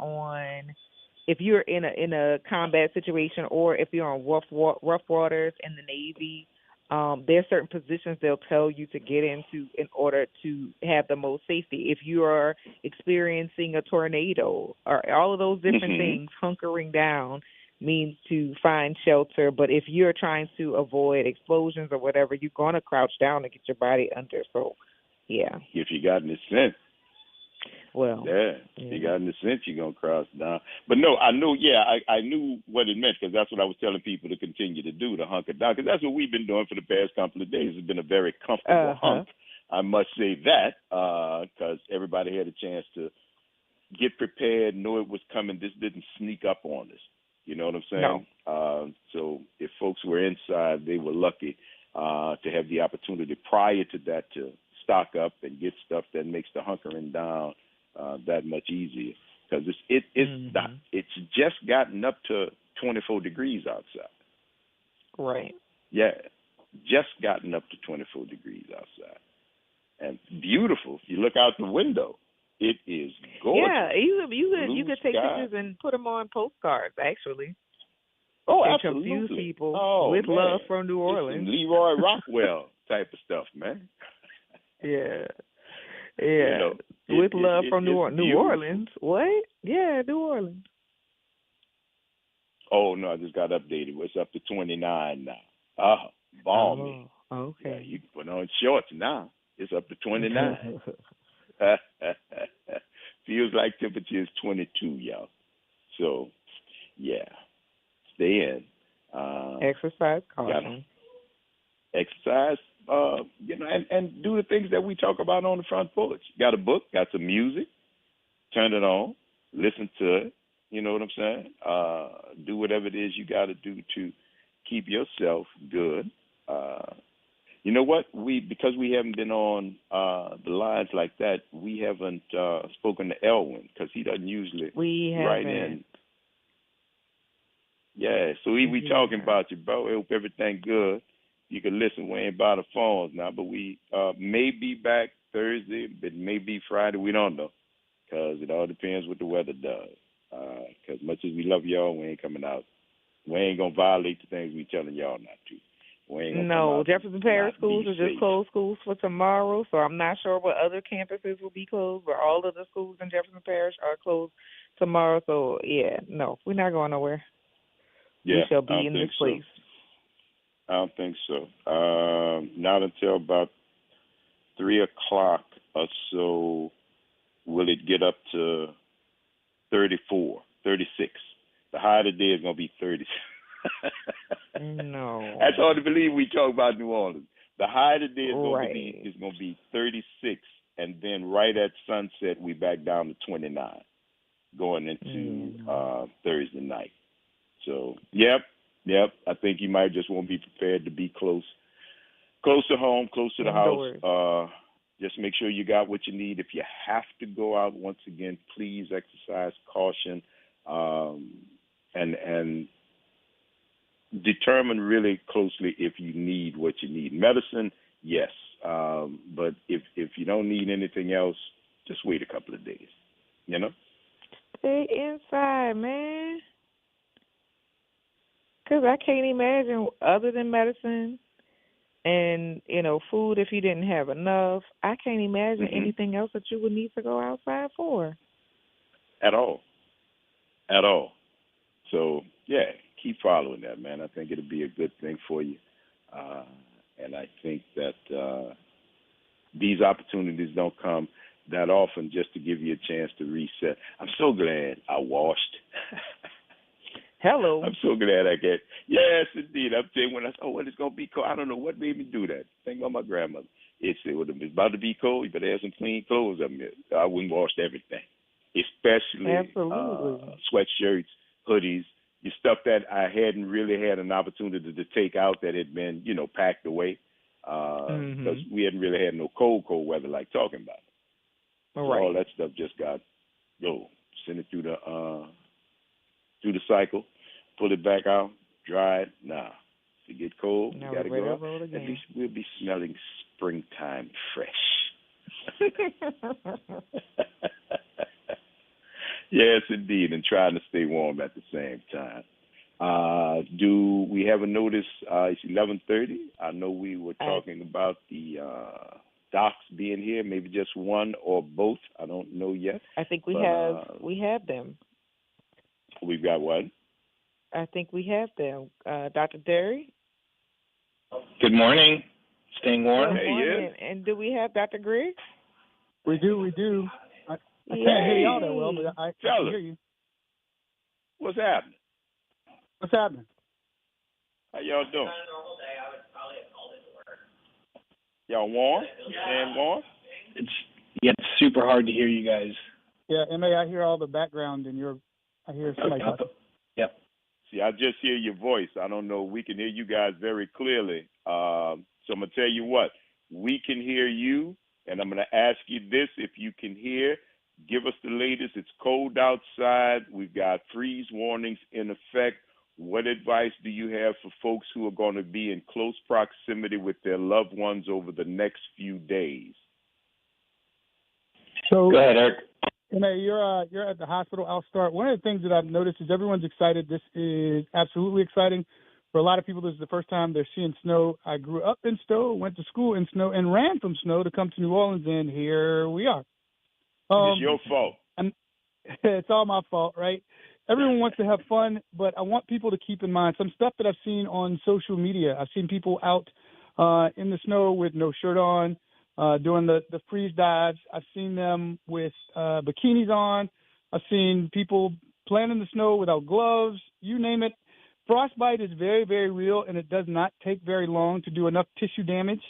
in a combat situation or if you're on rough waters in the Navy, there are certain positions they'll tell you to get into in order to have the most safety. If you are experiencing a tornado or all of those different things, hunkering down means to find shelter. But if you're trying to avoid explosions or whatever, you're going to crouch down to get your body under. So, yeah. If you got any sense. Well, yeah. If you got any sense, you're going to crouch down. But no, I knew what it meant because that's what I was telling people to continue to do, to hunker down, because that's what we've been doing for the past couple of days. It's been a very comfortable hunk I must say that because everybody had a chance to get prepared, know it was coming. This didn't sneak up on us. You know what I'm saying? No. So if folks were inside, they were lucky to have the opportunity prior to that to stock up and get stuff that makes the hunkering down that much easier. Because it's just gotten up to 24 degrees outside. Right. Yeah, just gotten up to 24 degrees outside. And beautiful. If you look out the window, it is gorgeous. Yeah, you could take sky. pictures and put them on postcards, actually. Oh, and absolutely. confuse people with love from New Orleans. Leroy Rockwell type of stuff, man. Yeah. You know, with love from New beautiful. Orleans. What? Yeah, New Orleans. Oh, no, I just got updated. It's up to 29 now. Balmy. Oh, okay. Yeah, you can put on shorts now. It's up to 29. Feels like temperature is 22, y'all. So, yeah, stay in. Exercise caution. Exercise, and do the things that we talk about on the front porch. Got a book, got some music, turn it on, listen to it. You know what I'm saying? Do whatever it is you got to do to keep yourself good. You know what? Because we haven't been on the lines like that, we haven't spoken to Elwin because he doesn't usually write in. Yeah, so we talking about you, bro. I hope everything good. You can listen. We ain't by the phones now, but we may be back Thursday, but maybe Friday. We don't know because it all depends what the weather does. Because much as we love y'all, we ain't coming out. We ain't going to violate the things we telling y'all not to. No, Jefferson Parish schools are just closed schools for tomorrow, so I'm not sure what other campuses will be closed, but all of the schools in Jefferson Parish are closed tomorrow. So, yeah, no, we're not going nowhere. Yeah, we shall be in this place. I don't think so. Not until about 3 o'clock or so will it get up to 34, 36. The high today is going to be 30. No. That's hard to believe we talk about New Orleans. The high today is going to be 36, and then right at sunset we back down to 29 going into Thursday night. So, yep. I think you might just want to be prepared to be close to home, close to the house. Just make sure you got what you need. If you have to go out, once again, please exercise caution and determine really closely if you need what you need. Medicine, yes, but if you don't need anything else, just wait a couple of days. You know. Stay inside, man. Because I can't imagine, other than medicine and, food, if you didn't have enough, I can't imagine anything else that you would need to go outside for. At all. So, yeah, keep following that, man. I think it'll be a good thing for you. And I think that these opportunities don't come that often just to give you a chance to reset. I'm so glad I washed. Hello. I'm so glad I get. Yes, indeed. I'm saying when I said, well, it's going to be cold. I don't know what made me do that. Think about my grandmother. It's about to be cold. You better have some clean clothes up there. I wouldn't wash everything, especially sweatshirts, hoodies, the stuff that I hadn't really had an opportunity to take out that had been, packed away because we hadn't really had no cold weather like talking about. So all that stuff just got, send it through the cycle, pull it back out, dry it. Nah, if it get cold, now you got to go out. At least we'll be smelling springtime fresh. Yes, indeed, and trying to stay warm at the same time. Do we have a notice? It's 11:30. I know we were talking about the docs being here, maybe just one or both. I don't know yet. I think we have them. We've got what? I think we have them. Dr. Derry? Good morning. Staying warm? Good morning. And do we have Dr. Griggs? We do. I can't hear y'all that well, but I can hear you. What's happening? How y'all doing? Y'all warm? And warm? It's super hard to hear you guys. Yeah, MA, I hear all the background and I hear somebody talking. Yep. See, I just hear your voice. I don't know. We can hear you guys very clearly. So I'm going to tell you what. We can hear you, and I'm going to ask you this. If you can hear, give us the latest. It's cold outside. We've got freeze warnings in effect. What advice do you have for folks who are going to be in close proximity with their loved ones over the next few days? So, go ahead, Eric. You're at the hospital. I'll start. One of the things that I've noticed is everyone's excited. This is absolutely exciting. For a lot of people, this is the first time they're seeing snow. I grew up in snow, went to school in snow, and ran from snow to come to New Orleans, and here we are. It's your fault. It's all my fault, right? Everyone wants to have fun, but I want people to keep in mind some stuff that I've seen on social media. I've seen people out in the snow with no shirt on, doing the freeze dives. I've seen them with bikinis on. I've seen people playing in the snow without gloves, you name it. Frostbite is very, very real, and it does not take very long to do enough tissue damage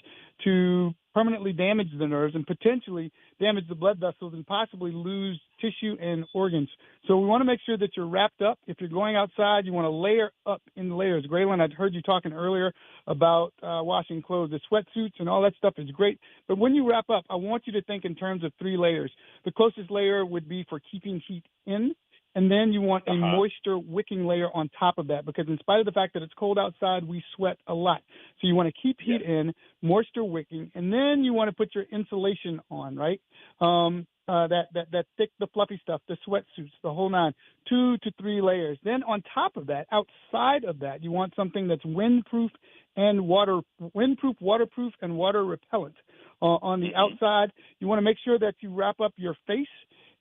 to permanently damage the nerves and potentially damage the blood vessels and possibly lose tissue and organs. So we want to make sure that you're wrapped up. If you're going outside, you want to layer up in layers. Graylin, I'd heard you talking earlier about washing clothes. The sweatsuits and all that stuff is great. But when you wrap up, I want you to think in terms of 3 layers. The closest layer would be for keeping heat in. And then you want a moisture wicking layer on top of that, because in spite of the fact that it's cold outside, we sweat a lot. So you want to keep heat in, moisture wicking, and then you want to put your insulation on, right? That thick, the fluffy stuff, the sweatsuits, the whole 9, 2 to 3 layers. Then on top of that, outside of that, you want something that's windproof, waterproof, and water repellent. On the outside, you want to make sure that you wrap up your face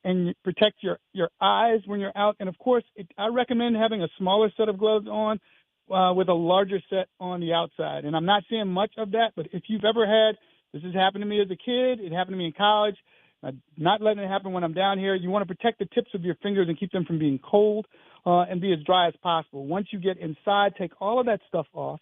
and you protect your eyes when you're out. And, of course, I recommend having a smaller set of gloves on with a larger set on the outside. And I'm not seeing much of that, but if you've ever had, this has happened to me as a kid, it happened to me in college, not letting it happen when I'm down here. You want to protect the tips of your fingers and keep them from being cold and be as dry as possible. Once you get inside, take all of that stuff off.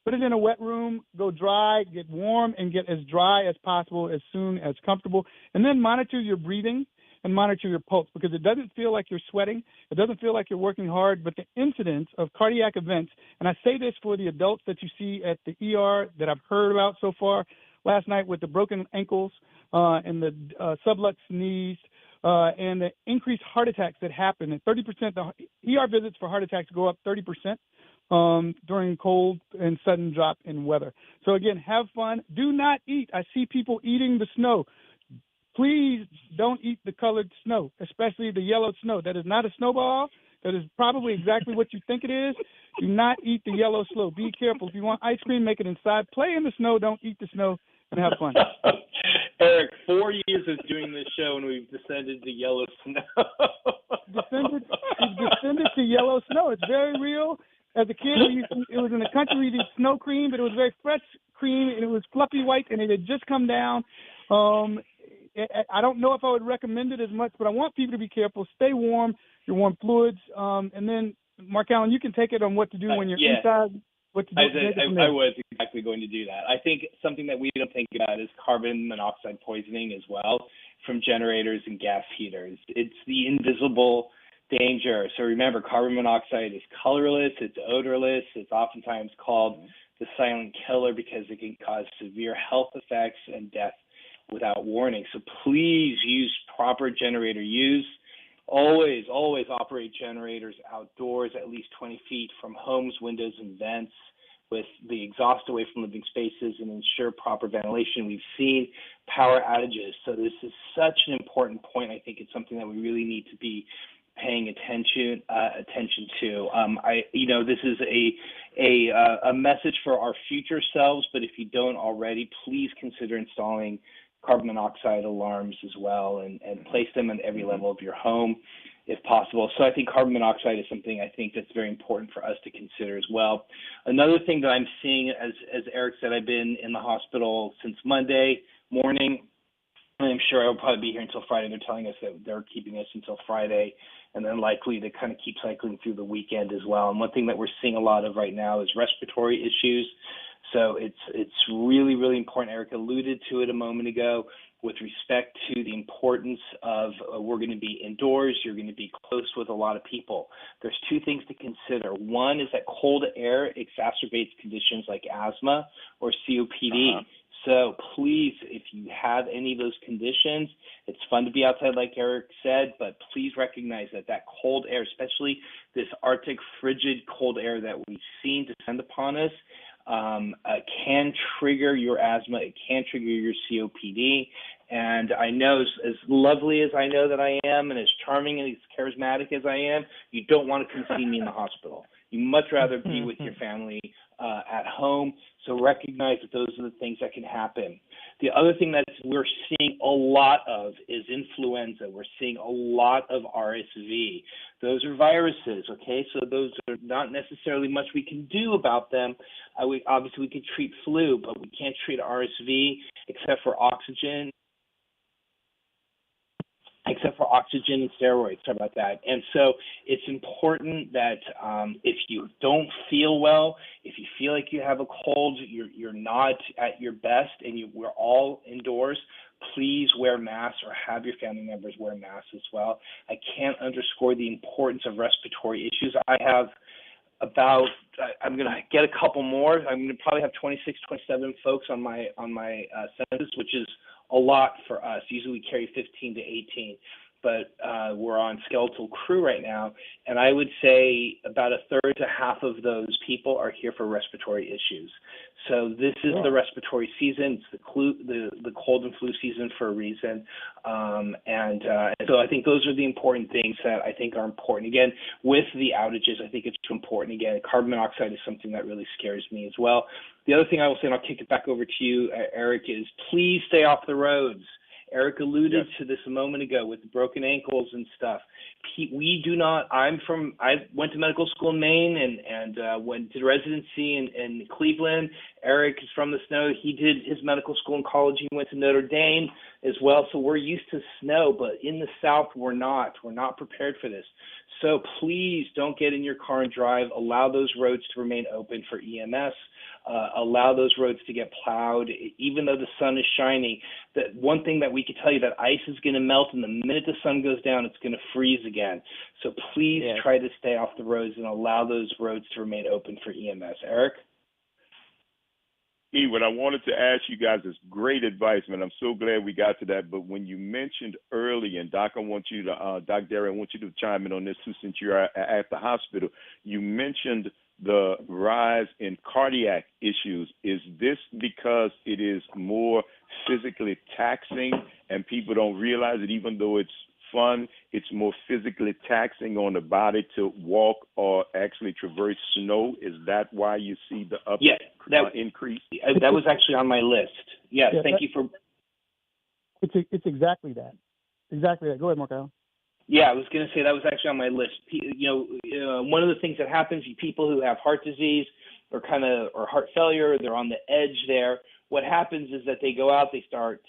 Put it in a wet room, go dry, get warm, and get as dry as possible as soon as comfortable. And then monitor your breathing and monitor your pulse, because it doesn't feel like you're sweating. It doesn't feel like you're working hard, but the incidence of cardiac events, and I say this for the adults that you see at the ER that I've heard about so far last night with the broken ankles and the sublux knees and the increased heart attacks that happen. And 30%, the ER visits for heart attacks go up 30%. During cold and sudden drop in weather. So again, have fun. Do not eat. I see people eating the snow. Please don't eat the colored snow, especially the yellow snow. That is not a snowball. That is probably exactly what you think it is. Do not eat the yellow snow. Be careful. If you want ice cream, make it inside. Play in the snow. Don't eat the snow, and have fun. Eric, 4 years of doing this show, and we've descended to yellow snow. We've descended to yellow snow. It's very real. As a kid, it was in the country, we did snow cream, but it was very fresh cream, and it was fluffy white, and it had just come down. I don't know if I would recommend it as much, but I want people to be careful. Stay warm, your warm fluids. And then, Mark Allen, you can take it on what to do when you're inside. What to do. I was exactly going to do that. I think something that we don't think about is carbon monoxide poisoning as well from generators and gas heaters. It's the invisible danger. So remember, carbon monoxide is colorless, it's odorless, it's oftentimes called the silent killer because it can cause severe health effects and death without warning. So please use proper generator use. Always operate generators outdoors at least 20 feet from homes, windows, and vents with the exhaust away from living spaces and ensure proper ventilation. We've seen power outages. So this is such an important point. I think it's something that we really need to be paying attention to. This is a message for our future selves, but if you don't already, please consider installing carbon monoxide alarms as well and place them on every level of your home if possible. So I think carbon monoxide is something I think that's very important for us to consider as well. Another thing that I'm seeing, as Eric said, I've been in the hospital since Monday morning. I'm sure I'll probably be here until Friday. They're telling us that they're keeping us until Friday, and then likely to kind of keep cycling through the weekend as well. And one thing that we're seeing a lot of right now is respiratory issues. So it's really, really important. Eric alluded to it a moment ago with respect to the importance of we're going to be indoors, you're going to be close with a lot of people. There's two things to consider. One is that cold air exacerbates conditions like asthma or COPD. So please, if you have any of those conditions, it's fun to be outside like Eric said, but please recognize that cold air, especially this Arctic frigid cold air that we've seen descend upon us, can trigger your asthma. It can trigger your COPD. And I know, as lovely as I know that I am and as charming and as charismatic as I am, you don't want to come see me in the hospital. You much rather be with your family at home. So recognize that those are the things that can happen. The other thing that we're seeing a lot of is influenza. We're seeing a lot of RSV. Those are viruses, okay? So those are not necessarily much we can do about them. Obviously, we could treat flu, but we can't treat RSV except for oxygen and steroids. Sorry about that. And so it's important that if you don't feel well, if you feel like you have a cold, you're not at your best, and we're all indoors, please wear masks or have your family members wear masks as well. I can't underscore the importance of respiratory issues. I have I'm going to get a couple more. I'm going to probably have 26, 27 folks on my census, which is a lot for us. Usually we carry 15 to 18, but we're on skeletal crew right now, and I would say about a third to half of those people are here for respiratory issues. So this is the respiratory season. It's the cold and flu season for a reason, and so I think those are the important things that I think are important. Again, with the outages, I think it's important. Again, carbon monoxide is something that really scares me as well. The other thing I will say, and I'll kick it back over to you, Eric, is please stay off the roads. Eric alluded to this a moment ago with the broken ankles and stuff. We do not. I went to medical school in Maine and went to residency in Cleveland. Eric is from the snow. He did his medical school in college. He went to Notre Dame as well. So we're used to snow, but in the South we're not. We're not prepared for this. So please don't get in your car and drive. Allow those roads to remain open for EMS. Allow those roads to get plowed, even though the sun is shining. That one thing that we can tell you, that ice is going to melt, and the minute the sun goes down, it's going to freeze again. So please try to stay off the roads and allow those roads to remain open for EMS. Eric? What I wanted to ask you guys is great advice, man. I'm so glad we got to that. But when you mentioned early, and Doc, Darry, I want you to chime in on this too, since you're at the hospital. You mentioned the rise in cardiac issues. Is this because it is more physically taxing and people don't realize it, even though it's fun, it's more physically taxing on the body to walk or actually traverse snow? Is that why you see the increase? That was actually on my list. Yes, thank you for... It's exactly that. Exactly that. Go ahead, Markel. Yeah, I was going to say that was actually on my list. One of the things that happens, people who have heart disease or heart failure, they're on the edge there. What happens is that they go out, they start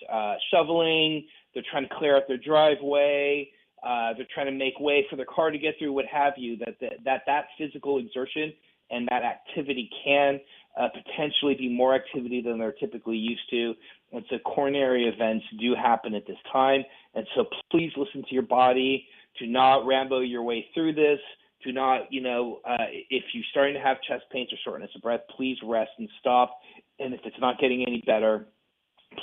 shoveling, they're trying to clear out their driveway, they're trying to make way for their car to get through, what have you, that physical exertion and that activity can potentially be more activity than they're typically used to. And so coronary events do happen at this time. And so please listen to your body. Do not Rambo your way through this. Do not, if you're starting to have chest pains or shortness of breath, please rest and stop. And if it's not getting any better,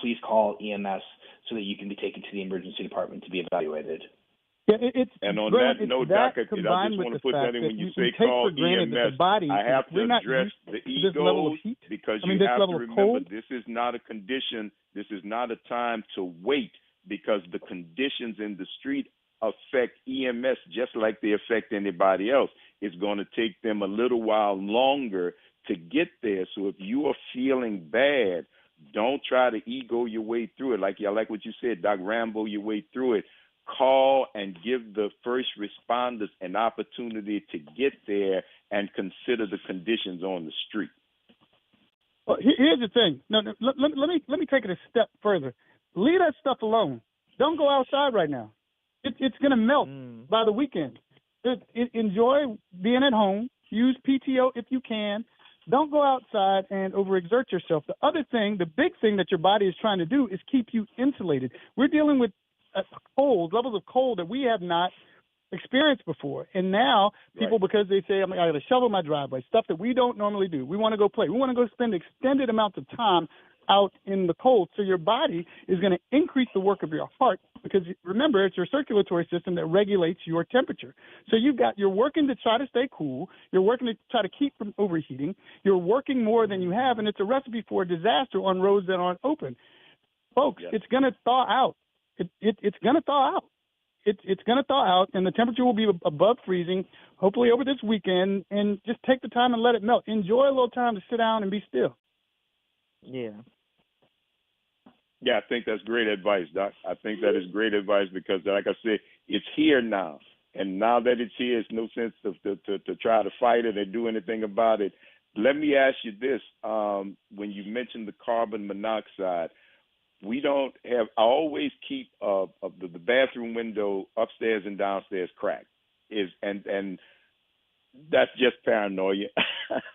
please call EMS so that you can be taken to the emergency department to be evaluated. Yeah, and on that note, Doc, I just want to put that in when you say call EMS, I have to address the ego because you have to remember this is not a condition. This is not a time to wait because the conditions in the street affect EMS just like they affect anybody else. It's going to take them a little while longer to get there. So if you are feeling bad, don't try to ego your way through it. I like what you said, Doc, Rambo your way through it. Call and give the first responders an opportunity to get there and consider the conditions on the street. Well, here's the thing. No, let me take it a step further. Leave that stuff alone. Don't go outside right now. It's going to melt by the weekend. Enjoy being at home. Use PTO if you can. don't go outside and overexert yourself. The other thing, the big thing that your body is trying to do is keep you insulated. We're dealing with levels of cold that we have not experienced before. And now people, because they say, I got to shovel my driveway, stuff that we don't normally do. We want to go play. We want to go spend extended amounts of time out in the cold. So your body is going to increase the work of your heart because, remember, it's your circulatory system that regulates your temperature. So you're working to try to stay cool. You're working to try to keep from overheating. You're working more than you have, and it's a recipe for a disaster on roads that aren't open. Folks, it's going to thaw out. It's going to thaw out. It's going to thaw out, and the temperature will be above freezing, hopefully over this weekend, and just take the time and let it melt. Enjoy a little time to sit down and be still. Yeah. Yeah, I think that's great advice, Doc. I think that is great advice because, like I said, it's here now. And now that it's here, it's no sense to try to fight it or do anything about it. Let me ask you this. When you mentioned the carbon monoxide, we don't have – I always keep the bathroom window upstairs and downstairs cracked. And that's just paranoia.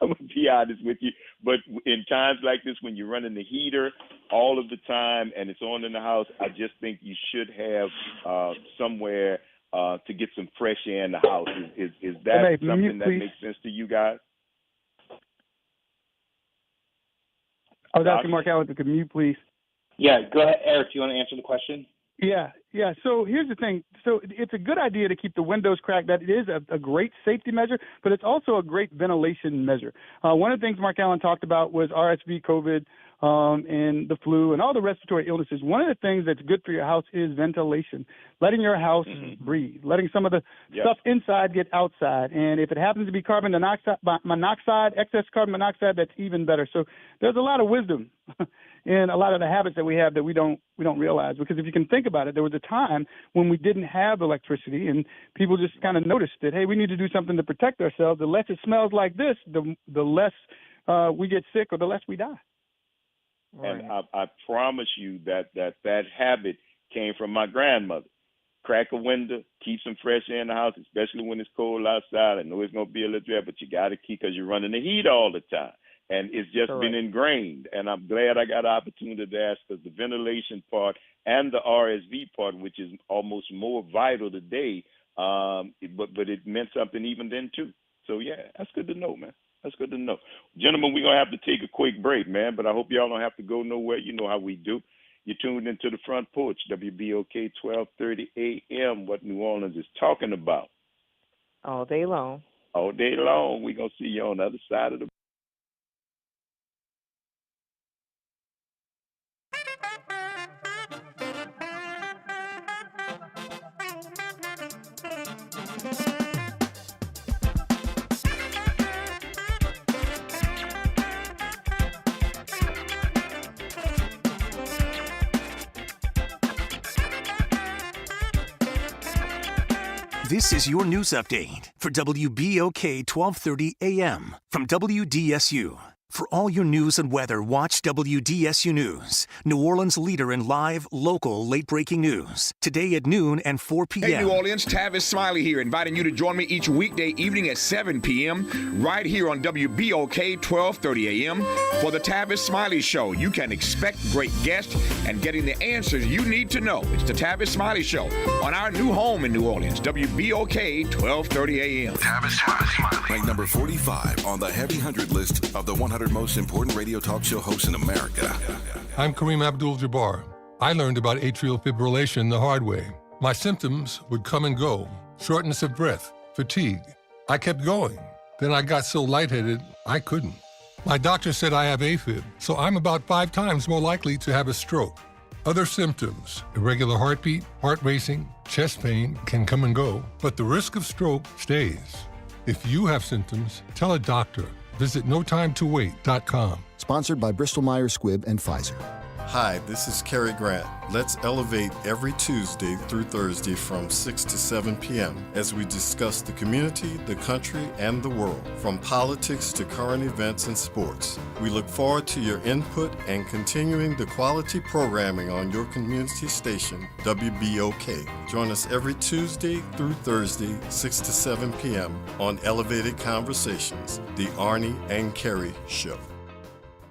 I'm going to be honest with you. But in times like this, when you're running the heater all of the time and it's on in the house, I just think you should have somewhere to get some fresh air in the house. Is that something that makes sense to you guys? I was asking Mark Allen to mute, please. Yeah, go ahead, Eric. Do you want to answer the question? Yeah. So here's the thing. So it's a good idea to keep the windows cracked. That it is a great safety measure, but it's also a great ventilation measure. One of the things Mark Allen talked about was RSV, COVID, and the flu, and all the respiratory illnesses. One of the things that's good for your house is ventilation, letting your house breathe, letting some of the stuff inside get outside. And if it happens to be carbon monoxide, excess carbon monoxide, that's even better. So there's a lot of wisdom in a lot of the habits that we have that we don't realize. Because if you can think about it, there was a time when we didn't have electricity and people just kind of noticed that, hey, we need to do something to protect ourselves. The less it smells like this, the less we get sick or the less we die. Right. And I promise you that habit came from my grandmother. Crack a window, keep some fresh air in the house, especially when it's cold outside. I know it's going to be a little dry, but you got to keep because you're running the heat all the time. And it's just been ingrained. And I'm glad I got an opportunity to ask because the ventilation part and the RSV part, which is almost more vital today, but it meant something even then too. So, yeah, that's good to know, man. That's good to know. Gentlemen, we're going to have to take a quick break, man, but I hope y'all don't have to go nowhere. You know how we do. You're tuned into the Front Porch, WBOK 1230 AM, what New Orleans is talking about. All day long. All day long. We're going to see you on the other side of the This is your news update for WBOK 1230 AM from WDSU. For all your news and weather, watch WDSU News, New Orleans' leader in live, local, late-breaking news. Today at noon and 4 p.m. Hey, New Orleans, Tavis Smiley here, inviting you to join me each weekday evening at 7 p.m. right here on WBOK 1230 AM for the Tavis Smiley Show. You can expect great guests and getting the answers you need to know. It's the Tavis Smiley Show on our new home in New Orleans, WBOK 1230 AM. Tavis Smiley. Ranked number 45 on the Heavy 100 list of the 100 most important radio talk show hosts in America. I'm Kareem Abdul-Jabbar. I learned about atrial fibrillation the hard way. My symptoms would come and go: shortness of breath, fatigue. I kept going. Then I got so lightheaded, I couldn't. My doctor said I have AFib, so I'm about 5 times more likely to have a stroke. Other symptoms: irregular heartbeat, heart racing, chest pain can come and go, but the risk of stroke stays. If you have symptoms, tell a doctor. Visit notimetowait.com. Sponsored by Bristol Myers Squibb and Pfizer. Hi, this is Cary Grant. Let's elevate every Tuesday through Thursday from 6 to 7 p.m. as we discuss the community, the country, and the world, from politics to current events and sports. We look forward to your input and continuing the quality programming on your community station, WBOK. Join us every Tuesday through Thursday, 6 to 7 p.m. on Elevated Conversations, the Arnie and Cary Show.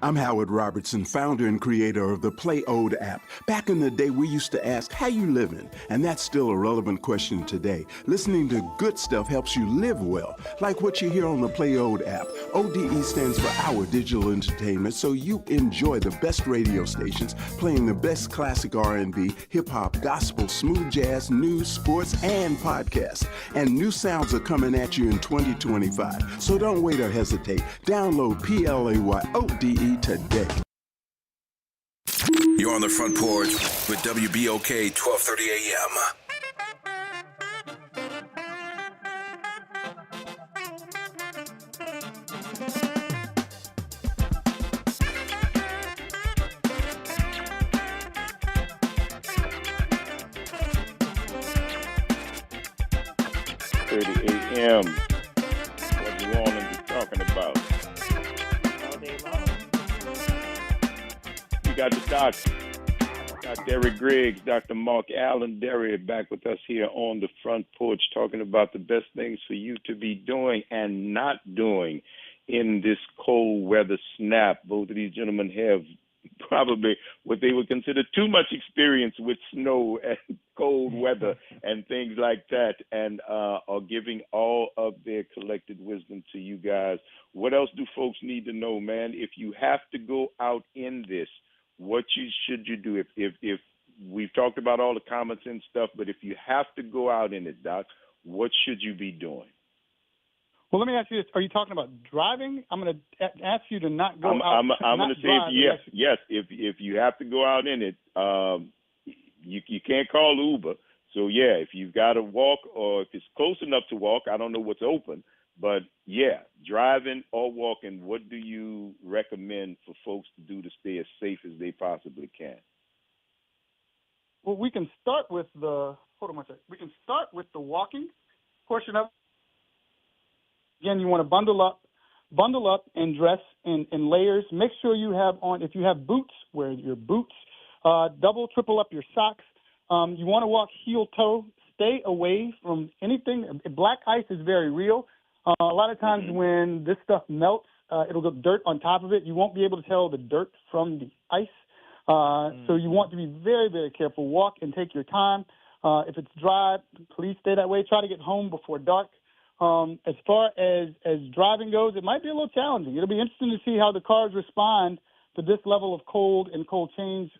I'm Howard Robertson, founder and creator of the Play Ode app. Back in the day, we used to ask, how you living? And that's still a relevant question today. Listening to good stuff helps you live well, like what you hear on the Play Ode app. ODE stands for Our Digital Entertainment, so you enjoy the best radio stations playing the best classic R&B, hip-hop, gospel, smooth jazz, news, sports, and podcasts. And new sounds are coming at you in 2025, so don't wait or hesitate. Download PLAYODE today. You're on the Front Porch with WBOK 1230 AM. AM. What you want to be talking about? We got the doctor, Dr. Derek Griggs, Dr. Mark Allen Derry back with us here on the Front Porch talking about the best things for you to be doing and not doing in this cold weather snap. Both of these gentlemen have probably what they would consider too much experience with snow and cold weather and things like that, and are giving all of their collected wisdom to you guys. What else do folks need to know, man? If you have to go out in this, what should you do? If we've talked about all the comments and stuff, but if you have to go out in it, Doc, what should you be doing? Well, let me ask you this. Are you talking about driving? I'm going to ask you to not go out. I'm going to say yes. If you have to go out in it, you can't call Uber. So, yeah, if you've got to walk or if it's close enough to walk, I don't know what's open. But, yeah, driving or walking, what do you recommend for folks to do to stay as safe as they possibly can? Well, we can start with we can start with the walking portion of it. Again, you want to bundle up and dress in layers. Make sure you have on, if you have boots, wear your boots. Double, triple up your socks. You want to walk heel toe. Stay away from anything. Black ice is very real. A lot of times when this stuff melts, it'll get dirt on top of it. You won't be able to tell the dirt from the ice. So you want to be very, very careful. Walk and take your time. If it's dry, please stay that way. Try to get home before dark. As far as driving goes, it might be a little challenging. It'll be interesting to see how the cars respond to this level of cold and cold change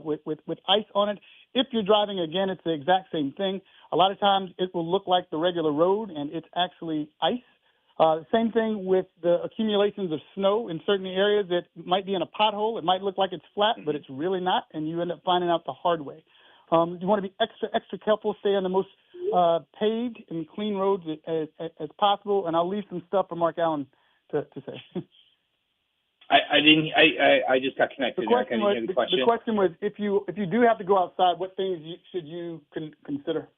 with ice on it. If you're driving, again, it's the exact same thing. A lot of times it will look like the regular road, and it's actually ice. Same thing with the accumulations of snow in certain areas. It might be in a pothole. It might look like it's flat, but it's really not, and you end up finding out the hard way. You want to be extra careful. Stay on the most paved and clean roads as possible. And I'll leave some stuff for Mark Allen to say. I just got connected. The question was if you do have to go outside, what things should you consider?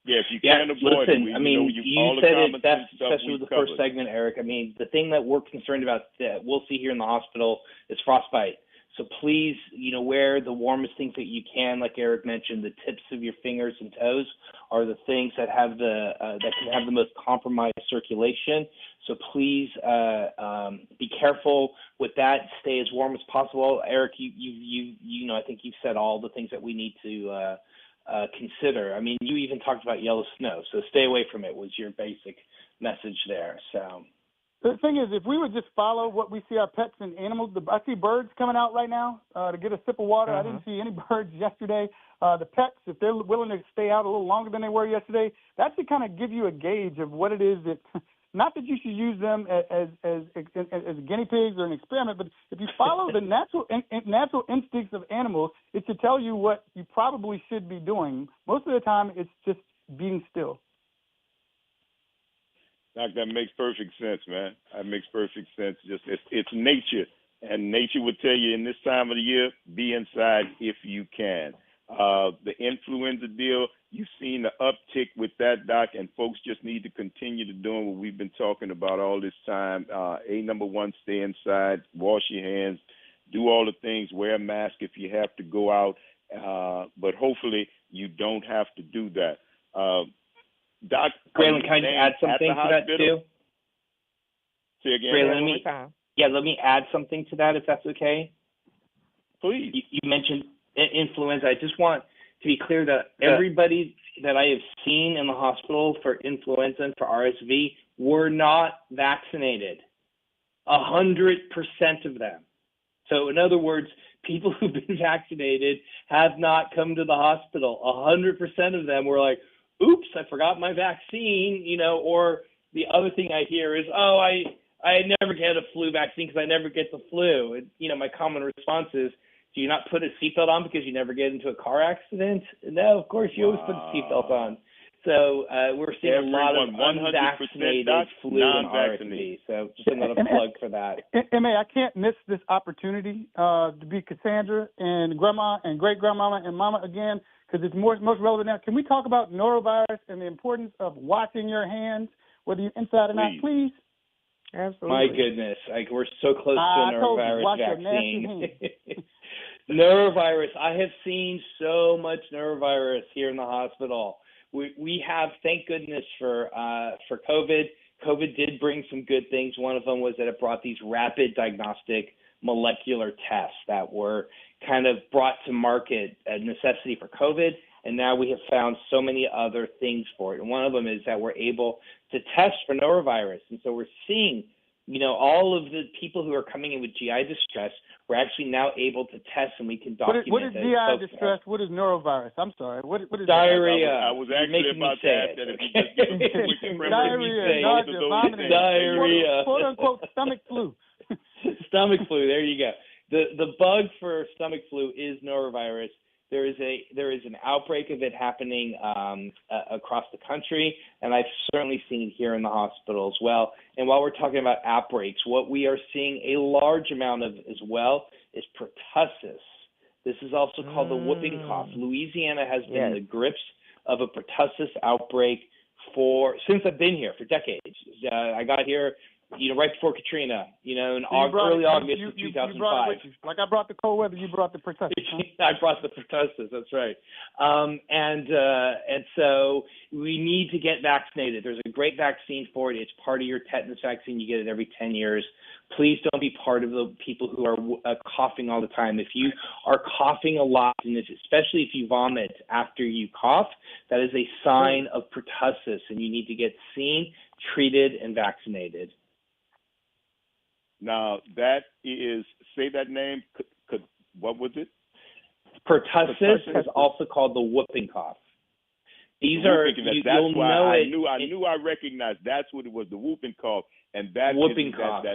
Yeah, if you can avoid listen, it. You said it best, especially with the first segment, Eric. The thing that we're concerned about that we'll see here in the hospital is frostbite. So please, wear the warmest things that you can. Like Eric mentioned, the tips of your fingers and toes are the things that have that can have the most compromised circulation. So please be careful with that. Stay as warm as possible. Eric, you I think you've said all the things that we need to consider. You even talked about yellow snow. So stay away from it was your basic message there. So. The thing is, if we would just follow what we see our pets and animals, I see birds coming out right now to get a sip of water. I didn't see any birds yesterday. The pets, if they're willing to stay out a little longer than they were yesterday, that should kind of give you a gauge of what it is that, not that you should use them as guinea pigs or an experiment, but if you follow the natural instincts of animals, it should tell you what you probably should be doing. Most of the time, it's just being still. Doc, that makes perfect sense, man. That makes perfect sense. Just it's nature And nature would tell you in this time of the year, be inside if you can. The influenza deal, you've seen the uptick with that, Doc, and folks just need to continue to doing what we've been talking about all this time. Number one, stay inside, wash your hands, do all the things, wear a mask if you have to go out, but hopefully you don't have to do that. Doc, Braylon, can I just add something to that too? Say again. Braylon, let me add something to that if that's okay. Please. You mentioned influenza. I just want to be clear that everybody that I have seen in the hospital for influenza and for RSV were not vaccinated. 100% of them. So in other words, people who've been vaccinated have not come to the hospital. 100% of them were like, oops, I forgot my vaccine, or the other thing I hear is, I never get a flu vaccine because I never get the flu. And, my common response is, do you not put a seatbelt on because you never get into a car accident? No, of course you always put a seatbelt on. So we're seeing a lot of unvaccinated flu and RSV. So just another plug for that. MA, I can't miss this opportunity to be Cassandra and Grandma and great-grandmama and Mama again because it's most relevant now. Can we talk about norovirus and the importance of washing your hands, whether you're inside or not, please? Absolutely. My goodness, we're so close to a norovirus vaccine. Norovirus. I have seen so much norovirus here in the hospital. We have, thank goodness for COVID. COVID did bring some good things. One of them was that it brought these rapid diagnostic molecular tests that were kind of brought to market a necessity for COVID. And now we have found so many other things for it. And one of them is that we're able to test for norovirus. And so we're seeing, all of the people who are coming in with GI distress, we're actually now able to test and we can document What is GI distress? What is norovirus? I'm sorry. What is diarrhea? I was actually about to ask that. If you just give a quick diarrhea, nausea, vomiting, diarrhea, quote unquote stomach flu. Stomach flu. There you go. The bug for stomach flu is norovirus. There is an outbreak of it happening across the country, and I've certainly seen it here in the hospital as well. And while we're talking about outbreaks, what we are seeing a large amount of as well is pertussis. This is also called the whooping cough. Louisiana has been in the grips of a pertussis outbreak since I've been here, for decades. I got here right before Katrina, in early August of 2005. Like I brought the cold weather, you brought the pertussis. Huh? I brought the pertussis, that's right. And so we need to get vaccinated. There's a great vaccine for it. It's part of your tetanus vaccine. You get it every 10 years. Please don't be part of the people who are coughing all the time. If you are coughing a lot, and especially if you vomit after you cough, that is a sign of pertussis, and you need to get seen, treated, and vaccinated. Now, that is, say that name, what was it? Pertussis is also called the whooping cough. These are, you'll know it. I knew I recognized that's what it was, the whooping cough. And that whooping cough.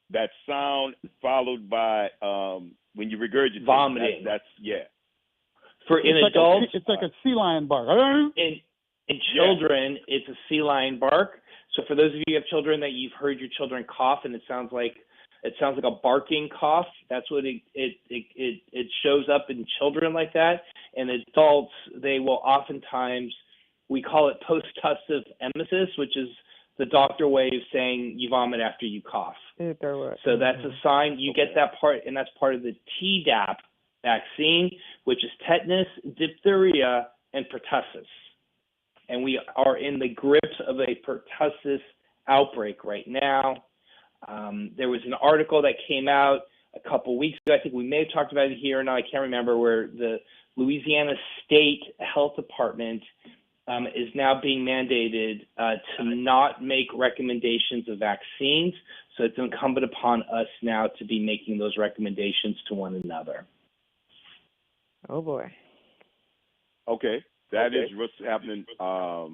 That sound followed by, when you regurgitate. Vomiting. In adults. It's like a sea lion bark. In children, it's a sea lion bark. So for those of you who have children that you've heard your children cough and it sounds like a barking cough, that's what it shows up in children like that. And adults, they will oftentimes, we call it post-tussive emesis, which is the doctor way of saying you vomit after you cough. So that's a sign. You get that part, and that's part of the Tdap vaccine, which is tetanus, diphtheria, and pertussis. And we are in the grips of a pertussis outbreak right now. There was an article that came out a couple weeks ago. I think we may have talked about it here. Now I can't remember, where the Louisiana State Health Department is now being mandated to not make recommendations of vaccines. So it's incumbent upon us now to be making those recommendations to one another. Oh, boy. Okay. That is what's happening. Doc.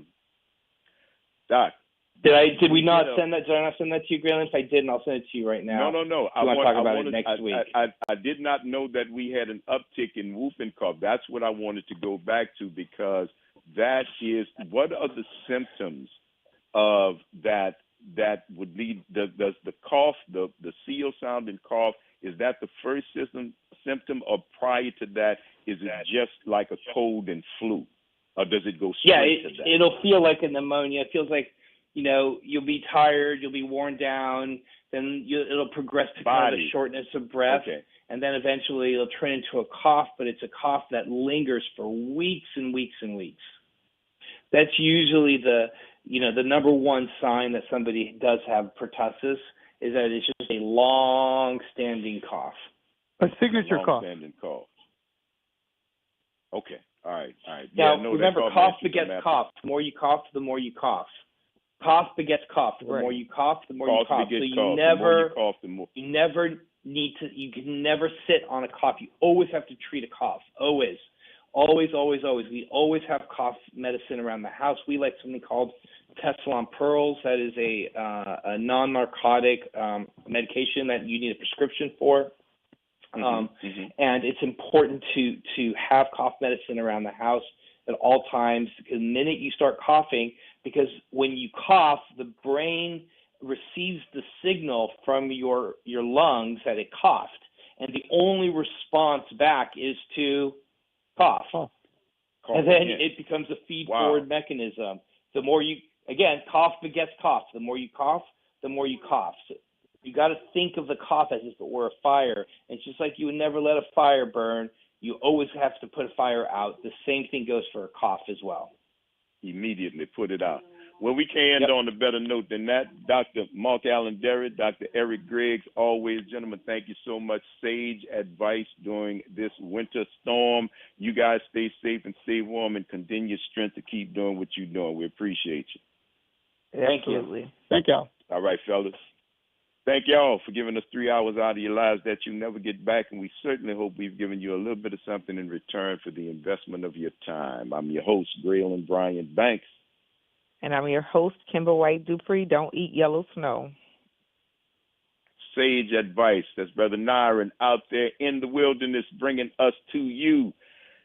Did we not send that? Did I not send that to you, Graylan? If I didn't, I'll send it to you right now. No. I want to talk about it next week. I did not know that we had an uptick in whooping cough. That's what I wanted to go back to, because that is, what are the symptoms of that would lead the cough, the seal sounding cough, is that the first symptom, or prior to that, is it just like a cold and flu, or does it go straight to that? It'll feel like a pneumonia. It feels like, you'll be tired, you'll be worn down, then it'll progress to kind of a shortness of breath, and then eventually it'll turn into a cough, but it's a cough that lingers for weeks and weeks and weeks. That's usually the number one sign that somebody does have pertussis, is that it's just a long-standing cough. A signature cough. Long-standing cough. Okay. All right. Now, remember, cough begets cough. The more you cough, the more you cough. Cough begets cough. The more you cough, the more you cough. So you can never sit on a cough. You always have to treat a cough. Always. Always, always, always. We always have cough medicine around the house. We like something called Tessalon Pearls. That is a non-narcotic medication that you need a prescription for. And it's important to have cough medicine around the house at all times, because the minute you start coughing, because when you cough, the brain receives the signal from your lungs that it coughed, and the only response back is to cough. And then it becomes a feed-forward mechanism. The more cough begets cough. The more you cough, the more you cough. So you got to think of the cough as if it were a fire. It's just like you would never let a fire burn. You always have to put a fire out. The same thing goes for a cough as well. Immediately put it out. Well, we can't end on a better note than that. Dr. Mark Allen Derry, Dr. Eric Griggs, always, gentlemen, thank you so much. Sage advice during this winter storm. You guys stay safe and stay warm, and continue strength to keep doing what you're doing. We appreciate you. Absolutely. Thank y'all. All right, fellas. Thank y'all for giving us 3 hours out of your lives that you never get back, and we certainly hope we've given you a little bit of something in return for the investment of your time. I'm your host, Graylin Brian Banks. And I'm your host, Kimber White Dupree. Don't eat yellow snow. Sage advice. That's Brother Nyron out there in the wilderness bringing us to you.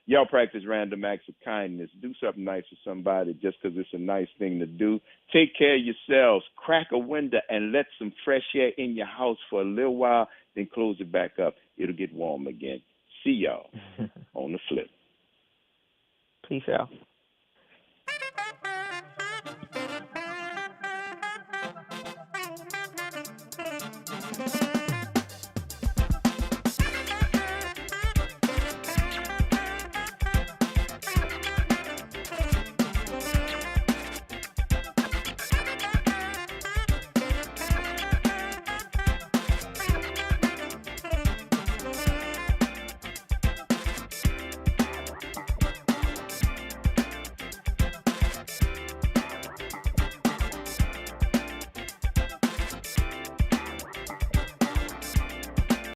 Y'all practice random acts of kindness. Do something nice for somebody just because it's a nice thing to do. Take care of yourselves. Crack a window and let some fresh air in your house for a little while, then close it back up. It'll get warm again. See y'all on the flip. Peace out.